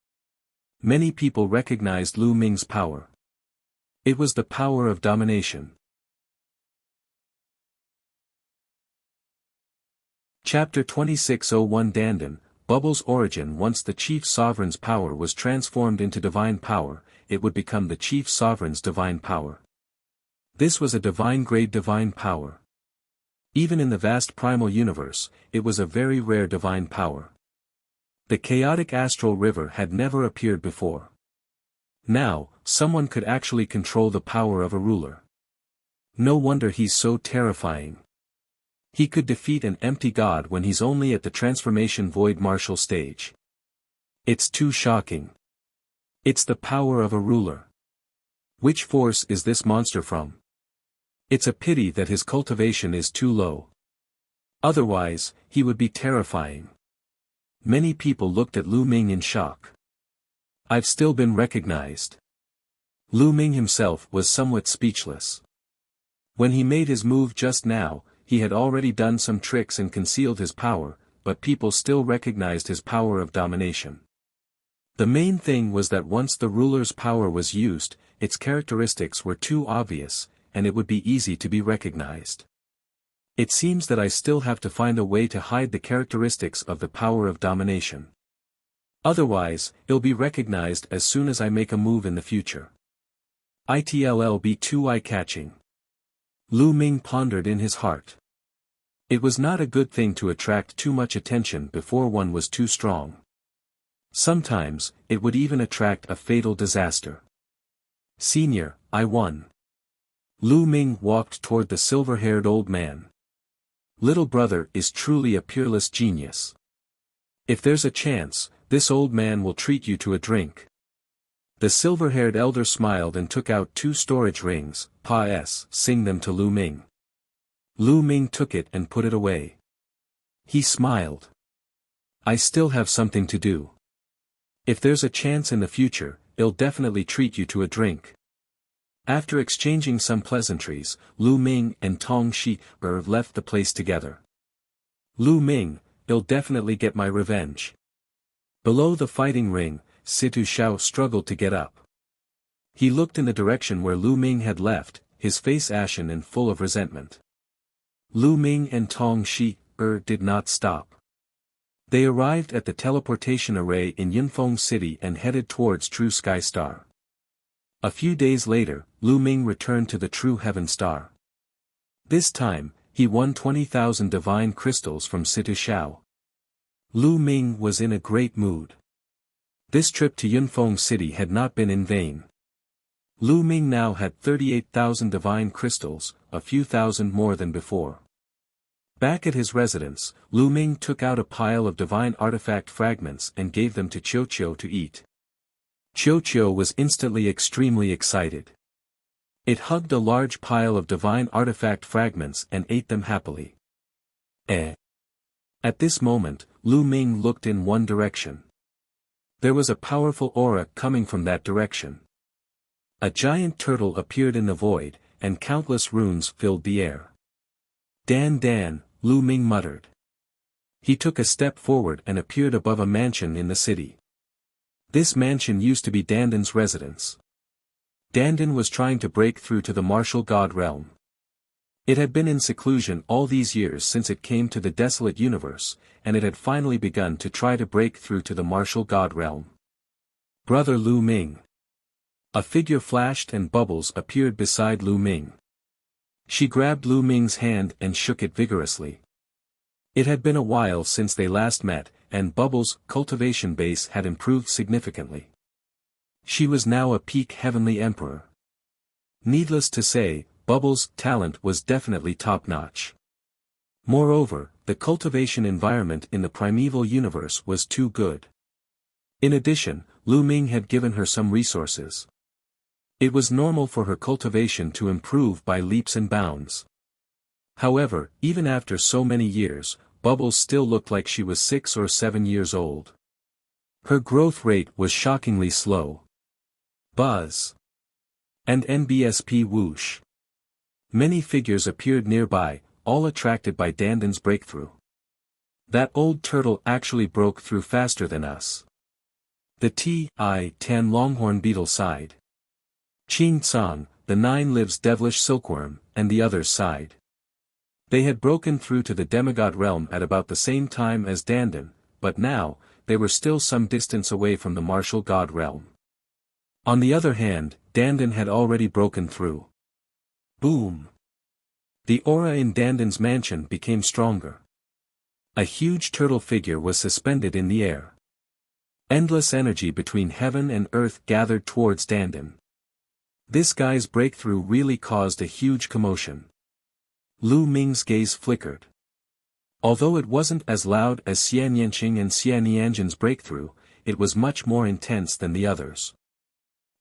Many people recognized Lu Ming's power. It was the power of domination. Chapter 2601 Dandan, Bubble's origin. Once the chief sovereign's power was transformed into divine power, it would become the chief sovereign's divine power. This was a divine-grade divine power. Even in the vast primal universe, it was a very rare divine power. The chaotic astral river had never appeared before. Now, someone could actually control the power of a ruler. No wonder he's so terrifying. He could defeat an empty god when he's only at the transformation void martial stage. It's too shocking. It's the power of a ruler. Which force is this monster from? It's a pity that his cultivation is too low. Otherwise, he would be terrifying. Many people looked at Lu Ming in shock. I've still been recognized. Lu Ming himself was somewhat speechless. When he made his move just now, he had already done some tricks and concealed his power, but people still recognized his power of domination. The main thing was that once the ruler's power was used, its characteristics were too obvious, and it would be easy to be recognized. It seems that I still have to find a way to hide the characteristics of the power of domination. Otherwise, it'll be recognized as soon as I make a move in the future. It'll be too eye-catching. Lu Ming pondered in his heart. It was not a good thing to attract too much attention before one was too strong. Sometimes, it would even attract a fatal disaster. Senior, I won. Lu Ming walked toward the silver-haired old man. Little brother is truly a peerless genius. If there's a chance, this old man will treat you to a drink. The silver-haired elder smiled and took out 2 storage rings. Sing them to Lu Ming. Lu Ming took it and put it away. He smiled. I still have something to do. If there's a chance in the future, I'll definitely treat you to a drink. After exchanging some pleasantries, Lu Ming and Tong Shi left the place together. Lu Ming, I'll definitely get my revenge. Below the fighting ring, Situ Xiao struggled to get up. He looked in the direction where Lu Ming had left, his face ashen and full of resentment. Lu Ming and Tong Shi did not stop. They arrived at the teleportation array in Yunfeng City and headed towards True Sky Star. A few days later, Lu Ming returned to the True Heaven Star. This time, he won 20,000 divine crystals from Situ Xiao. Lu Ming was in a great mood. This trip to Yunfeng City had not been in vain. Lu Ming now had 38,000 divine crystals, a few thousand more than before. Back at his residence, Lu Ming took out a pile of divine artifact fragments and gave them to Qiu to eat. Qiu was instantly extremely excited. It hugged a large pile of divine artifact fragments and ate them happily. At this moment, Lu Ming looked in one direction. There was a powerful aura coming from that direction. A giant turtle appeared in the void, and countless runes filled the air. Dan, Lu Ming muttered. He took a step forward and appeared above a mansion in the city. This mansion used to be Dandan's residence. Dandan was trying to break through to the martial god realm. It had been in seclusion all these years since it came to the desolate universe, and it had finally begun to try to break through to the martial god realm. Brother Lu Ming. A figure flashed and Bubbles appeared beside Lu Ming. She grabbed Lu Ming's hand and shook it vigorously. It had been a while since they last met, and Bubbles' cultivation base had improved significantly. She was now a peak heavenly emperor. Needless to say, Bubbles' talent was definitely top-notch. Moreover, the cultivation environment in the primeval universe was too good. In addition, Lu Ming had given her some resources. It was normal for her cultivation to improve by leaps and bounds. However, even after so many years, Bubbles still looked like she was 6 or 7 years old. Her growth rate was shockingly slow. Buzz. And NBSP whoosh. Many figures appeared nearby, all attracted by Dandan's breakthrough. That old turtle actually broke through faster than us. The T.I.10 longhorn beetle sighed. Qing Tsang, the 9 lives devilish silkworm, and the others sighed. They had broken through to the demigod realm at about the same time as Dandan, but now, they were still some distance away from the martial god realm. On the other hand, Dandan had already broken through. Boom! The aura in Dandan's mansion became stronger. A huge turtle figure was suspended in the air. Endless energy between heaven and earth gathered towards Dandan. This guy's breakthrough really caused a huge commotion. Lu Ming's gaze flickered. Although it wasn't as loud as Xian Yanqing and Xian Yanjin's breakthrough, it was much more intense than the others.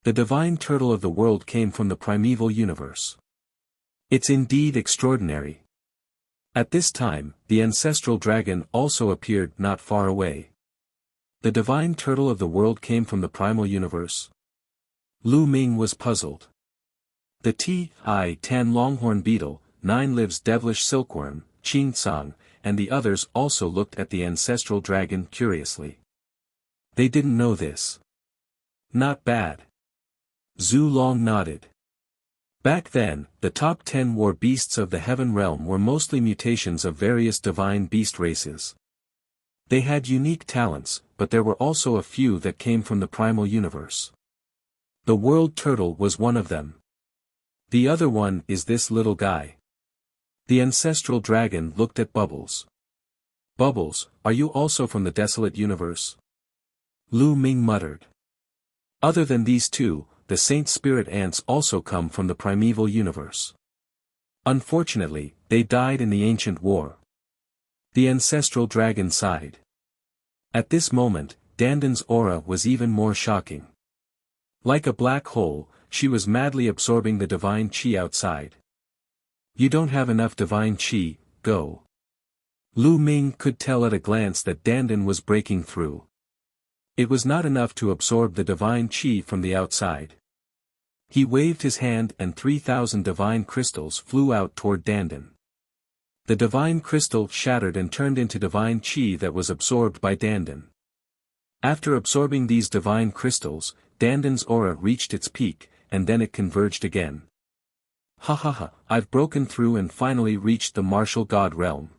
The divine turtle of the world came from the primeval universe. It's indeed extraordinary. At this time, the ancestral dragon also appeared not far away. The divine turtle of the world came from the primal universe? Lu Ming was puzzled. The T.I.10 longhorn beetle, 9 lives devilish silkworm, Qing Tsang, and the others also looked at the ancestral dragon curiously. They didn't know this. Not bad. Zhu Long nodded. Back then, the top 10 war beasts of the heaven realm were mostly mutations of various divine beast races. They had unique talents, but there were also a few that came from the primal universe. The world turtle was one of them. The other one is this little guy. The ancestral dragon looked at Bubbles. Bubbles, are you also from the desolate universe? Lu Ming muttered. Other than these two, the saint spirit ants also come from the primeval universe. Unfortunately, they died in the ancient war. The ancestral dragon sighed. At this moment, Dandan's aura was even more shocking. Like a black hole, she was madly absorbing the divine qi outside. You don't have enough divine qi, go. Lu Ming could tell at a glance that Dandan was breaking through. It was not enough to absorb the divine qi from the outside. He waved his hand and 3,000 divine crystals flew out toward Dandan. The divine crystal shattered and turned into divine qi that was absorbed by Dandan. After absorbing these divine crystals, Dandan's aura reached its peak, and then it converged again. Ha ha ha, I've broken through and finally reached the martial god realm.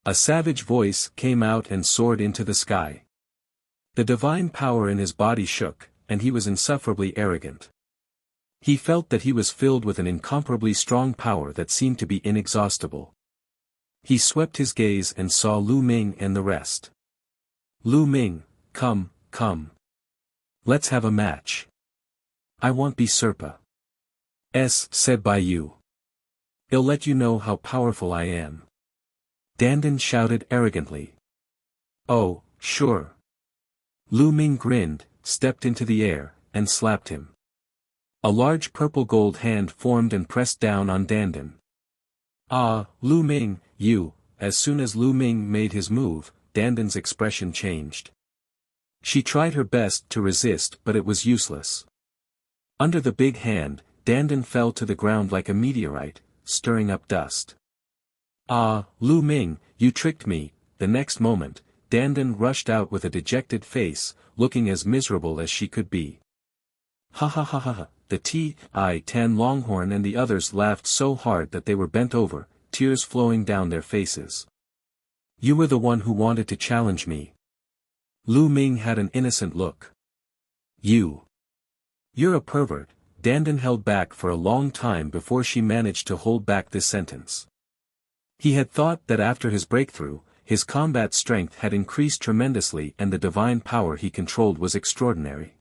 A savage voice came out and soared into the sky. The divine power in his body shook, and he was insufferably arrogant. He felt that he was filled with an incomparably strong power that seemed to be inexhaustible. He swept his gaze and saw Lu Ming and the rest. Lu Ming, come. Let's have a match. I won't be Serpa. Said by you. I'll let you know how powerful I am. Dandan shouted arrogantly. Oh, sure. Lu Ming grinned, stepped into the air, and slapped him. A large purple-gold hand formed and pressed down on Dandan. Ah, Lu Ming, you. As soon as Lu Ming made his move, Dandan's expression changed. She tried her best to resist but it was useless. Under the big hand, Dandan fell to the ground like a meteorite, stirring up dust. "Ah, Lu Ming, you tricked me." The next moment, Dandan rushed out with a dejected face, looking as miserable as she could be. "Ha ha ha ha ha." The T.I. Longhorn and the others laughed so hard that they were bent over, tears flowing down their faces. "You were the one who wanted to challenge me." Lu Ming had an innocent look. You're a pervert." Dandan held back for a long time before she managed to hold back this sentence. He had thought that after his breakthrough, his combat strength had increased tremendously and the divine power he controlled was extraordinary.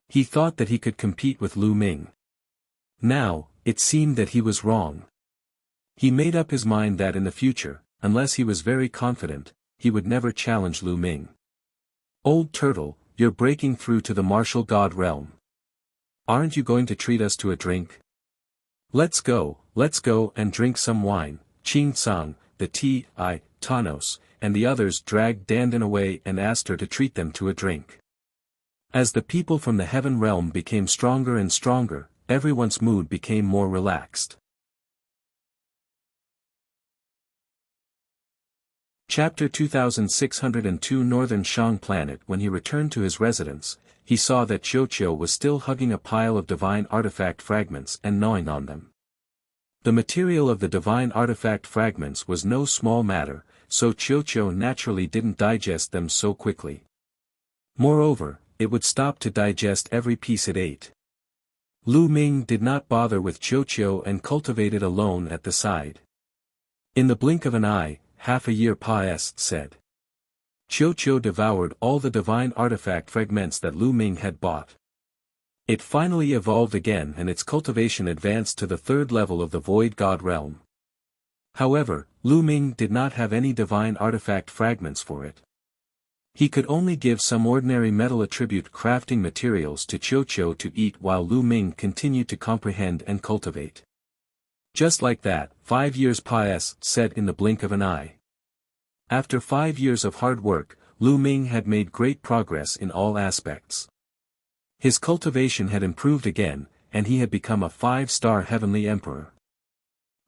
He thought that he could compete with Lu Ming. Now, it seemed that he was wrong. He made up his mind that in the future, unless he was very confident, he would never challenge Lu Ming. "Old turtle, you're breaking through to the martial god realm. Aren't you going to treat us to a drink? Let's go and drink some wine." Ching Tsang, the T.I. Tanos, and the others dragged Dandan away and asked her to treat them to a drink. As the people from the heaven realm became stronger and stronger, everyone's mood became more relaxed. Chapter 2602 Northern Shang Planet. When he returned to his residence, he saw that Qiuqiu was still hugging a pile of divine artifact fragments and gnawing on them. The material of the divine artifact fragments was no small matter, so Qiuqiu naturally didn't digest them so quickly. Moreover, it would stop to digest every piece it ate. Lu Ming did not bother with Qiuqiu and cultivated alone at the side. In the blink of an eye, half a year passed, said. Qiuqiu devoured all the divine artifact fragments that Lu Ming had bought. It finally evolved again and its cultivation advanced to the third level of the Void God realm. However, Lu Ming did not have any divine artifact fragments for it. He could only give some ordinary metal attribute crafting materials to Qiuqiu to eat while Lu Ming continued to comprehend and cultivate. Just like that, 5 years passed, said in the blink of an eye. After 5 years of hard work, Lu Ming had made great progress in all aspects. His cultivation had improved again, and he had become a 5-star heavenly emperor.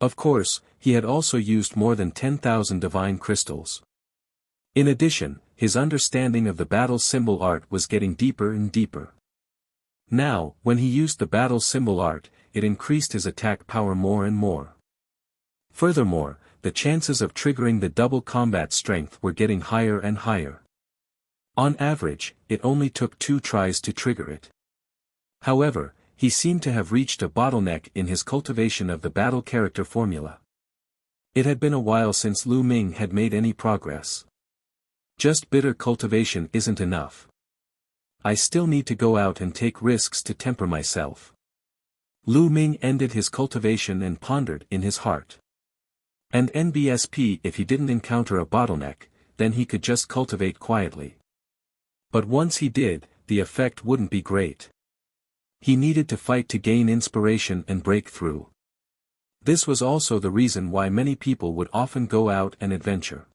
Of course, he had also used more than 10,000 divine crystals. In addition, his understanding of the battle symbol art was getting deeper and deeper. Now, when he used the battle symbol art, it increased his attack power more and more. Furthermore, the chances of triggering the double combat strength were getting higher and higher. On average, it only took 2 tries to trigger it. However, he seemed to have reached a bottleneck in his cultivation of the battle character formula. It had been a while since Lu Ming had made any progress. Just bitter cultivation isn't enough. I still need to go out and take risks to temper myself. Lu Ming ended his cultivation and pondered in his heart. And NBSP, if he didn't encounter a bottleneck, then he could just cultivate quietly. But once he did, the effect wouldn't be great. He needed to fight to gain inspiration and break through. This was also the reason why many people would often go out and adventure.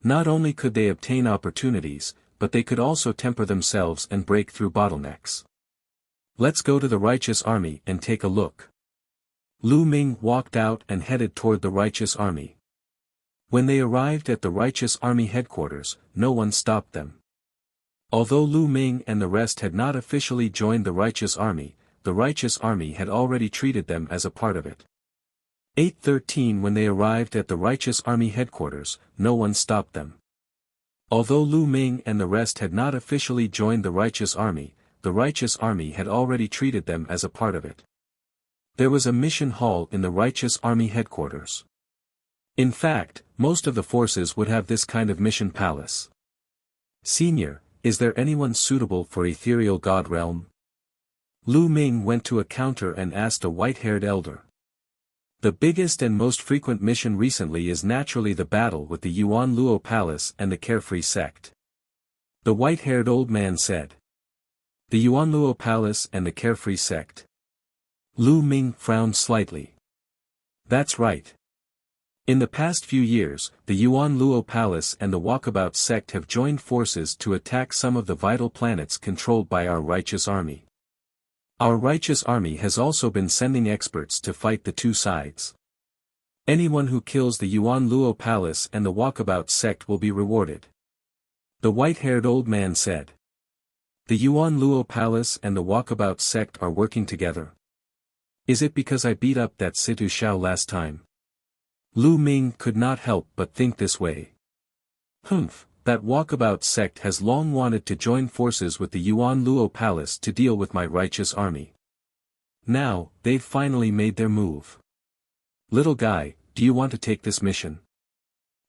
Not only could they obtain opportunities, but they could also temper themselves and break through bottlenecks. Let's go to the righteous army and take a look. Lu Ming walked out and headed toward the righteous army. When they arrived at the righteous army headquarters, no one stopped them. Although Lu Ming and the rest had not officially joined the righteous army had already treated them as a part of it. 8:13 When they arrived at the righteous army headquarters, no one stopped them. Although Lu Ming and the rest had not officially joined the righteous army had already treated them as a part of it. There was a mission hall in the righteous army headquarters. In fact, most of the forces would have this kind of mission palace. Senior, is there anyone suitable for ethereal god realm? Lu Ming went to a counter and asked a white-haired elder. The biggest and most frequent mission recently is naturally the battle with the Yuan Luo Palace and the Carefree sect. The white-haired old man said. The Yuan Luo Palace and the Carefree sect. Lu Ming frowned slightly. That's right. In the past few years, the Yuan Luo Palace and the Walkabout sect have joined forces to attack some of the vital planets controlled by our righteous army. Our righteous army has also been sending experts to fight the two sides. Anyone who kills the Yuan Luo Palace and the Walkabout sect will be rewarded. The white-haired old man said. The Yuan Luo Palace and the Walkabout sect are working together. Is it because I beat up that Situ Xiao last time? Lu Ming could not help but think this way. Humph, that Walkabout sect has long wanted to join forces with the Yuan Luo Palace to deal with my righteous army. Now, they've finally made their move. Little guy, do you want to take this mission?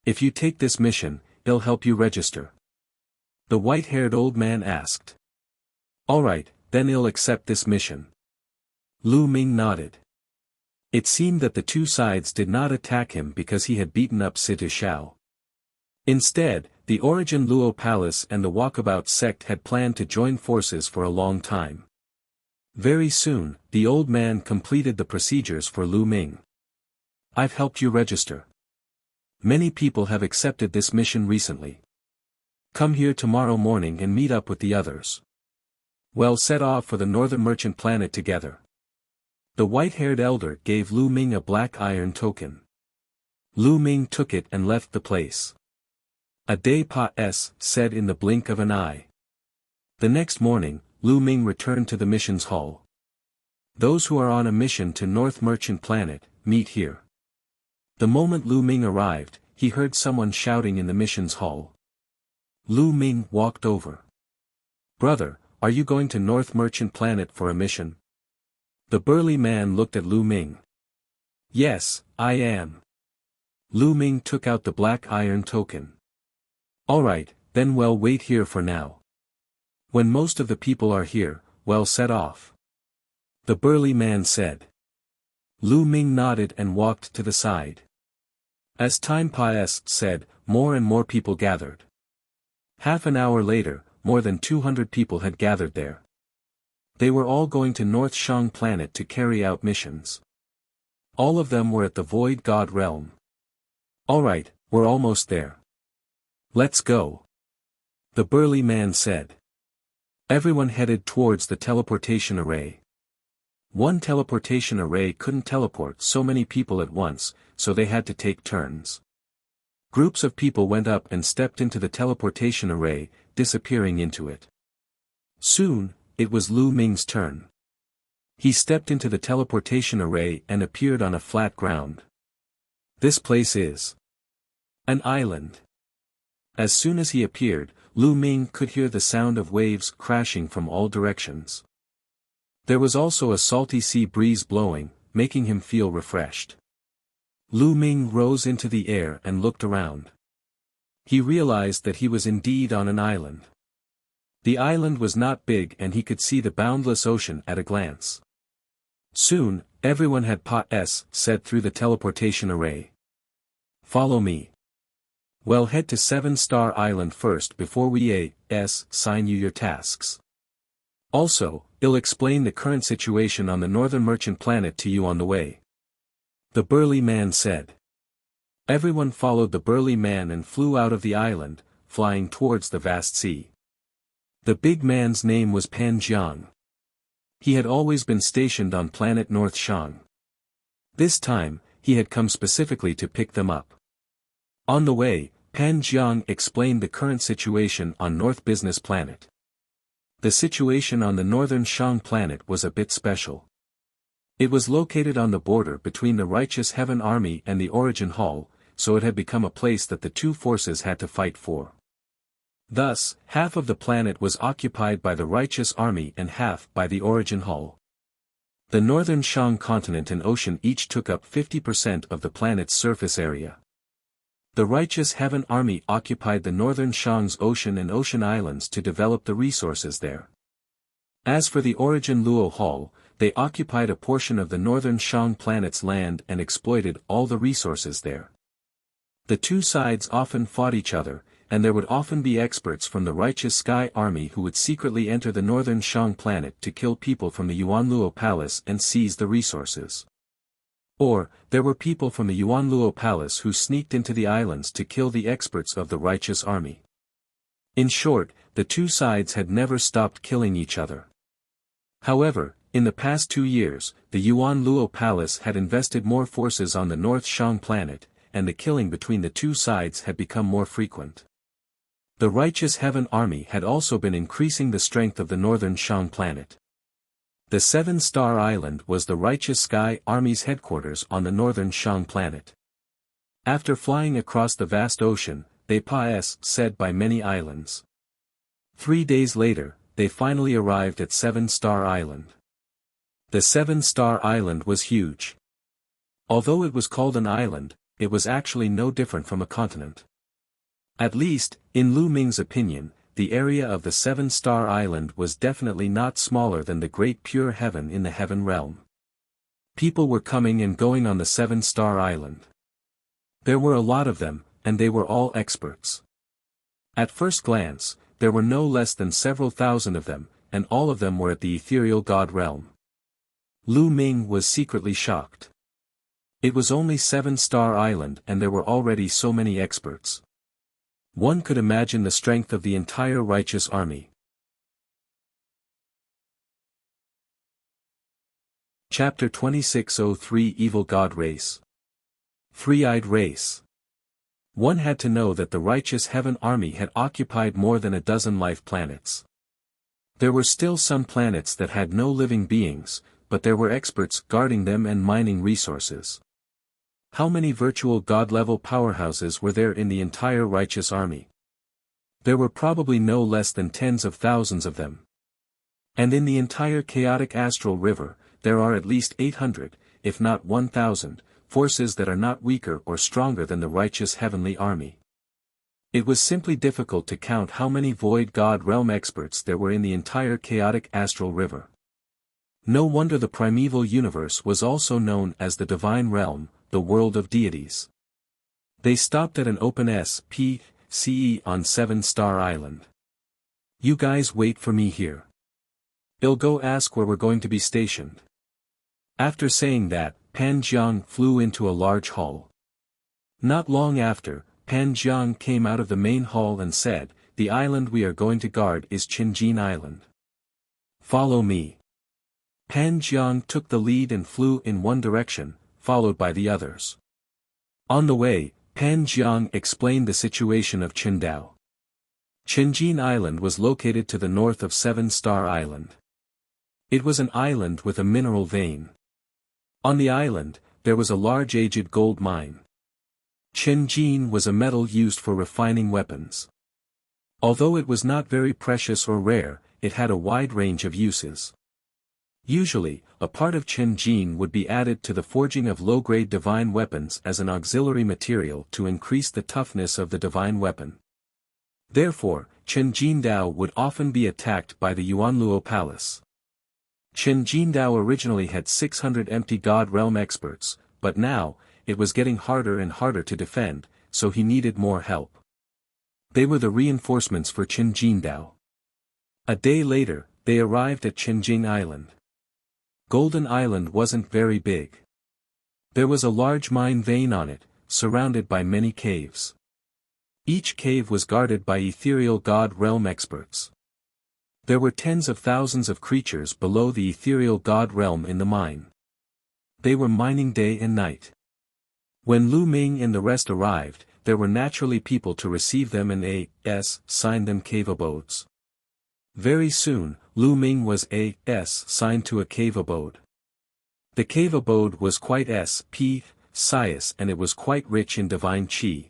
If you take this mission, it'll help you register. The white-haired old man asked. Alright, then I'll accept this mission. Lu Ming nodded. It seemed that the two sides did not attack him because he had beaten up Situ Xiao. Instead, the Origin Luo Palace and the Walkabout sect had planned to join forces for a long time. Very soon, the old man completed the procedures for Lu Ming. I've helped you register. Many people have accepted this mission recently. Come here tomorrow morning and meet up with the others. We'll set off for the Northern Merchant Planet together. The white-haired elder gave Lu Ming a black iron token. Lu Ming took it and left the place. A day passed, said in the blink of an eye. The next morning, Lu Ming returned to the missions hall. Those who are on a mission to North Merchant Planet, meet here. The moment Lu Ming arrived, he heard someone shouting in the missions hall. Lu Ming walked over. Brother, are you going to North Merchant Planet for a mission? The burly man looked at Lu Ming. Yes, I am. Lu Ming took out the black iron token. Alright, then we'll wait here for now. When most of the people are here, we'll set off. The burly man said. Lu Ming nodded and walked to the side. As time passed, said, more and more people gathered. Half an hour later, more than 200 people had gathered there. They were all going to North Shang Planet to carry out missions. All of them were at the Void God realm. Alright, we're almost there. Let's go. The burly man said. Everyone headed towards the teleportation array. One teleportation array couldn't teleport so many people at once, so they had to take turns. Groups of people went up and stepped into the teleportation array, disappearing into it. Soon, it was Lu Ming's turn. He stepped into the teleportation array and appeared on a flat ground. This place is an island. As soon as he appeared, Lu Ming could hear the sound of waves crashing from all directions. There was also a salty sea breeze blowing, making him feel refreshed. Lu Ming rose into the air and looked around. He realized that he was indeed on an island. The island was not big and he could see the boundless ocean at a glance. Soon, everyone had said through the teleportation array. Follow me. We'll head to 7-Star Island first before we assign you your tasks. Also, I'll explain the current situation on the Northern Merchant Planet to you on the way. The burly man said. Everyone followed the burly man and flew out of the island, flying towards the vast sea. The big man's name was Pan Jiang. He had always been stationed on planet North Shang. This time, he had come specifically to pick them up. On the way, Pan Jiang explained the current situation on North Business Planet. The situation on the Northern Shang Planet was a bit special. It was located on the border between the Righteous Heaven Army and the Origin Hall, so it had become a place that the two forces had to fight for. Thus, half of the planet was occupied by the Righteous Army and half by the Origin Hall. The Northern Shang continent and ocean each took up 50% of the planet's surface area. The Righteous Heaven Army occupied the Northern Shang's ocean and ocean islands to develop the resources there. As for the Origin Luo Hall, they occupied a portion of the Northern Shang planet's land and exploited all the resources there. The two sides often fought each other, and there would often be experts from the Righteous Sky Army who would secretly enter the Northern Shang planet to kill people from the Yuan Luo Palace and seize the resources. Or, there were people from the Yuan Luo Palace who sneaked into the islands to kill the experts of the Righteous Army. In short, the two sides had never stopped killing each other. However, In the past 2 years, the Yuan Luo Palace had invested more forces on the North Shang planet, and the killing between the two sides had become more frequent. The Righteous Heaven Army had also been increasing the strength of the Northern Shang planet. The Seven-Star Island was the Righteous Sky Army's headquarters on the Northern Shang planet. After flying across the vast ocean, they said by many islands. 3 days later, they finally arrived at Seven-Star Island. The Seven-Star Island was huge. Although it was called an island, it was actually no different from a continent. At least, in Lu Ming's opinion, the area of the Seven-Star Island was definitely not smaller than the Great Pure Heaven in the Heaven Realm. People were coming and going on the Seven-Star Island. There were a lot of them, and they were all experts. At first glance, there were no less than several thousand of them, and all of them were at the ethereal god realm. Lu Ming was secretly shocked. It was only Seven-Star Island and there were already so many experts. One could imagine the strength of the entire righteous army. Chapter 2603 Evil God Race. Three-eyed race. One had to know that the Righteous Heaven Army had occupied more than a dozen life planets. There were still some planets that had no living beings, but there were experts guarding them and mining resources. How many virtual god-level powerhouses were there in the entire Righteous Army? There were probably no less than tens of thousands of them. And in the entire chaotic astral river, there are at least 800, if not 1,000, forces that are not weaker or stronger than the Righteous Heavenly Army. It was simply difficult to count how many Void God Realm experts there were in the entire chaotic astral river. No wonder the primeval universe was also known as the Divine Realm, the world of deities. They stopped at an open SPCE on Seven-Star Island. You guys wait for me here. I'll go ask where we're going to be stationed. After saying that, Pan Jiang flew into a large hall. Not long after, Pan Jiang came out of the main hall and said, "The island we are going to guard is Qinjin Island. Follow me." Pan Jiang took the lead and flew in one direction, followed by the others. On the way, Pan Jiang explained the situation of Qindao. Qinjin Island was located to the north of Seven-Star Island. It was an island with a mineral vein. On the island, there was a large aged gold mine. Qinjin was a metal used for refining weapons. Although it was not very precious or rare, it had a wide range of uses. Usually, a part of Qinjin would be added to the forging of low-grade divine weapons as an auxiliary material to increase the toughness of the divine weapon. Therefore, Qinjin Dao would often be attacked by the Yuanluo Palace. Qinjin Dao originally had 600 empty God Realm experts, but now, it was getting harder and harder to defend, so he needed more help. They were the reinforcements for Qinjin Dao. A day later, they arrived at Qinjin Island. Golden Island wasn't very big. There was a large mine vein on it, surrounded by many caves. Each cave was guarded by ethereal God Realm experts. There were tens of thousands of creatures below the ethereal God Realm in the mine. They were mining day and night. When Lu Ming and the rest arrived, there were naturally people to receive them and assigned them cave abodes. Very soon, Lu Ming was assigned to a cave abode. The cave abode was quite precise and it was quite rich in divine qi.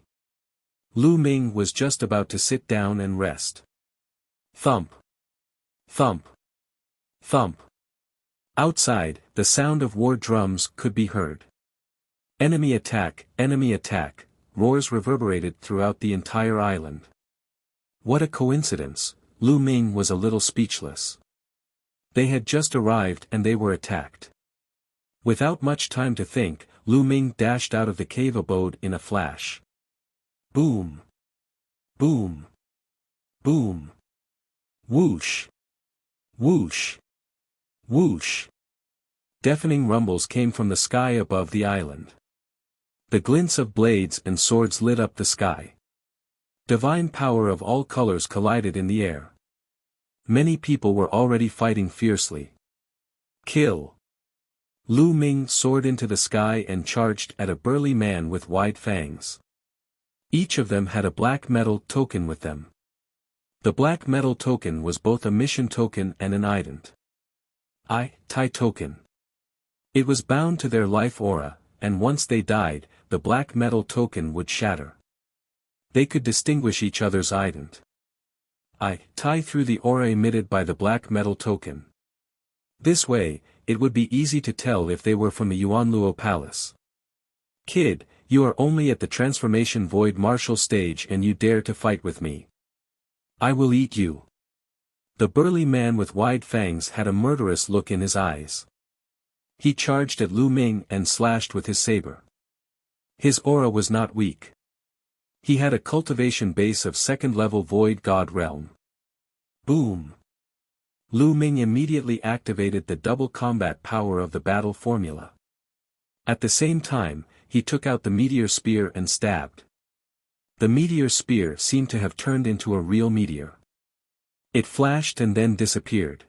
Lu Ming was just about to sit down and rest. Thump. Thump. Thump. Outside, the sound of war drums could be heard. Enemy attack, roars reverberated throughout the entire island. What a coincidence, Lu Ming was a little speechless. They had just arrived and they were attacked. Without much time to think, Lu Ming dashed out of the cave abode in a flash. Boom. Boom. Boom. Whoosh. Whoosh. Whoosh. Deafening rumbles came from the sky above the island. The glints of blades and swords lit up the sky. Divine power of all colors collided in the air. Many people were already fighting fiercely. Kill. Lu Ming soared into the sky and charged at a burly man with wide fangs. Each of them had a black metal token with them. The black metal token was both a mission token and an ident. Tai token. It was bound to their life aura, and once they died, the black metal token would shatter. They could distinguish each other's ident. Tai through the aura emitted by the black metal token. This way, it would be easy to tell if they were from the Yuanluo Palace. Kid, you are only at the transformation void martial stage and you dare to fight with me. I will eat you. The burly man with wide fangs had a murderous look in his eyes. He charged at Lu Ming and slashed with his saber. His aura was not weak. He had a cultivation base of second-level Void God Realm. Boom! Lu Ming immediately activated the double combat power of the battle formula. At the same time, he took out the meteor spear and stabbed. The meteor spear seemed to have turned into a real meteor. It flashed and then disappeared.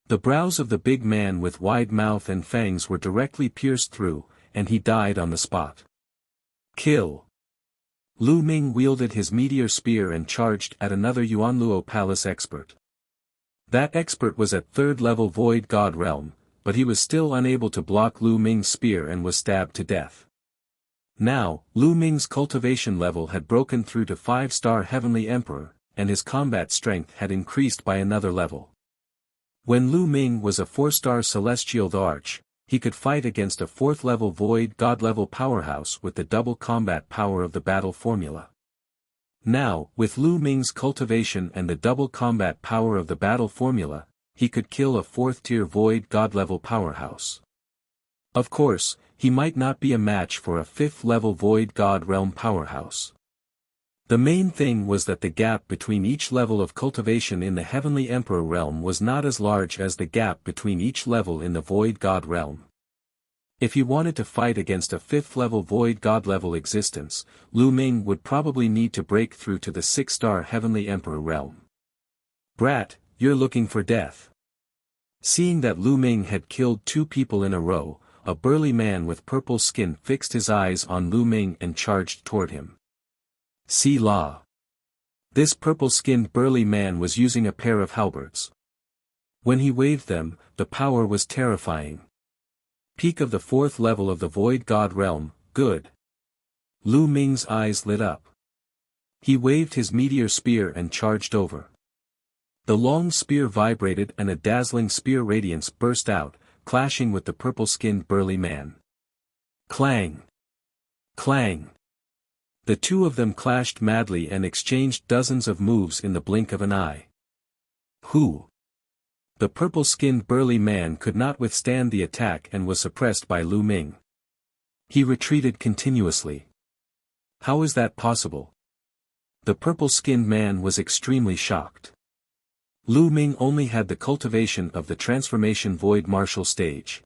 The brows of the big man with wide mouth and fangs were directly pierced through, and he died on the spot. Kill. Lu Ming wielded his meteor spear and charged at another Yuanluo Palace expert. That expert was at third-level Void God Realm, but he was still unable to block Lu Ming's spear and was stabbed to death. Now, Lu Ming's cultivation level had broken through to 5-star Heavenly Emperor, and his combat strength had increased by another level. When Lu Ming was a 4-star Celestial Arch, he could fight against a 4th-level Void God-level powerhouse with the double combat power of the battle formula. Now, with Lu Ming's cultivation and the double combat power of the battle formula, he could kill a 4th-tier Void God-level powerhouse. Of course, he might not be a match for a 5th-level Void God Realm powerhouse. The main thing was that the gap between each level of cultivation in the Heavenly Emperor realm was not as large as the gap between each level in the Void God realm. If he wanted to fight against a 5th-level Void God level existence, Lu Ming would probably need to break through to the 6-star Heavenly Emperor realm. Brat, you're looking for death. Seeing that Lu Ming had killed 2 people in a row, a burly man with purple skin fixed his eyes on Lu Ming and charged toward him. See La. This purple-skinned burly man was using a pair of halberds. When he waved them, the power was terrifying. Peak of the 4th level of the Void God realm, good. Lu Ming's eyes lit up. He waved his meteor spear and charged over. The long spear vibrated and a dazzling spear radiance burst out, clashing with the purple-skinned burly man. Clang! Clang! The two of them clashed madly and exchanged dozens of moves in the blink of an eye. Who? The purple-skinned burly man could not withstand the attack and was suppressed by Lu Ming. He retreated continuously. How is that possible? The purple-skinned man was extremely shocked. Lu Ming only had the cultivation of the transformation void martial stage.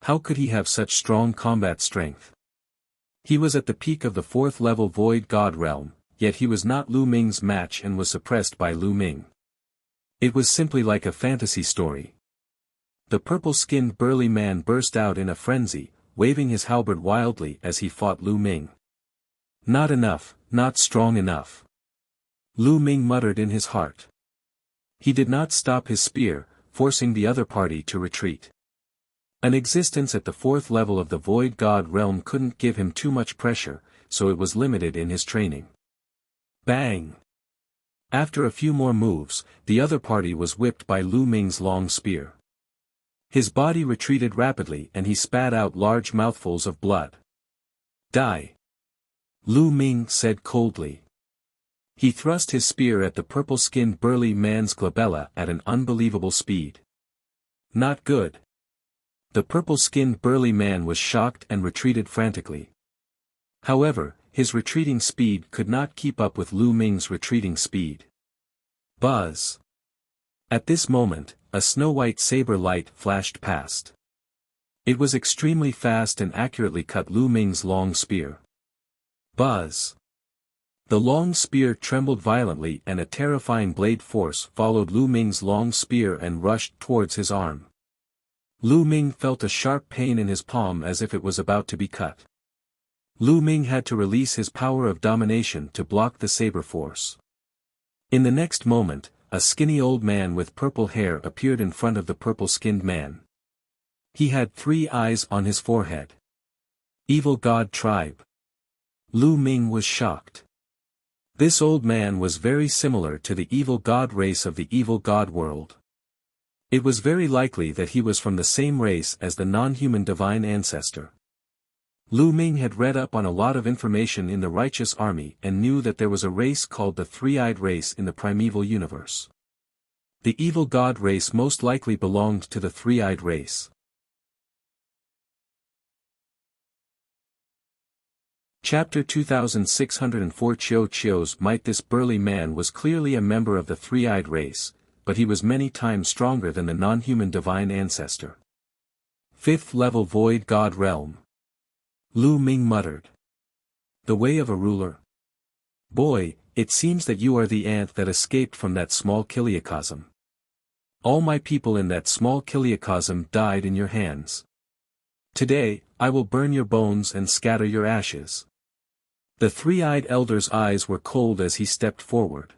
How could he have such strong combat strength? He was at the peak of the 4th-level Void God realm, yet he was not Lu Ming's match and was suppressed by Lu Ming. It was simply like a fantasy story. The purple-skinned burly man burst out in a frenzy, waving his halberd wildly as he fought Lu Ming. Not enough, not strong enough. Lu Ming muttered in his heart. He did not stop his spear, forcing the other party to retreat. An existence at the 4th level of the Void God realm couldn't give him too much pressure, so it was limited in his training. Bang! After a few more moves, the other party was whipped by Lu Ming's long spear. His body retreated rapidly and he spat out large mouthfuls of blood. Die! Lu Ming said coldly. He thrust his spear at the purple-skinned burly man's glabella at an unbelievable speed. Not good. The purple-skinned burly man was shocked and retreated frantically. However, his retreating speed could not keep up with Lu Ming's retreating speed. Buzz! At this moment, a snow-white saber light flashed past. It was extremely fast and accurately cut Lu Ming's long spear. Buzz! The long spear trembled violently and a terrifying blade force followed Lu Ming's long spear and rushed towards his arm. Lu Ming felt a sharp pain in his palm as if it was about to be cut. Lu Ming had to release his power of domination to block the saber force. In the next moment, a skinny old man with purple hair appeared in front of the purple-skinned man. He had 3 eyes on his forehead. Evil God tribe. Lu Ming was shocked. This old man was very similar to the evil god race of the evil god world. It was very likely that he was from the same race as the non-human divine ancestor. Lu Ming had read up on a lot of information in the righteous army and knew that there was a race called the three-eyed race in the primeval universe. The evil god race most likely belonged to the three-eyed race. Chapter 2604 Chiu Chiu's might. This burly man was clearly a member of the three-eyed race, but he was many times stronger than the non-human divine ancestor. 5th level Void God Realm. Lu Ming muttered. The way of a ruler. Boy, it seems that you are the ant that escaped from that small kiliacosm. All my people in that small kiliacosm died in your hands. Today, I will burn your bones and scatter your ashes. The three-eyed elder's eyes were cold as he stepped forward.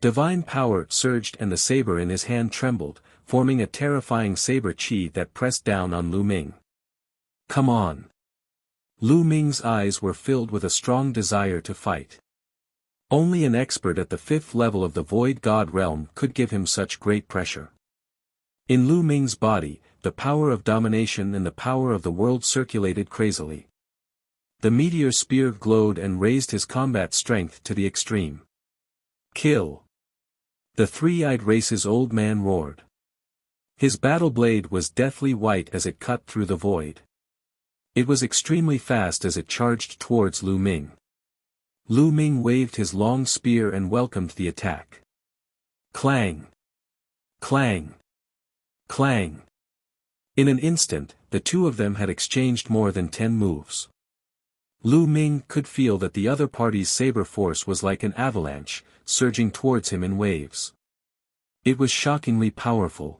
Divine power surged and the saber in his hand trembled, forming a terrifying saber chi that pressed down on Lu Ming. Come on. Lu Ming's eyes were filled with a strong desire to fight. Only an expert at the 5th level of the Void God Realm could give him such great pressure. In Lu Ming's body, the power of domination and the power of the world circulated crazily. The meteor spear glowed and raised his combat strength to the extreme. Kill! The three-eyed race's old man roared. His battle blade was deathly white as it cut through the void. It was extremely fast as it charged towards Lu Ming. Lu Ming waved his long spear and welcomed the attack. Clang! Clang! Clang! In an instant, the two of them had exchanged more than 10 moves. Lu Ming could feel that the other party's saber force was like an avalanche, surging towards him in waves. It was shockingly powerful.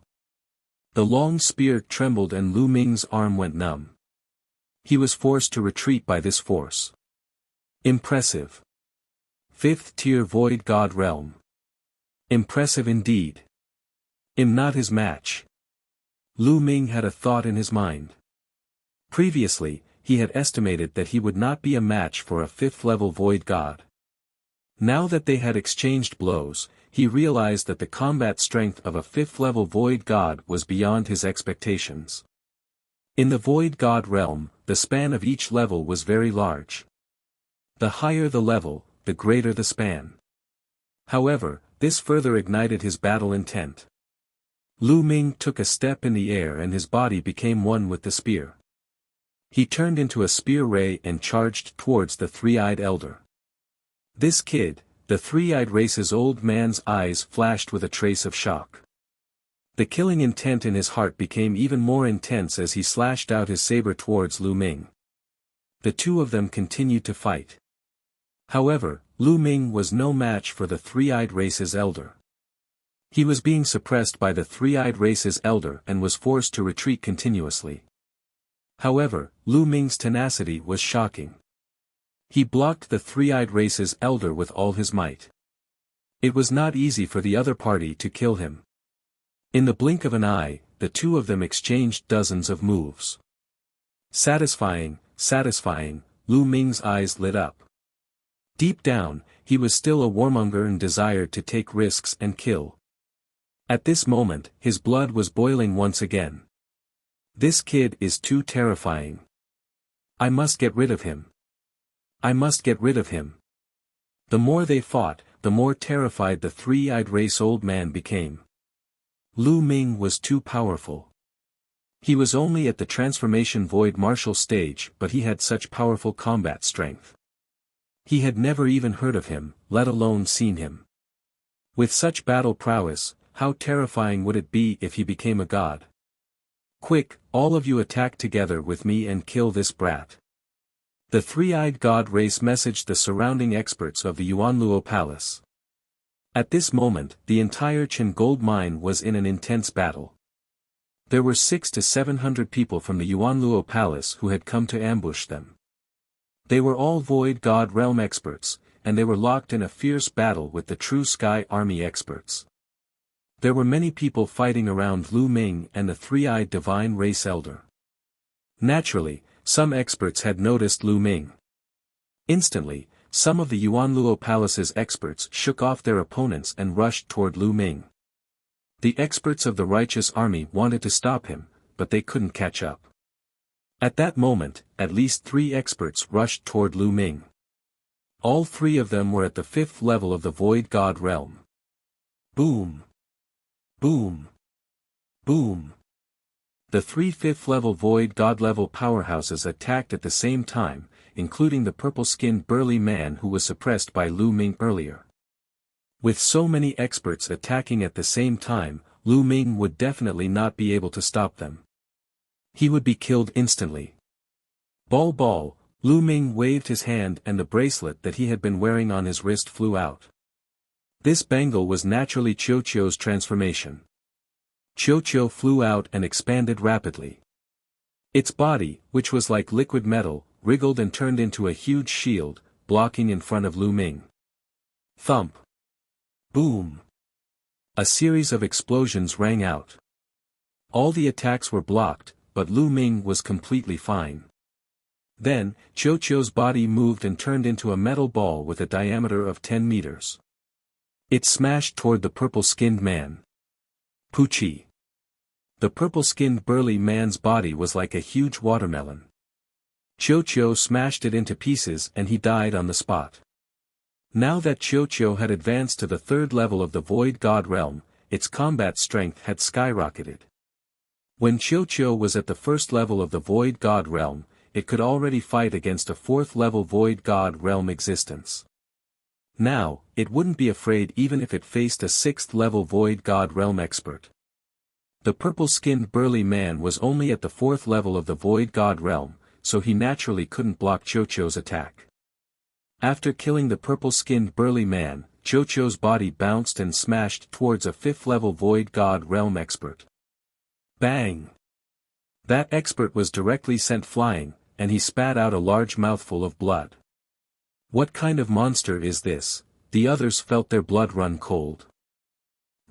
The long spear trembled and Lu Ming's arm went numb. He was forced to retreat by this force. Impressive. 5th tier Void God Realm. Impressive indeed. Am not his match. Lu Ming had a thought in his mind. Previously, he had estimated that he would not be a match for a 5th level Void God. Now that they had exchanged blows, he realized that the combat strength of a 5th level Void God was beyond his expectations. In the Void God Realm, the span of each level was very large. The higher the level, the greater the span. However, this further ignited his battle intent. Lu Ming took a step in the air and his body became one with the spear. He turned into a spear ray and charged towards the three-eyed elder. This kid, the three-eyed race's old man's eyes flashed with a trace of shock. The killing intent in his heart became even more intense as he slashed out his saber towards Lu Ming. The two of them continued to fight. However, Lu Ming was no match for the three-eyed race's elder. He was being suppressed by the three-eyed race's elder and was forced to retreat continuously. However, Lu Ming's tenacity was shocking. He blocked the three-eyed race's elder with all his might. It was not easy for the other party to kill him. In the blink of an eye, the two of them exchanged dozens of moves. Satisfying, satisfying, Lu Ming's eyes lit up. Deep down, he was still a warmonger and desired to take risks and kill. At this moment, his blood was boiling once again. This kid is too terrifying. I must get rid of him. I must get rid of him. The more they fought, the more terrified the three-eyed race old man became. Lu Ming was too powerful. He was only at the transformation void martial stage, but he had such powerful combat strength. He had never even heard of him, let alone seen him. With such battle prowess, how terrifying would it be if he became a god? Quick, all of you attack together with me and kill this brat. The three-eyed god race messaged the surrounding experts of the Yuanluo Palace. At this moment, the entire Chen gold mine was in an intense battle. There were 600 to 700 people from the Yuanluo Palace who had come to ambush them. They were all Void God Realm experts, and they were locked in a fierce battle with the true Sky Army experts. There were many people fighting around Lu Ming and the three-eyed Divine Race Elder. Naturally, some experts had noticed Lu Ming. Instantly, some of the Yuanluo Palace's experts shook off their opponents and rushed toward Lu Ming. The experts of the righteous army wanted to stop him, but they couldn't catch up. At that moment, at least 3 experts rushed toward Lu Ming. All 3 of them were at the 5th level of the Void God realm. Boom! Boom! Boom! The 3 5th-level Void God level powerhouses attacked at the same time, including the purple-skinned burly man who was suppressed by Lu Ming earlier. With so many experts attacking at the same time, Lu Ming would definitely not be able to stop them. He would be killed instantly. Ball! Lu Ming waved his hand and the bracelet that he had been wearing on his wrist flew out. This bangle was naturally Qiuqiu's transformation. Qiuqiu flew out and expanded rapidly. Its body, which was like liquid metal, wriggled and turned into a huge shield, blocking in front of Lu Ming. Thump! Boom! A series of explosions rang out. All the attacks were blocked, but Lu Ming was completely fine. Then, Qiuqiu's body moved and turned into a metal ball with a diameter of 10 meters. It smashed toward the purple-skinned man. Poochie! The purple-skinned burly man's body was like a huge watermelon. Qiuqiu smashed it into pieces and he died on the spot. Now that Qiuqiu had advanced to the 3rd level of the Void God realm, its combat strength had skyrocketed. When Qiuqiu was at the 1st level of the Void God realm, it could already fight against a 4th level Void God realm existence. Now, it wouldn't be afraid even if it faced a 6th level Void God realm expert. The purple-skinned burly man was only at the 4th level of the Void God realm, so he naturally couldn't block Qiuqiu's attack. After killing the purple-skinned burly man, Qiuqiu's body bounced and smashed towards a 5th level Void God realm expert. Bang! That expert was directly sent flying, and he spat out a large mouthful of blood. What kind of monster is this? The others felt their blood run cold.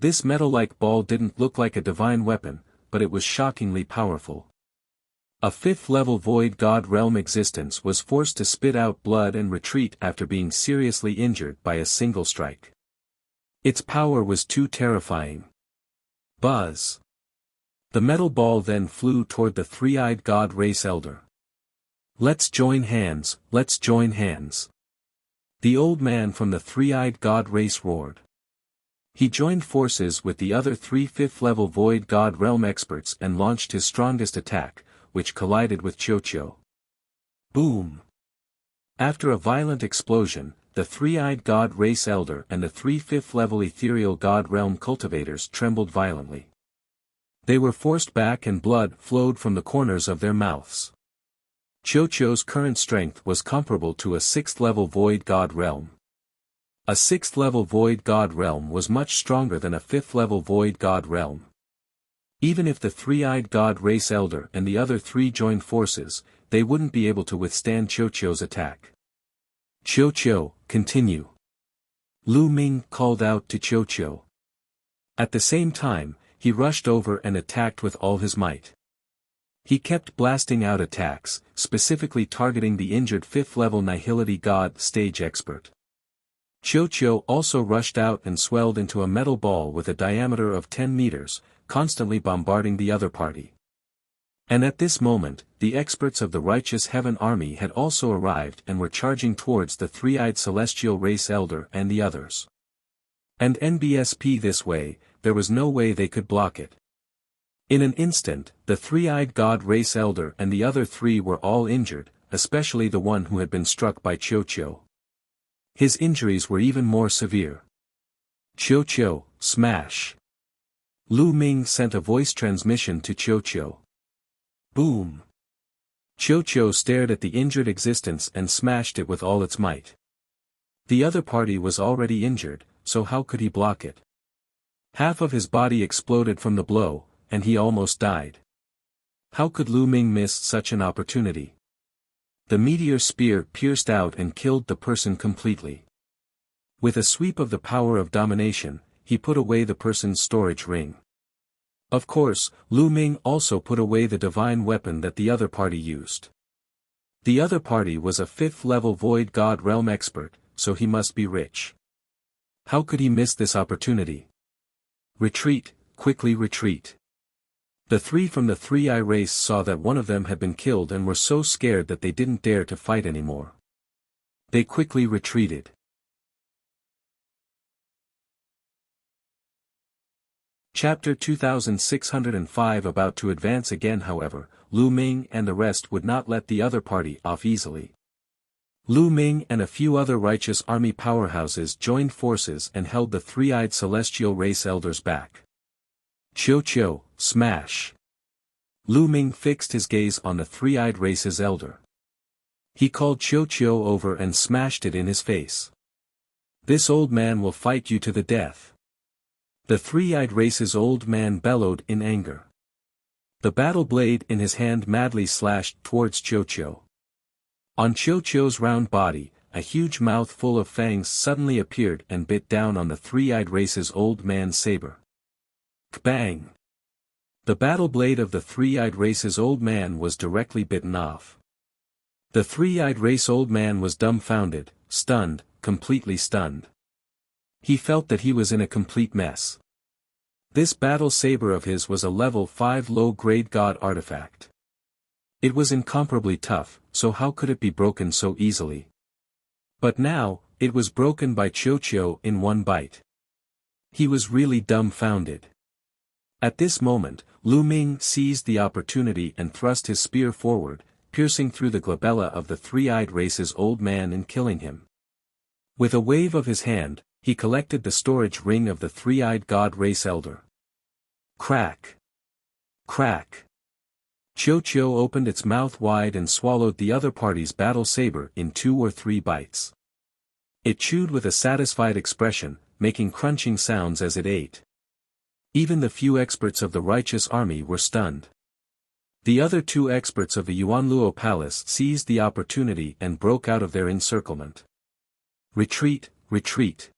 This metal-like ball didn't look like a divine weapon, but it was shockingly powerful. A 5th level Void God realm existence was forced to spit out blood and retreat after being seriously injured by a single strike. Its power was too terrifying. Buzz! The metal ball then flew toward the 3-eyed God Race Elder. Let's join hands, let's join hands. The old man from the 3-eyed God Race roared. He joined forces with the other 3 5th level Void God realm experts and launched his strongest attack, which collided with Qiuqiu. Boom! After a violent explosion, the 3-eyed God Race Elder and the 3 5th level Ethereal God Realm cultivators trembled violently. They were forced back and blood flowed from the corners of their mouths. Qiuqiu's current strength was comparable to a 6th level Void God realm. A 6th level Void God realm was much stronger than a 5th level Void God realm. Even if the 3-eyed God Race Elder and the other 3 joined forces, they wouldn't be able to withstand Qiuqiu's attack. Qiuqiu, continue. Lu Ming called out to Qiuqiu. At the same time, he rushed over and attacked with all his might. He kept blasting out attacks, specifically targeting the injured 5th level Nihility God stage expert. Qiuqiu also rushed out and swelled into a metal ball with a diameter of 10 meters, constantly bombarding the other party. And at this moment, the experts of the Righteous Heaven Army had also arrived and were charging towards the 3-eyed Celestial Race Elder and the others. And NBSP this way, there was no way they could block it. In an instant, the 3-eyed God Race Elder and the other 3 were all injured, especially the one who had been struck by Qiuqiu. His injuries were even more severe. Qiuqiu, smash! Lu Ming sent a voice transmission to Qiuqiu. Boom! Qiuqiu stared at the injured existence and smashed it with all its might. The other party was already injured, so how could he block it? Half of his body exploded from the blow, and he almost died. How could Lu Ming miss such an opportunity? The meteor spear pierced out and killed the person completely. With a sweep of the power of domination, he put away the person's storage ring. Of course, Lu Ming also put away the divine weapon that the other party used. The other party was a 5th-level Void God Realm expert, so he must be rich. How could he miss this opportunity? Retreat, quickly retreat. The 3 from the 3-eye race saw that one of them had been killed and were so scared that they didn't dare to fight anymore. They quickly retreated. Chapter 2605. About to advance again. However, Lu Ming and the rest would not let the other party off easily. Lu Ming and a few other righteous army powerhouses joined forces and held the 3-eyed celestial race elders back. Chiu, smash! Lu Ming fixed his gaze on the 3-eyed race's elder. He called Chiu over and smashed it in his face. This old man will fight you to the death. The 3-eyed race's old man bellowed in anger. The battle blade in his hand madly slashed towards Chiu. On Chiu's round body, a huge mouth full of fangs suddenly appeared and bit down on the 3-eyed race's old man's saber. Kbang! The battle blade of the 3-eyed race's old man was directly bitten off. The 3-eyed race old man was dumbfounded, stunned, completely stunned. He felt that he was in a complete mess. This battle saber of his was a level 5 low-grade god artifact. It was incomparably tough, so how could it be broken so easily? But now, it was broken by Chiu in one bite. He was really dumbfounded. At this moment, Lu Ming seized the opportunity and thrust his spear forward, piercing through the glabella of the 3-eyed race's old man and killing him. With a wave of his hand, he collected the storage ring of the 3-eyed god race elder. Crack! Crack! Chiu opened its mouth wide and swallowed the other party's battle saber in 2 or 3 bites. It chewed with a satisfied expression, making crunching sounds as it ate. Even the few experts of the righteous army were stunned. The other 2 experts of the Yuanluo Palace seized the opportunity and broke out of their encirclement. Retreat, retreat!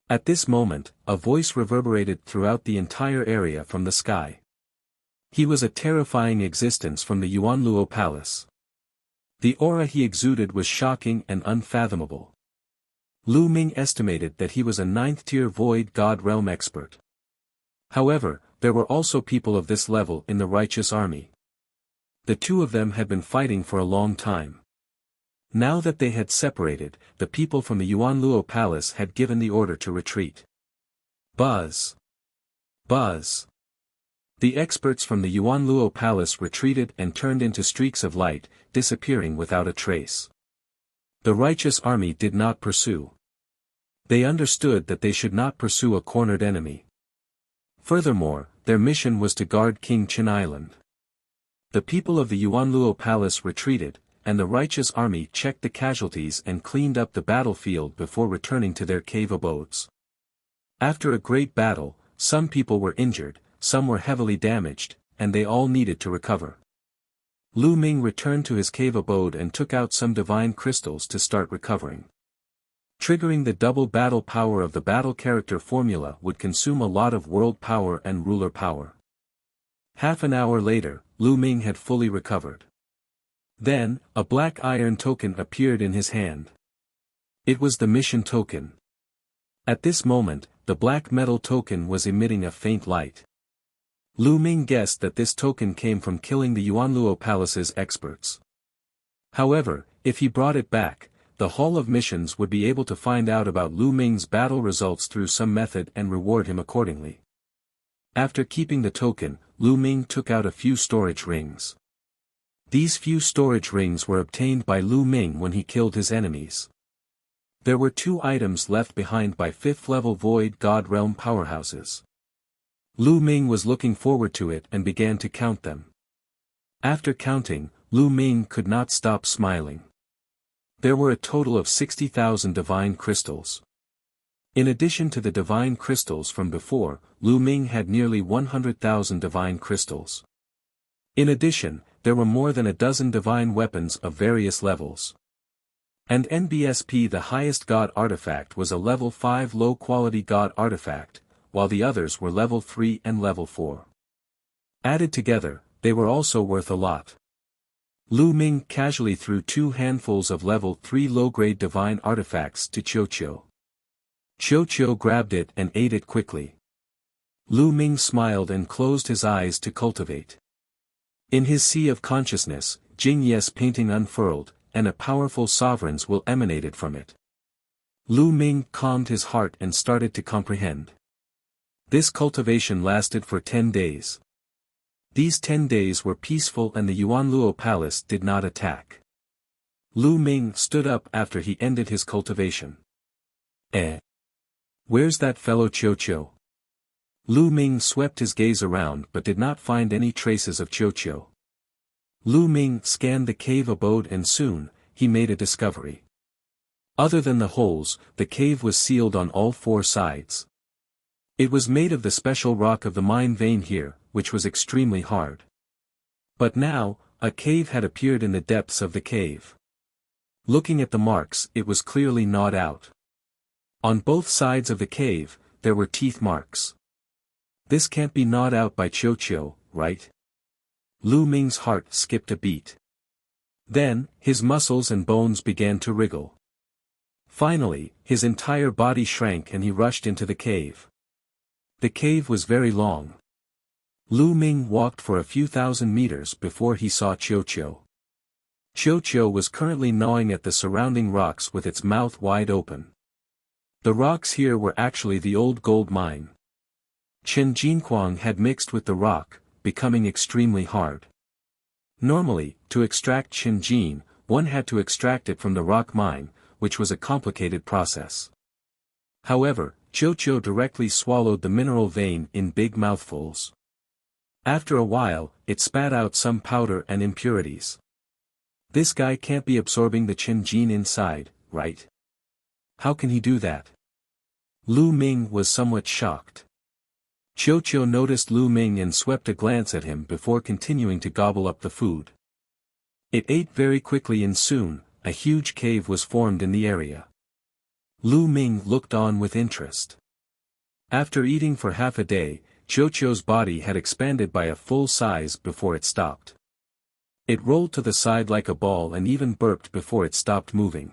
At this moment, a voice reverberated throughout the entire area from the sky. He was a terrifying existence from the Yuanluo Palace. The aura he exuded was shocking and unfathomable. Lu Ming estimated that he was a 9th-tier Void God Realm expert. However, there were also people of this level in the righteous army. The 2 of them had been fighting for a long time. Now that they had separated, the people from the Yuanluo Palace had given the order to retreat. Buzz! Buzz! The experts from the Yuanluo Palace retreated and turned into streaks of light, disappearing without a trace. The righteous army did not pursue. They understood that they should not pursue a cornered enemy. Furthermore, their mission was to guard King Qin Island. The people of the Yuanluo Palace retreated, and the righteous army checked the casualties and cleaned up the battlefield before returning to their cave abodes. After a great battle, some people were injured, some were heavily damaged, and they all needed to recover. Lu Ming returned to his cave abode and took out some divine crystals to start recovering. Triggering the double battle power of the battle character formula would consume a lot of world power and ruler power. Half an hour later, Lu Ming had fully recovered. Then, a black iron token appeared in his hand. It was the mission token. At this moment, the black metal token was emitting a faint light. Lu Ming guessed that this token came from killing the Yuanluo Palace's experts. However, if he brought it back, the Hall of Missions would be able to find out about Lu Ming's battle results through some method and reward him accordingly. After keeping the token, Lu Ming took out a few storage rings. These few storage rings were obtained by Lu Ming when he killed his enemies. There were 2 items left behind by 5th-level Void God Realm powerhouses. Lu Ming was looking forward to it and began to count them. After counting, Lu Ming could not stop smiling. There were a total of 60,000 divine crystals. In addition to the divine crystals from before, Lu Ming had nearly 100,000 divine crystals. In addition, there were more than a dozen divine weapons of various levels. And NBSP, the highest god artifact, was a level 5 low-quality god artifact, while the others were level 3 and level 4. Added together, they were also worth a lot. Lu Ming casually threw 2 handfuls of level 3 low-grade divine artifacts to Qiu. Qiu grabbed it and ate it quickly. Lu Ming smiled and closed his eyes to cultivate. In his sea of consciousness, Jing Ye's painting unfurled, and a powerful sovereign's will emanated from it. Lu Ming calmed his heart and started to comprehend. This cultivation lasted for 10 days. These 10 days were peaceful and the Yuanluo Palace did not attack. Lu Ming stood up after he ended his cultivation. Where's that fellow Qiu? Lu Ming swept his gaze around but did not find any traces of Qiu. Lu Ming scanned the cave abode and soon, he made a discovery. Other than the holes, the cave was sealed on all 4 sides. It was made of the special rock of the mine vein here, which was extremely hard. But now, a cave had appeared in the depths of the cave. Looking at the marks, it was clearly gnawed out. On both sides of the cave, there were teeth marks. This can't be gnawed out by Qiu, right? Lu Ming's heart skipped a beat. Then, his muscles and bones began to wriggle. Finally, his entire body shrank and he rushed into the cave. The cave was very long. Lu Ming walked for a few thousand meters before he saw Qiu. Qiu was currently gnawing at the surrounding rocks with its mouth wide open. The rocks here were actually the old gold mine. Chen Jinquang had mixed with the rock, becoming extremely hard. Normally, to extract Chen Jin, one had to extract it from the rock mine, which was a complicated process. However, Qiu directly swallowed the mineral vein in big mouthfuls. After a while, it spat out some powder and impurities. This guy can't be absorbing the Chen Jin inside, right? How can he do that? Lu Ming was somewhat shocked. Qiu noticed Lu Ming and swept a glance at him before continuing to gobble up the food. It ate very quickly and soon, a huge cave was formed in the area. Lu Ming looked on with interest. After eating for half a day, Qiu's body had expanded by a full size before it stopped. It rolled to the side like a ball and even burped before it stopped moving.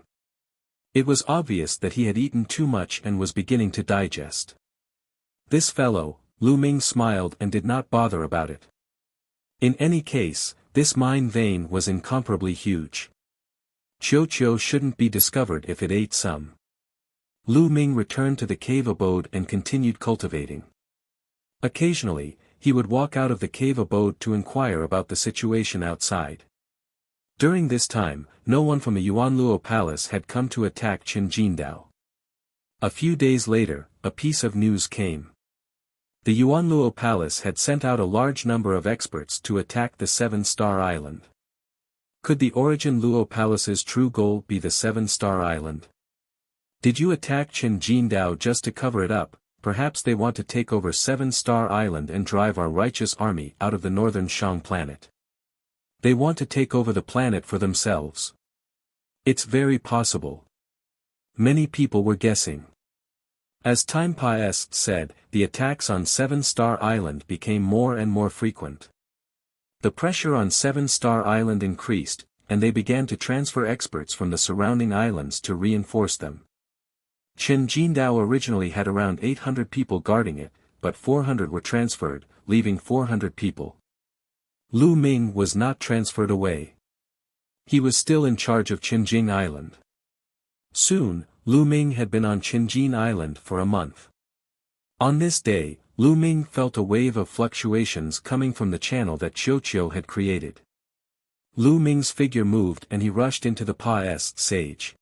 It was obvious that he had eaten too much and was beginning to digest. This fellow, Lu Ming smiled and did not bother about it. In any case, this mine vein was incomparably huge. Qiu shouldn't be discovered if it ate some. Lu Ming returned to the cave abode and continued cultivating. Occasionally, he would walk out of the cave abode to inquire about the situation outside. During this time, no one from the Yuanluo Palace had come to attack Chen Jindao. A few days later, a piece of news came. The Yuanluo Palace had sent out a large number of experts to attack the 7-Star Island. Could the Origin Luo Palace's true goal be the 7-Star Island? Did you attack Chen Jindao just to cover it up? Perhaps they want to take over 7-Star Island and drive our righteous army out of the northern Shang planet. They want to take over the planet for themselves. It's very possible. Many people were guessing. As time passed, the attacks on 7-Star Island became more and more frequent. The pressure on 7-Star Island increased, and they began to transfer experts from the surrounding islands to reinforce them. Chen Jindao originally had around 800 people guarding it, but 400 were transferred, leaving 400 people. Lu Ming was not transferred away. He was still in charge of Qinjing Island. Soon, Lu Ming had been on Qinjing Island for a month. On this day, Lu Ming felt a wave of fluctuations coming from the channel that Qiu had created. Lu Ming's figure moved and he rushed into the Pa-est Sage.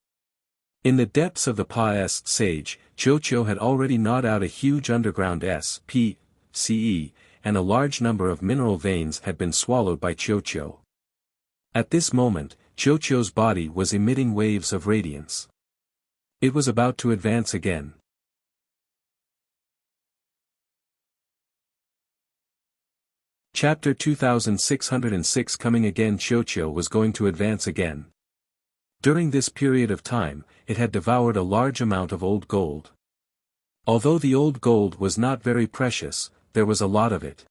In the depths of the Pa-est Sage, Qiu had already gnawed out a huge underground SPCE, and a large number of mineral veins had been swallowed by Qiu. At this moment, Qiu's body was emitting waves of radiance. It was about to advance again. Chapter 2606 Coming again. Qiuqiu was going to advance again. During this period of time, it had devoured a large amount of old gold. Although the old gold was not very precious, there was a lot of it.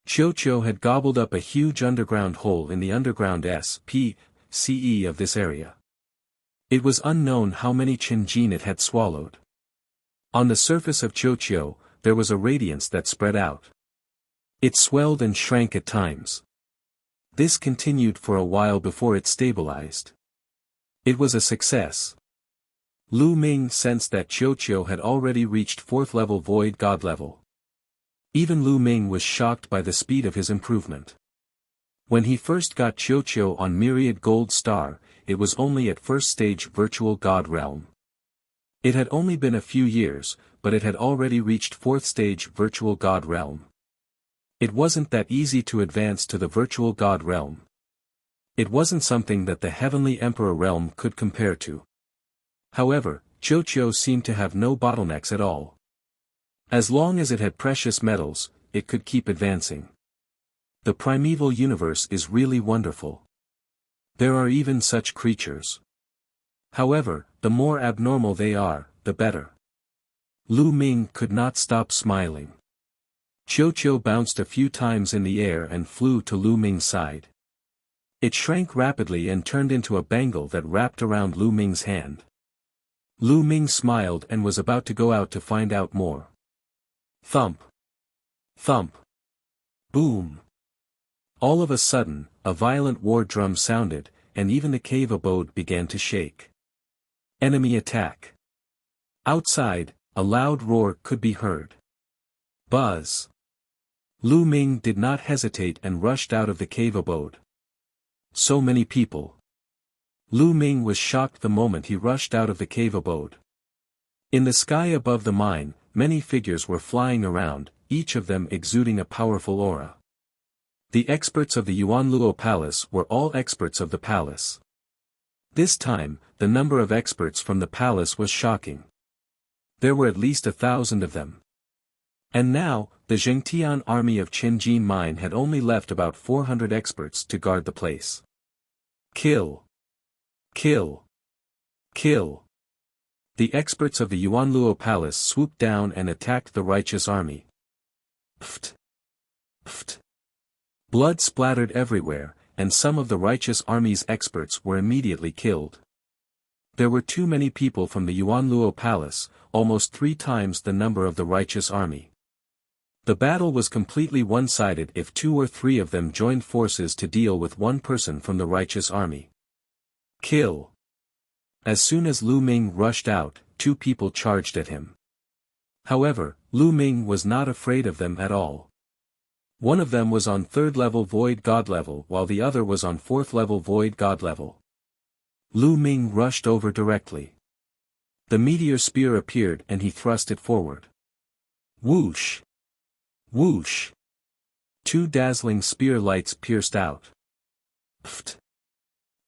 Qiuqiu had gobbled up a huge underground hole in the underground SPCE of this area. It was unknown how many Qinjin it had swallowed. On the surface of Qiuqiu, there was a radiance that spread out. It swelled and shrank at times. This continued for a while before it stabilized. It was a success. Lu Ming sensed that Qiuqiu had already reached 4th level void god level. Even Lu Ming was shocked by the speed of his improvement. When he first got Qiuqiu on Myriad Gold Star, it was only at 1st stage virtual god realm. It had only been a few years, but it had already reached 4th stage virtual god realm. It wasn't that easy to advance to the virtual god realm. It wasn't something that the heavenly emperor realm could compare to. However, Qiuqiu seemed to have no bottlenecks at all. As long as it had precious metals, it could keep advancing. The primeval universe is really wonderful. There are even such creatures. However, the more abnormal they are, the better. Lu Ming could not stop smiling. Qiuqiu bounced a few times in the air and flew to Lu Ming's side. It shrank rapidly and turned into a bangle that wrapped around Lu Ming's hand. Lu Ming smiled and was about to go out to find out more. Thump. Thump. Boom. All of a sudden, a violent war drum sounded, and even the cave abode began to shake. Enemy attack. Outside, a loud roar could be heard. Buzz. Lu Ming did not hesitate and rushed out of the cave abode. So many people. Lu Ming was shocked the moment he rushed out of the cave abode. In the sky above the mine, many figures were flying around, each of them exuding a powerful aura. The experts of the Yuanluo Palace were all experts of the palace. This time, the number of experts from the palace was shocking. There were at least 1,000 of them. And now, the Zhengtian army of Qinjin Mine had only left about 400 experts to guard the place. Kill. Kill. Kill. The experts of the Yuanluo Palace swooped down and attacked the righteous army. Pft. Pft. Blood splattered everywhere, and some of the righteous army's experts were immediately killed. There were too many people from the Yuanluo Palace, almost 3 times the number of the righteous army. The battle was completely one-sided if 2 or 3 of them joined forces to deal with one person from the righteous army. Kill. As soon as Lu Ming rushed out, 2 people charged at him. However, Lu Ming was not afraid of them at all. One of them was on 3rd level void god level while the other was on 4th level void god level. Lu Ming rushed over directly. The meteor spear appeared and he thrust it forward. Whoosh! Whoosh! 2 dazzling spear lights pierced out. Pft!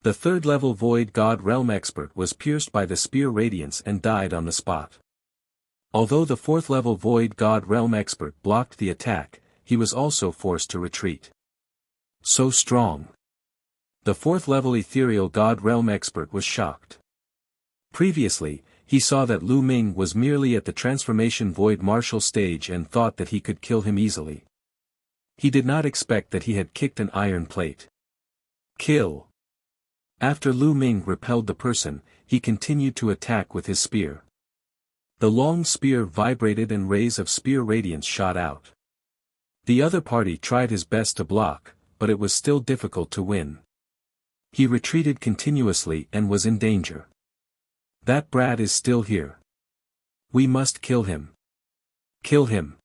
The 3rd level void god realm expert was pierced by the spear radiance and died on the spot. Although the 4th level void god realm expert blocked the attack, he was also forced to retreat. So strong. The 4th level ethereal god realm expert was shocked. Previously, he saw that Lu Ming was merely at the transformation void martial stage and thought that he could kill him easily. He did not expect that he had kicked an iron plate. Kill. After Lu Ming repelled the person, he continued to attack with his spear. The long spear vibrated and rays of spear radiance shot out. The other party tried his best to block, but it was still difficult to win. He retreated continuously and was in danger. That brat is still here. We must kill him. Kill him.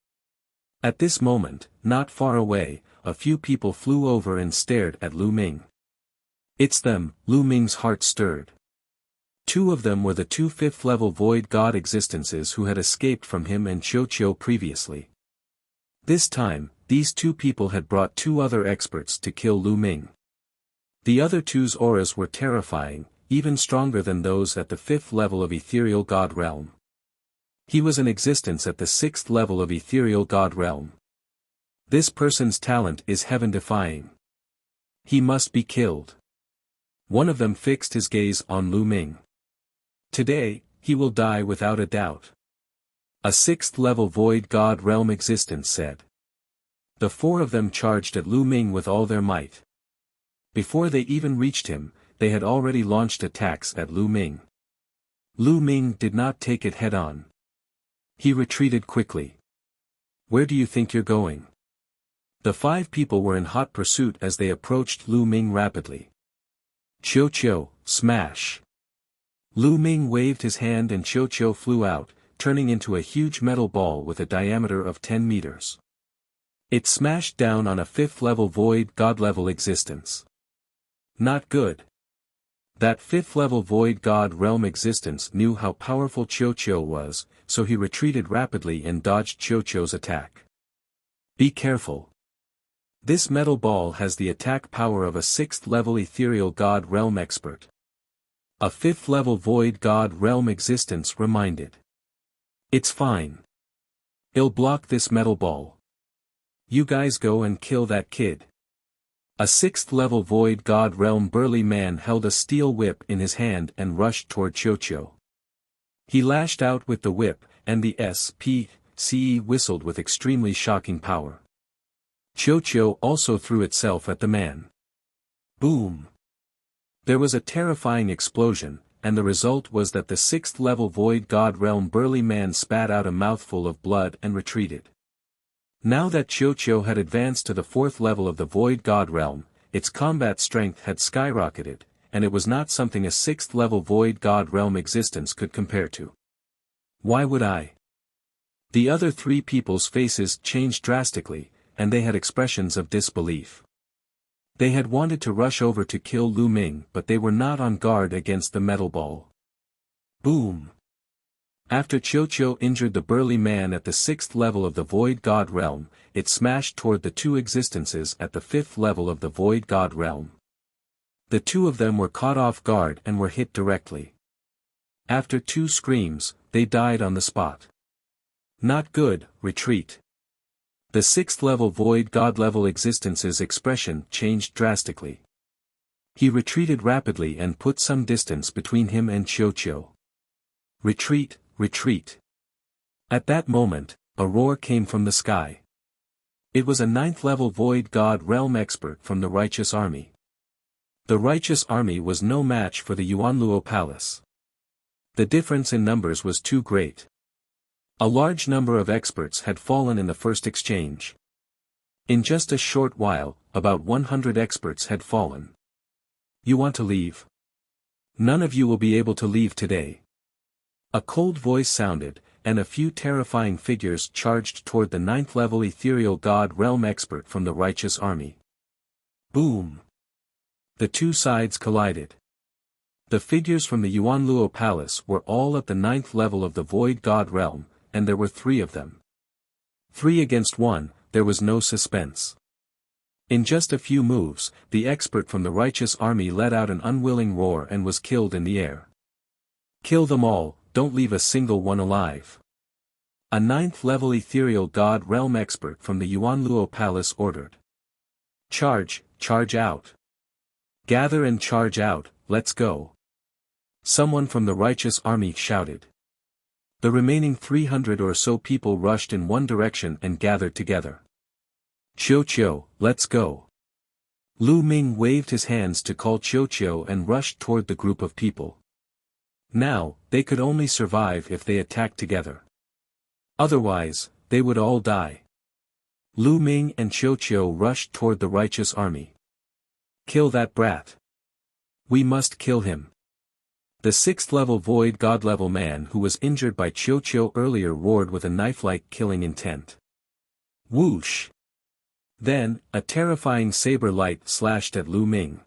At this moment, not far away, a few people flew over and stared at Lu Ming. It's them, Lu Ming's heart stirred. 2 of them were the 2 5th-level void god existences who had escaped from him and Qiuqiu previously. This time, these 2 people had brought 2 other experts to kill Lu Ming. The other 2's auras were terrifying, even stronger than those at the 5th level of ethereal god realm. He was an existence at the 6th level of ethereal god realm. This person's talent is heaven-defying. He must be killed. One of them fixed his gaze on Lu Ming. Today, he will die without a doubt. A sixth-level void god realm existence said. The four of them charged at Lu Ming with all their might. Before they even reached him, they had already launched attacks at Lu Ming. Lu Ming did not take it head-on. He retreated quickly. Where do you think you're going? The five people were in hot pursuit as they approached Lu Ming rapidly. Qiu, smash! Lu Ming waved his hand and Qiu flew out, turning into a huge metal ball with a diameter of 10 meters. It smashed down on a fifth-level void god-level existence. Not good. That fifth-level void god realm existence knew how powerful Qiu was, so he retreated rapidly and dodged Qiu's attack. Be careful. This metal ball has the attack power of a sixth-level ethereal god realm expert. A fifth-level void god realm existence reminded. It's fine. I'll block this metal ball. You guys go and kill that kid. A sixth-level void god realm burly man held a steel whip in his hand and rushed toward Qiu. He lashed out with the whip, and the SPCE whistled with extremely shocking power. Qiu also threw itself at the man. Boom! There was a terrifying explosion, and the result was that the sixth-level void god realm burly man spat out a mouthful of blood and retreated. Now that Qiu had advanced to the fourth level of the void god realm, its combat strength had skyrocketed, and it was not something a sixth-level void god realm existence could compare to. Why would I? The other three people's faces changed drastically, and they had expressions of disbelief. They had wanted to rush over to kill Lu Ming, but they were not on guard against the metal ball. Boom! After Qiu injured the burly man at the sixth level of the void god realm, it smashed toward the two existences at the fifth level of the void god realm. The two of them were caught off guard and were hit directly. After two screams, they died on the spot. Not good, retreat. The sixth-level void god-level existence's expression changed drastically. He retreated rapidly and put some distance between him and Qiu. Retreat, retreat. At that moment, a roar came from the sky. It was a ninth-level void god realm expert from the Righteous Army. The Righteous Army was no match for the Yuanluo Palace. The difference in numbers was too great. A large number of experts had fallen in the first exchange. In just a short while, about 100 experts had fallen. You want to leave? None of you will be able to leave today. A cold voice sounded, and a few terrifying figures charged toward the ninth-level ethereal god realm expert from the Righteous Army. Boom! The two sides collided. The figures from the Yuanluo Palace were all at the ninth level of the void god realm, and there were 3 of them. 3 against 1, there was no suspense. In just a few moves, the expert from the Righteous Army let out an unwilling roar and was killed in the air. Kill them all, don't leave a single one alive. A ninth-level ethereal god realm expert from the Yuanluo Palace ordered. Charge out. Gather and charge out, let's go. Someone from the Righteous Army shouted. The remaining 300 or so people rushed in one direction and gathered together. Qiu, let's go. Lu Ming waved his hands to call Qiu and rushed toward the group of people. Now, they could only survive if they attacked together. Otherwise, they would all die. Lu Ming and Qiu rushed toward the Righteous Army. Kill that brat. We must kill him. The sixth-level void god-level man who was injured by Qiu earlier roared with a knife-like killing intent. Whoosh! Then, a terrifying saber light slashed at Lu Ming.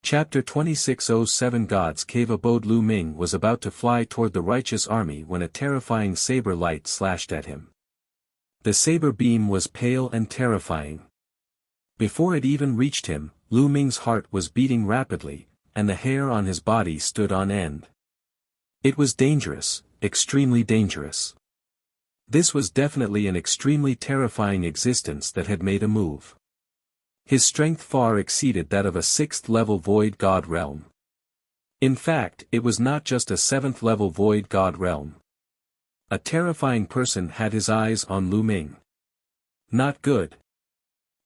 Chapter 2607 God's Cave Abode. Lu Ming was about to fly toward the Righteous Army when a terrifying saber light slashed at him. The saber beam was pale and terrifying. Before it even reached him, Lu Ming's heart was beating rapidly, and the hair on his body stood on end. It was dangerous, extremely dangerous. This was definitely an extremely terrifying existence that had made a move. His strength far exceeded that of a 6th-level Void God realm. In fact, it was not just a 7th-level Void God realm. A terrifying person had his eyes on Lu Ming. Not good.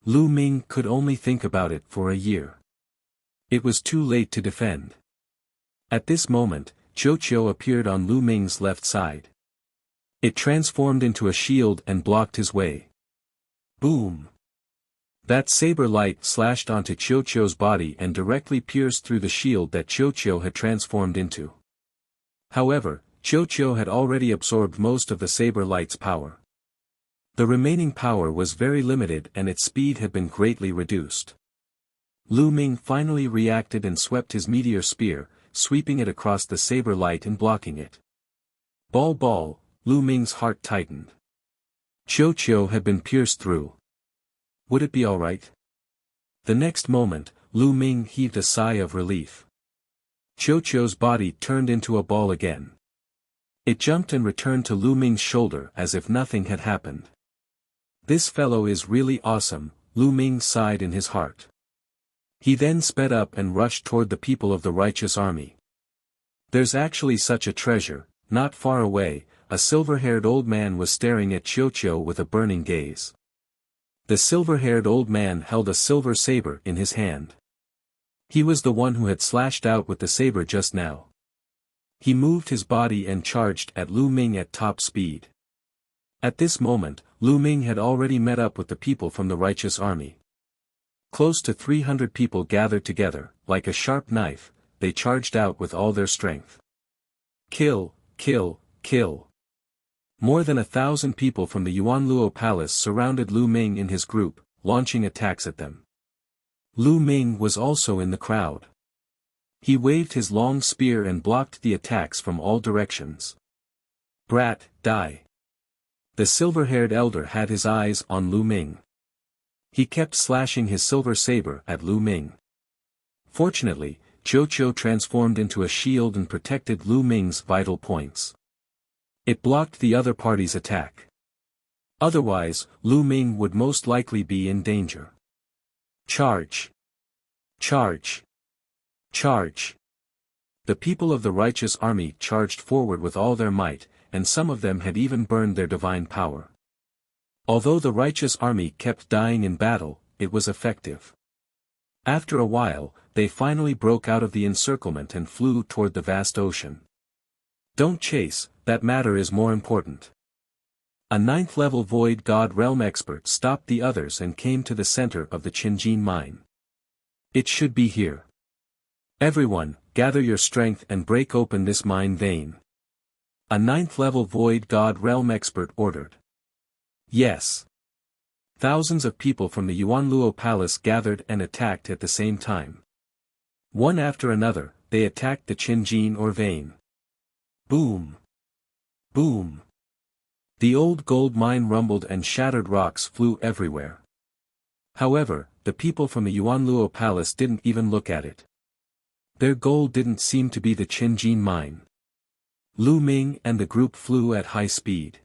Lu Ming could only think about it for a year. It was too late to defend. At this moment, Qiu appeared on Lu Ming's left side. It transformed into a shield and blocked his way. Boom! That saber light slashed onto Qiu's body and directly pierced through the shield that Qiu had transformed into. However, Qiu had already absorbed most of the saber light's power. The remaining power was very limited and its speed had been greatly reduced. Lu Ming finally reacted and swept his meteor spear, sweeping it across the saber light and blocking it. Ball, Lu Ming's heart tightened. Qiu had been pierced through. Would it be alright? The next moment, Lu Ming heaved a sigh of relief. Qiu's body turned into a ball again. It jumped and returned to Lu Ming's shoulder as if nothing had happened. This fellow is really awesome, Lu Ming sighed in his heart. He then sped up and rushed toward the people of the righteous army. There's actually such a treasure. Not far away, a silver-haired old man was staring at Qiu with a burning gaze. The silver-haired old man held a silver saber in his hand. He was the one who had slashed out with the saber just now. He moved his body and charged at Lu Ming at top speed. At this moment, Lu Ming had already met up with the people from the righteous army. Close to 300 people gathered together, like a sharp knife, they charged out with all their strength. Kill, kill, kill. More than 1,000 people from the Yuanluo Palace surrounded Lu Ming in his group, launching attacks at them. Lu Ming was also in the crowd. He waved his long spear and blocked the attacks from all directions. Brat, die. The silver-haired elder had his eyes on Lu Ming. He kept slashing his silver saber at Lu Ming. Fortunately, Qiu transformed into a shield and protected Lu Ming's vital points. It blocked the other party's attack. Otherwise, Lu Ming would most likely be in danger. Charge! Charge! Charge! The people of the righteous army charged forward with all their might, and some of them had even burned their divine power. Although the righteous army kept dying in battle, it was effective. After a while, they finally broke out of the encirclement and flew toward the vast ocean. Don't chase, that matter is more important. A 9th-level Void God Realm expert stopped the others and came to the center of the Qinjin mine. It should be here. Everyone, gather your strength and break open this mine vein. A 9th-level Void God Realm expert ordered. Yes. Thousands of people from the Yuanluo Palace gathered and attacked at the same time. One after another, they attacked the Qinjin or vein. Boom! Boom! The old gold mine rumbled and shattered rocks flew everywhere. However, the people from the Yuanluo Palace didn't even look at it. Their goal didn't seem to be the Qinjin mine. Lu Ming and the group flew at high speed.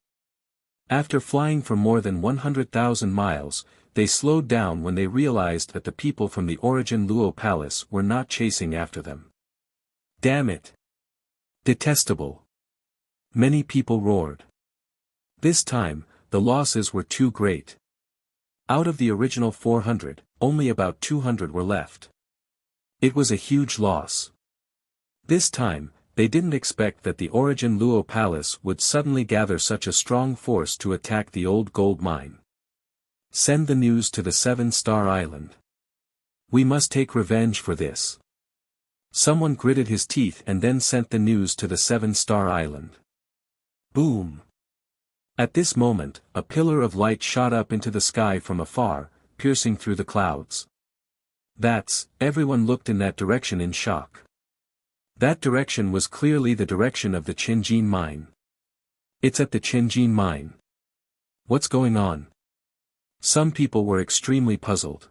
After flying for more than 100,000 miles, they slowed down when they realized that the people from the Origin Luo Palace were not chasing after them. Damn it! Detestable! Many people roared. This time, the losses were too great. Out of the original 400, only about 200 were left. It was a huge loss. This time, they didn't expect that the Origin Luo Palace would suddenly gather such a strong force to attack the old gold mine. Send the news to the 7-Star Island. We must take revenge for this. Someone gritted his teeth and then sent the news to the 7-Star Island. Boom! At this moment, a pillar of light shot up into the sky from afar, piercing through the clouds. Everyone looked in that direction in shock. That direction was clearly the direction of the Qinjin mine. It's at the Qinjin mine. What's going on? Some people were extremely puzzled.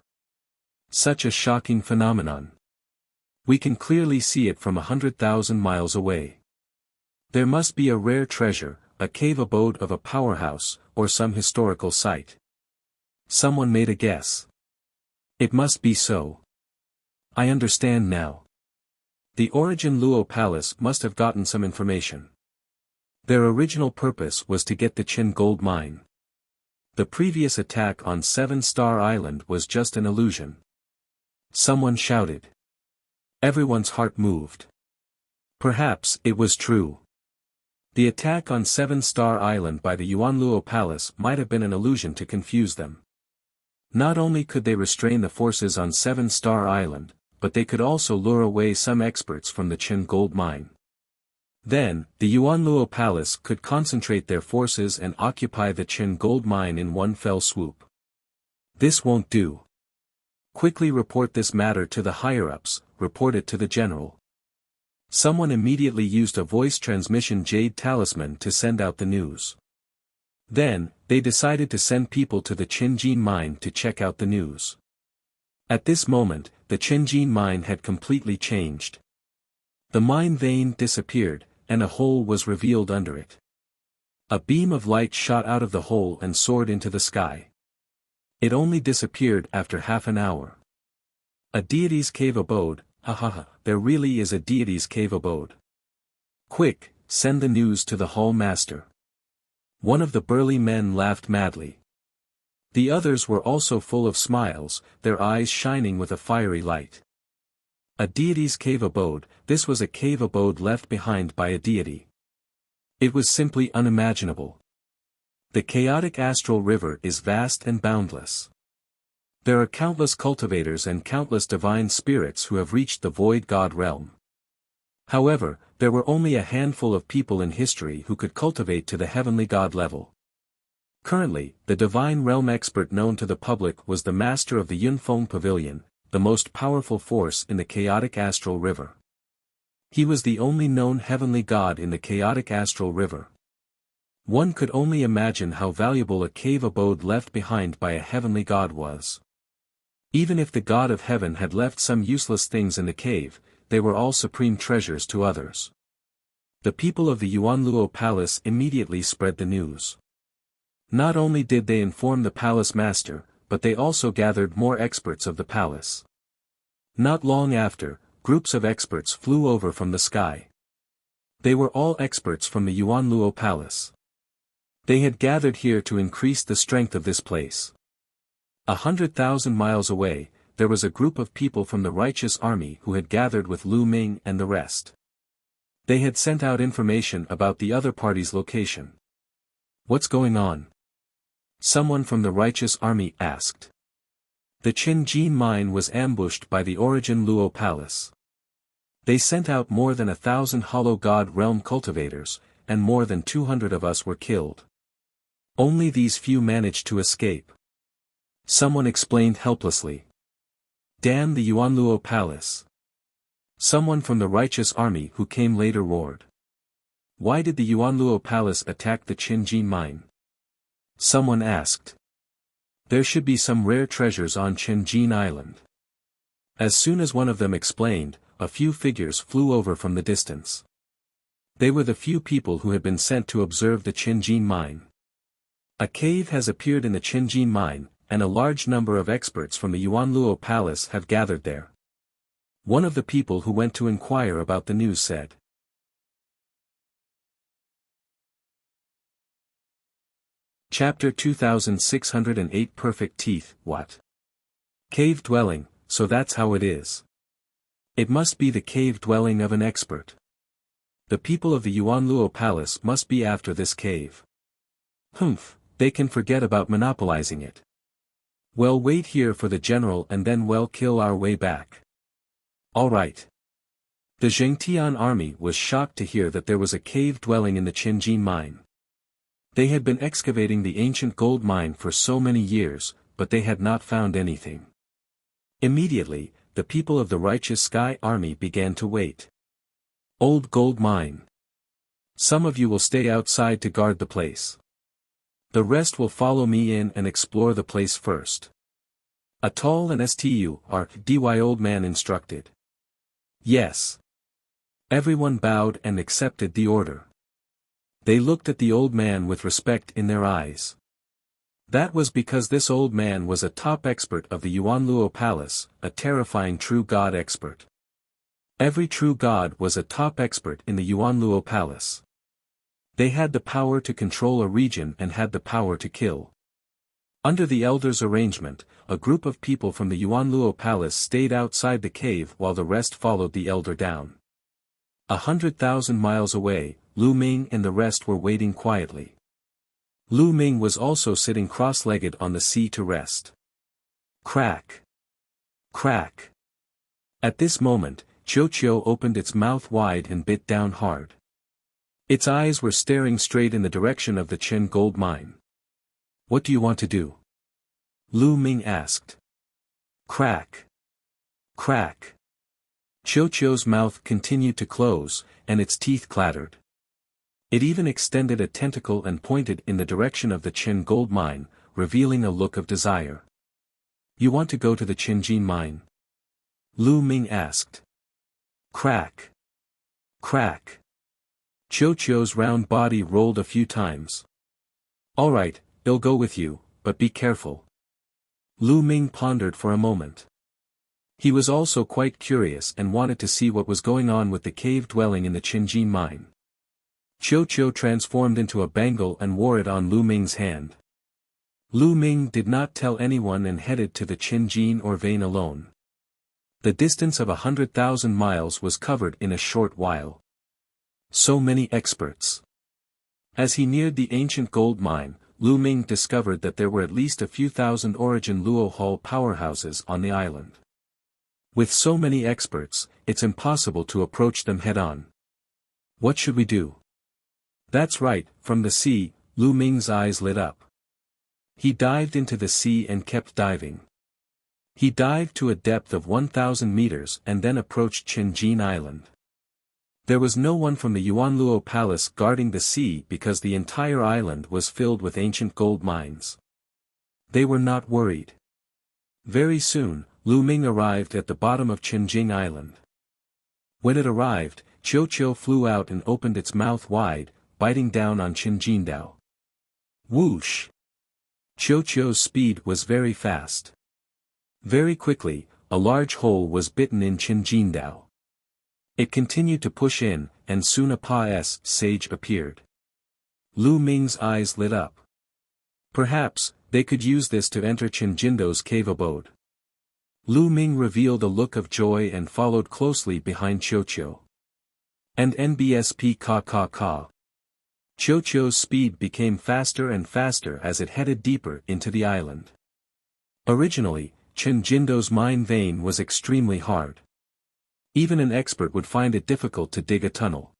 Such a shocking phenomenon. We can clearly see it from 100,000 miles away. There must be a rare treasure, a cave abode of a powerhouse, or some historical site. Someone made a guess. It must be so. I understand now. The Origin Luo Palace must have gotten some information. Their original purpose was to get the Qin gold mine. The previous attack on 7-Star Island was just an illusion. Someone shouted. Everyone's heart moved. Perhaps it was true. The attack on 7-Star Island by the Yuanluo Palace might have been an illusion to confuse them. Not only could they restrain the forces on 7-Star Island, but they could also lure away some experts from the Qin gold mine. Then, the Yuanluo Palace could concentrate their forces and occupy the Qin gold mine in one fell swoop. This won't do. Quickly report this matter to the higher-ups, report it to the general. Someone immediately used a voice transmission jade talisman to send out the news. Then, they decided to send people to the Qinjin mine to check out the news. At this moment, the Qinjin mine had completely changed. The mine vein disappeared, and a hole was revealed under it. A beam of light shot out of the hole and soared into the sky. It only disappeared after half an hour. A deity's cave abode, there really is a deity's cave abode. Quick, send the news to the hall master. One of the burly men laughed madly. The others were also full of smiles, their eyes shining with a fiery light. A deity's cave abode, this was a cave abode left behind by a deity. It was simply unimaginable. The chaotic astral river is vast and boundless. There are countless cultivators and countless divine spirits who have reached the void god realm. However, there were only a handful of people in history who could cultivate to the heavenly god level. Currently, the divine realm expert known to the public was the master of the Yunfeng Pavilion, the most powerful force in the chaotic astral river. He was the only known heavenly god in the chaotic astral river. One could only imagine how valuable a cave abode left behind by a heavenly god was. Even if the god of heaven had left some useless things in the cave, they were all supreme treasures to others. The people of the Yuanluo Palace immediately spread the news. Not only did they inform the palace master, but they also gathered more experts of the palace. Not long after, groups of experts flew over from the sky. They were all experts from the Yuanluo Palace. They had gathered here to increase the strength of this place. 100,000 miles away, there was a group of people from the righteous army who had gathered with Lu Ming and the rest. They had sent out information about the other party's location. What's going on? Someone from the righteous army asked. The Qinjin mine was ambushed by the Origin Luo Palace. They sent out more than 1,000 hollow god realm cultivators, and more than 200 of us were killed. Only these few managed to escape. Someone explained helplessly. Damn the Yuanluo Palace. Someone from the righteous army who came later roared. Why did the Yuanluo Palace attack the Qinjin mine? Someone asked. There should be some rare treasures on Qinjin Island. As soon as one of them explained, a few figures flew over from the distance. They were the few people who had been sent to observe the Qinjin mine. A cave has appeared in the Qinjin mine, and a large number of experts from the Yuanluo Palace have gathered there. One of the people who went to inquire about the news said. Chapter 2608 Perfect Teeth, what? Cave dwelling, so that's how it is. It must be the cave dwelling of an expert. The people of the Yuanluo Palace must be after this cave. Humph, they can forget about monopolizing it. Well, wait here for the general and then we'll kill our way back. All right. The Zhengtian army was shocked to hear that there was a cave dwelling in the Qinjin mine. They had been excavating the ancient gold mine for so many years, but they had not found anything. Immediately, the people of the Righteous Sky Army began to wait. Old gold mine. Some of you will stay outside to guard the place. The rest will follow me in and explore the place first. A tall and dy old man instructed. Yes. Everyone bowed and accepted the order. They looked at the old man with respect in their eyes. That was because this old man was a top expert of the Yuanluo Palace, a terrifying true god expert. Every true god was a top expert in the Yuanluo Palace. They had the power to control a region and had the power to kill. Under the elders' arrangement, a group of people from the Yuanluo Palace stayed outside the cave while the rest followed the elder down. 100,000 miles away, Lu Ming and the rest were waiting quietly. Lu Ming was also sitting cross-legged on the sea to rest. Crack! Crack! At this moment, Qiu opened its mouth wide and bit down hard. Its eyes were staring straight in the direction of the Qin gold mine. What do you want to do? Lu Ming asked. Crack! Crack! Qiu's mouth continued to close, and its teeth clattered. It even extended a tentacle and pointed in the direction of the Qin gold mine, revealing a look of desire. You want to go to the Qinjin mine? Lu Ming asked. Crack! Crack! Qiu's round body rolled a few times. All right, I'll go with you, but be careful. Lu Ming pondered for a moment. He was also quite curious and wanted to see what was going on with the cave dwelling in the Qinjin mine. Qiu transformed into a bangle and wore it on Lu Ming's hand. Lu Ming did not tell anyone and headed to the Qinjin or vein alone. The distance of 100,000 miles was covered in a short while. So many experts. As he neared the ancient gold mine, Lu Ming discovered that there were at least a few thousand origin Luo Hall powerhouses on the island. With so many experts, it's impossible to approach them head-on. What should we do? That's right, from the sea, Lu Ming's eyes lit up. He dived into the sea and kept diving. He dived to a depth of 1,000 meters and then approached Qinjin Island. There was no one from the Yuanluo Palace guarding the sea because the entire island was filled with ancient gold mines. They were not worried. Very soon, Lu Ming arrived at the bottom of Qinjin Island. When it arrived, Qiu flew out and opened its mouth wide, biting down on Qinjindao. Whoosh! Qiu's speed was very fast. Very quickly, a large hole was bitten in Qinjindao. It continued to push in, and soon a Pa-S sage appeared. Lu Ming's eyes lit up. Perhaps, they could use this to enter Qinjindao's cave abode. Lu Ming revealed a look of joy and followed closely behind Qiu. And NBSP ka. Qiu's speed became faster and faster as it headed deeper into the island. Originally, Qinjindao's mine vein was extremely hard. Even an expert would find it difficult to dig a tunnel.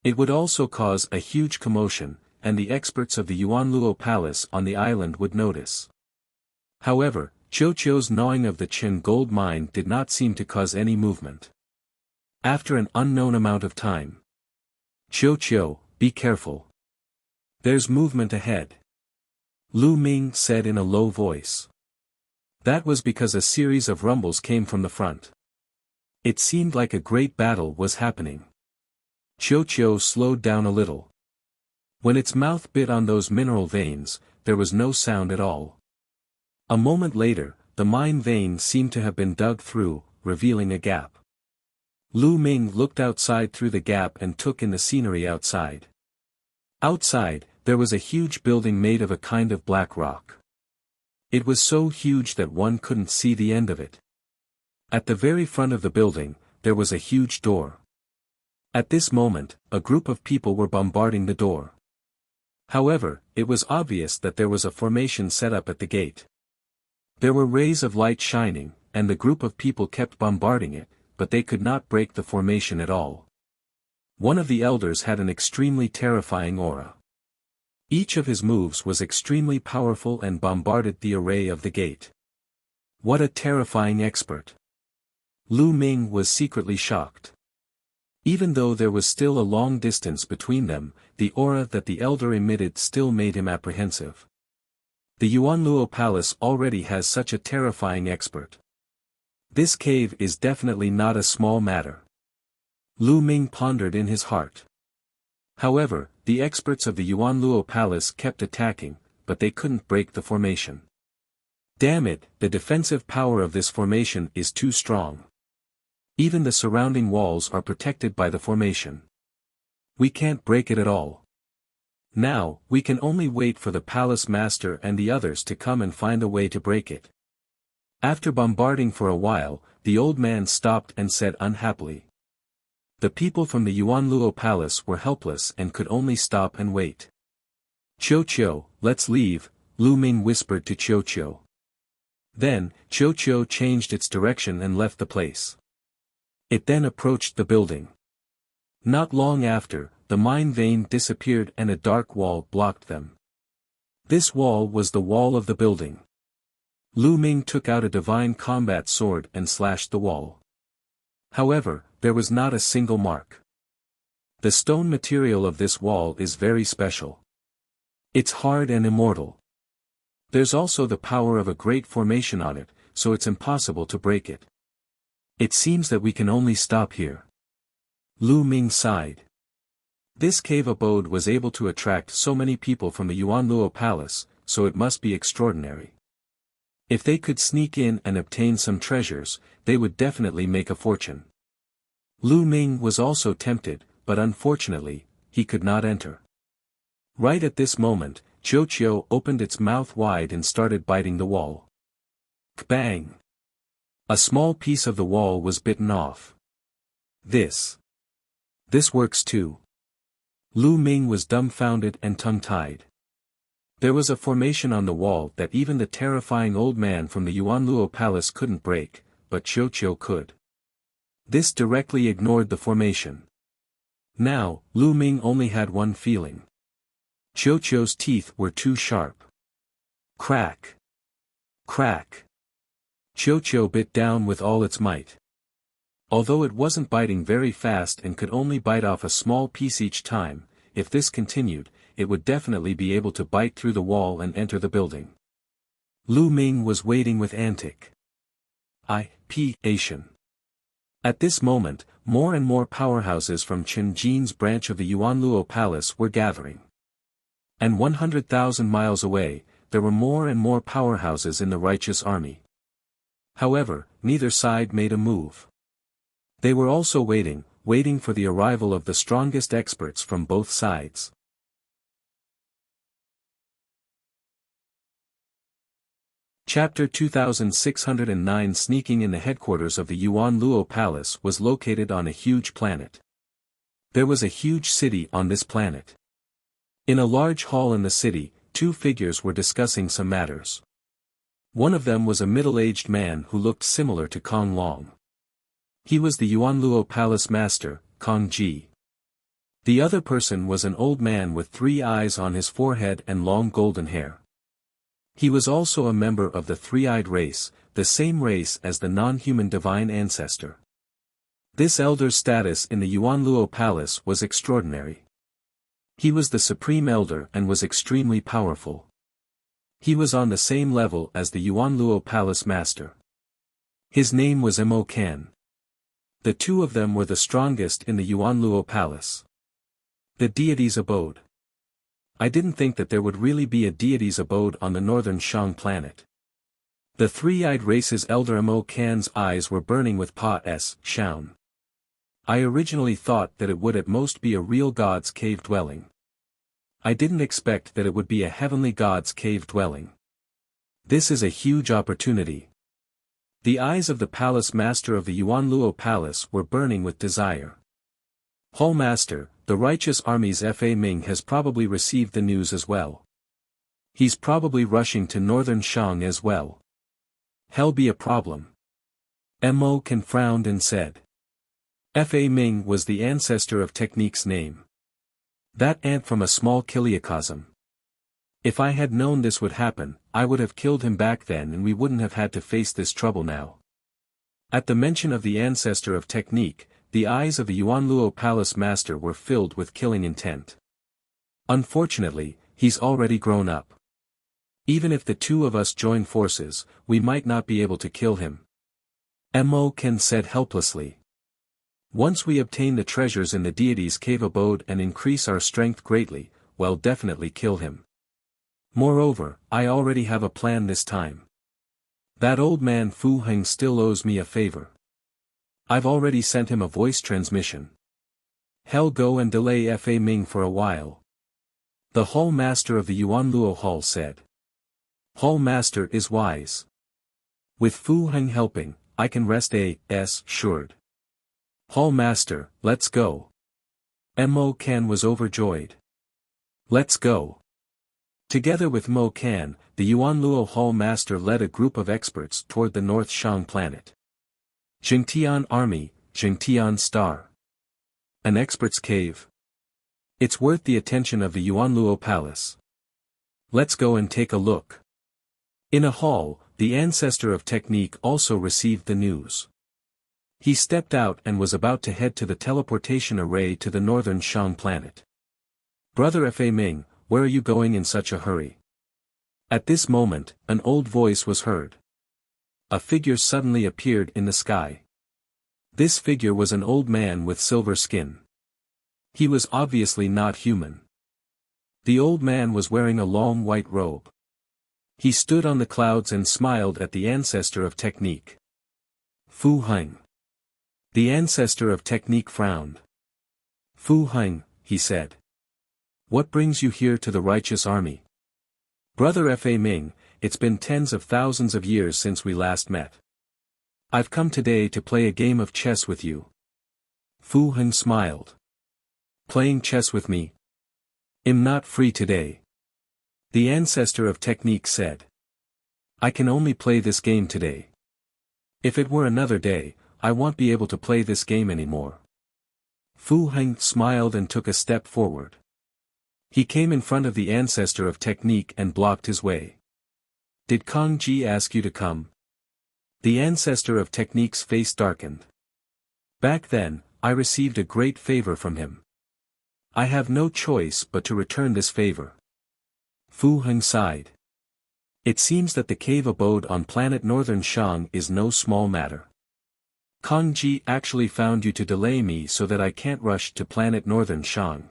It would also cause a huge commotion, and the experts of the Yuanluo Palace on the island would notice. However, Qiu's gnawing of the Qin gold mine did not seem to cause any movement. After an unknown amount of time. Qiu, be careful. There's movement ahead. Lu Ming said in a low voice. That was because a series of rumbles came from the front. It seemed like a great battle was happening. Qiu slowed down a little. When its mouth bit on those mineral veins, there was no sound at all. A moment later, the mine vein seemed to have been dug through, revealing a gap. Lu Ming looked outside through the gap and took in the scenery outside. Outside, there was a huge building made of a kind of black rock. It was so huge that one couldn't see the end of it. At the very front of the building, there was a huge door. At this moment, a group of people were bombarding the door. However, it was obvious that there was a formation set up at the gate. There were rays of light shining, and the group of people kept bombarding it, but they could not break the formation at all. One of the elders had an extremely terrifying aura. Each of his moves was extremely powerful and bombarded the array of the gate. What a terrifying expert! Lu Ming was secretly shocked. Even though there was still a long distance between them, the aura that the elder emitted still made him apprehensive. The Yuanluo Palace already has such a terrifying expert. This cave is definitely not a small matter. Lu Ming pondered in his heart. However, the experts of the Yuanluo Palace kept attacking, but they couldn't break the formation. Damn it, the defensive power of this formation is too strong. Even the surrounding walls are protected by the formation. We can't break it at all. Now, we can only wait for the palace master and the others to come and find a way to break it. After bombarding for a while, the old man stopped and said unhappily. The people from the Yuanluo Palace were helpless and could only stop and wait. Qiu, let's leave, Lu Ming whispered to Qiu. Then, Qiu changed its direction and left the place. It then approached the building. Not long after, the mine vein disappeared and a dark wall blocked them. This wall was the wall of the building. Lu Ming took out a divine combat sword and slashed the wall. However, there was not a single mark. The stone material of this wall is very special. It's hard and immortal. There's also the power of a great formation on it, so it's impossible to break it. It seems that we can only stop here. Lu Ming sighed. This cave abode was able to attract so many people from the Yuanluo Palace, so it must be extraordinary. If they could sneak in and obtain some treasures, they would definitely make a fortune. Lu Ming was also tempted, but unfortunately, he could not enter. Right at this moment, Qiu opened its mouth wide and started biting the wall. Bang! A small piece of the wall was bitten off. This works too. Lu Ming was dumbfounded and tongue-tied. There was a formation on the wall that even the terrifying old man from the Yuanluo Palace couldn't break, but Qiu could. This directly ignored the formation. Now, Lu Ming only had one feeling. Qiu's teeth were too sharp. Crack! Crack! Qiu bit down with all its might. Although it wasn't biting very fast and could only bite off a small piece each time, if this continued, it would definitely be able to bite through the wall and enter the building. Lu Ming was waiting with antic anticipation. At this moment, more and more powerhouses from Qin Jin's branch of the Yuanluo Palace were gathering. And 100,000 miles away, there were more and more powerhouses in the righteous army. However, neither side made a move. They were also waiting for the arrival of the strongest experts from both sides. Chapter 2609 Sneaking in the headquarters of the Yuanluo Palace was located on a huge planet. There was a huge city on this planet. In a large hall in the city, two figures were discussing some matters. One of them was a middle-aged man who looked similar to Kong Long. He was the Yuanluo Palace master, Kong Ji. The other person was an old man with 3 eyes on his forehead and long golden hair. He was also a member of the three-eyed race, the same race as the non-human divine ancestor. This elder's status in the Yuanluo Palace was extraordinary. He was the supreme elder and was extremely powerful. He was on the same level as the Yuanluo Palace master. His name was Kan. The two of them were the strongest in the Yuanluo Palace. The deity's abode. I didn't think that there would really be a deity's abode on the northern Shang planet. The three-eyed race's elder Kan's eyes were burning with Pa-S, Shaun. I originally thought that it would at most be a real god's cave dwelling. I didn't expect that it would be a heavenly god's cave dwelling. This is a huge opportunity. The eyes of the palace master of the Yuanluo Palace were burning with desire. Hall Master, the righteous army's Fa Ming has probably received the news as well. He's probably rushing to northern Shang as well. Hell be a problem. Kan frowned and said. Fa Ming was the ancestor of Technique's name. That ant from a small kiliacosm. If I had known this would happen, I would have killed him back then and we wouldn't have had to face this trouble now. At the mention of the ancestor of Technique, the eyes of the Yuanluo Palace master were filled with killing intent. Unfortunately, he's already grown up. Even if the two of us join forces, we might not be able to kill him. Kan said helplessly. Once we obtain the treasures in the deity's cave abode and increase our strength greatly, we'll definitely kill him. Moreover, I already have a plan this time. That old man Fu Heng still owes me a favor. I've already sent him a voice transmission. Hell, go and delay Fa Ming for a while. The Hall Master of the Yuanluo Hall said. Hall Master is wise. With Fu Heng helping, I can rest assured. Hall Master, let's go. Mo Kan was overjoyed. Let's go. Together with Mo Kan, the Yuanluo Hall Master led a group of experts toward the North Shang planet. Jingtian Army, Jingtian Star. An expert's cave. It's worth the attention of the Yuanluo Palace. Let's go and take a look. In a hall, the ancestor of technique also received the news. He stepped out and was about to head to the teleportation array to the northern Shang planet. Brother Fa Ming, where are you going in such a hurry? At this moment, an old voice was heard. A figure suddenly appeared in the sky. This figure was an old man with silver skin. He was obviously not human. The old man was wearing a long white robe. He stood on the clouds and smiled at the ancestor of technique. Fu Heng. The ancestor of technique frowned. Fu Heng, he said. What brings you here to the righteous army? Brother Fa Ming, it's been tens of thousands of years since we last met. I've come today to play a game of chess with you. Fu Heng smiled. Playing chess with me? I'm not free today. The ancestor of technique said. I can only play this game today. If it were another day, I won't be able to play this game anymore. Fu Heng smiled and took a step forward. He came in front of the ancestor of technique and blocked his way. Did Kong Ji ask you to come? The ancestor of technique's face darkened. Back then, I received a great favor from him. I have no choice but to return this favor. Fu Heng sighed. It seems that the cave abode on planet Northern Shang is no small matter. Kong Ji actually found you to delay me so that I can't rush to planet Northern Shang.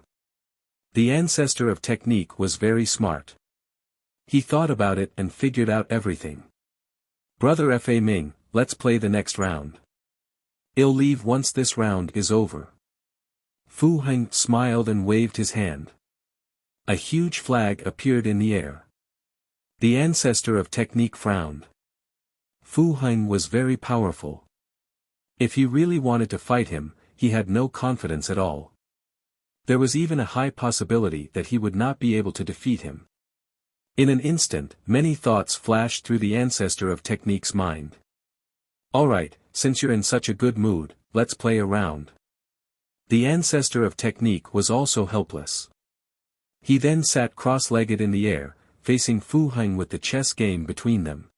The ancestor of technique was very smart. He thought about it and figured out everything. Brother Fa Ming, let's play the next round. I'll leave once this round is over. Fu Heng smiled and waved his hand. A huge flag appeared in the air. The ancestor of technique frowned. Fu Heng was very powerful. If he really wanted to fight him, he had no confidence at all. There was even a high possibility that he would not be able to defeat him. In an instant, many thoughts flashed through the ancestor of technique's mind. Alright, since you're in such a good mood, let's play a round. The ancestor of technique was also helpless. He then sat cross-legged in the air, facing Fu Heng with the chess game between them.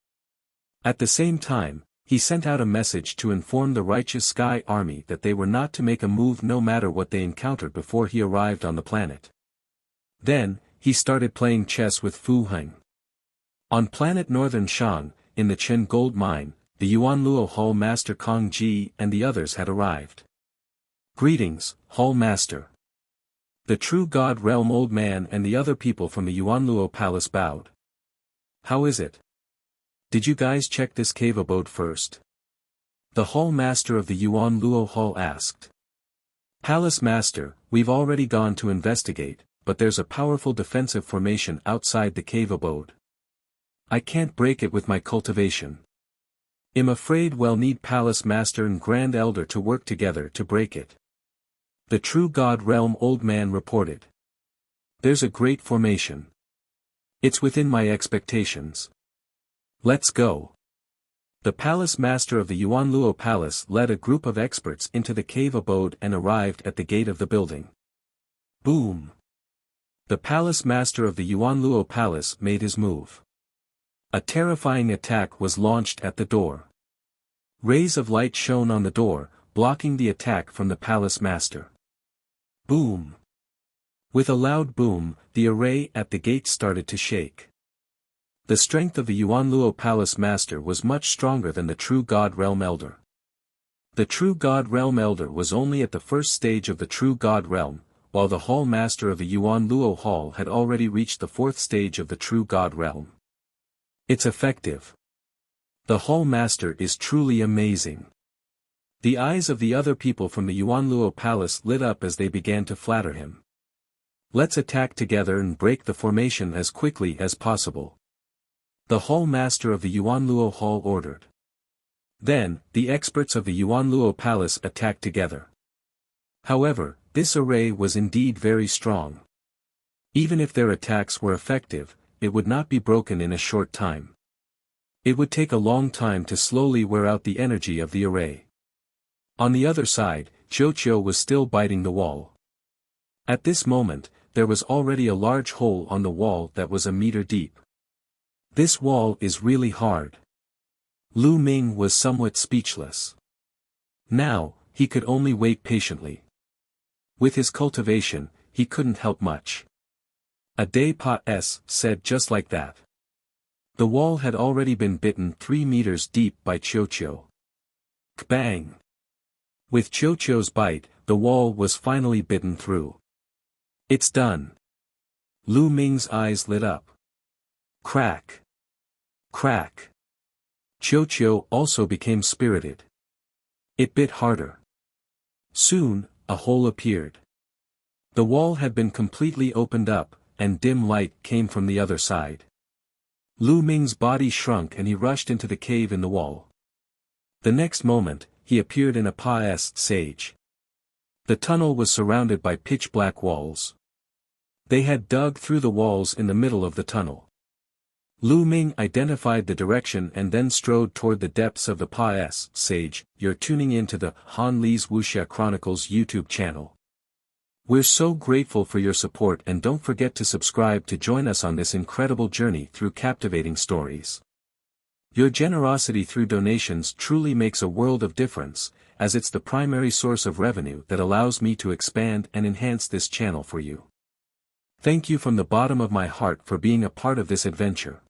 At the same time, he sent out a message to inform the righteous Sky Army that they were not to make a move no matter what they encountered before he arrived on the planet. Then, he started playing chess with Fu Heng. On planet Northern Shang, in the Chen Gold Mine, the Yuanluo Hall Master Kong Ji and the others had arrived. Greetings, Hall Master. The True God Realm Old Man and the other people from the Yuanluo Palace bowed. How is it? Did you guys check this cave abode first? The Hall Master of the Yuanluo Hall asked. Palace Master, we've already gone to investigate, but there's a powerful defensive formation outside the cave abode. I can't break it with my cultivation. I'm afraid we'll need Palace Master and Grand Elder to work together to break it. The True God Realm Old Man reported. There's a great formation. It's within my expectations. Let's go. The Palace Master of the Yuanluo Palace led a group of experts into the cave abode and arrived at the gate of the building. Boom! The Palace Master of the Yuanluo Palace made his move. A terrifying attack was launched at the door. Rays of light shone on the door, blocking the attack from the Palace Master. Boom! With a loud boom, the array at the gate started to shake. The strength of the Yuanluo Palace Master was much stronger than the True God Realm Elder. The True God Realm Elder was only at the first stage of the True God Realm, while the Hall Master of the Yuan Luo Hall had already reached the fourth stage of the True God Realm. It's effective. The Hall Master is truly amazing. The eyes of the other people from the Yuan Luo Palace lit up as they began to flatter him. Let's attack together and break the formation as quickly as possible. The Hall Master of the Yuan Luo Hall ordered. Then, the experts of the Yuan Luo Palace attacked together. However, this array was indeed very strong. Even if their attacks were effective, it would not be broken in a short time. It would take a long time to slowly wear out the energy of the array. On the other side, Qiuqiu was still biting the wall. At this moment, there was already a large hole on the wall that was a meter deep. This wall is really hard. Lu Ming was somewhat speechless. Now, he could only wait patiently. With his cultivation, he couldn't help much. A day pas said just like that. The wall had already been bitten 3 meters deep by Qiuqiu. Kbang! With Qiuqiu's bite, the wall was finally bitten through. It's done. Lu Ming's eyes lit up. Crack! Crack! Qiuqiu also became spirited. It bit harder. Soon, a hole appeared. The wall had been completely opened up, and dim light came from the other side. Lu Ming's body shrunk and he rushed into the cave in the wall. The next moment, he appeared in a pas sage. The tunnel was surrounded by pitch-black walls. They had dug through the walls in the middle of the tunnel. Lu Ming identified the direction and then strode toward the depths of the pas sage. You're tuning into the Han Li's Wuxia Chronicles YouTube channel. We're so grateful for your support, and don't forget to subscribe to join us on this incredible journey through captivating stories. Your generosity through donations truly makes a world of difference, as it's the primary source of revenue that allows me to expand and enhance this channel for you. Thank you from the bottom of my heart for being a part of this adventure.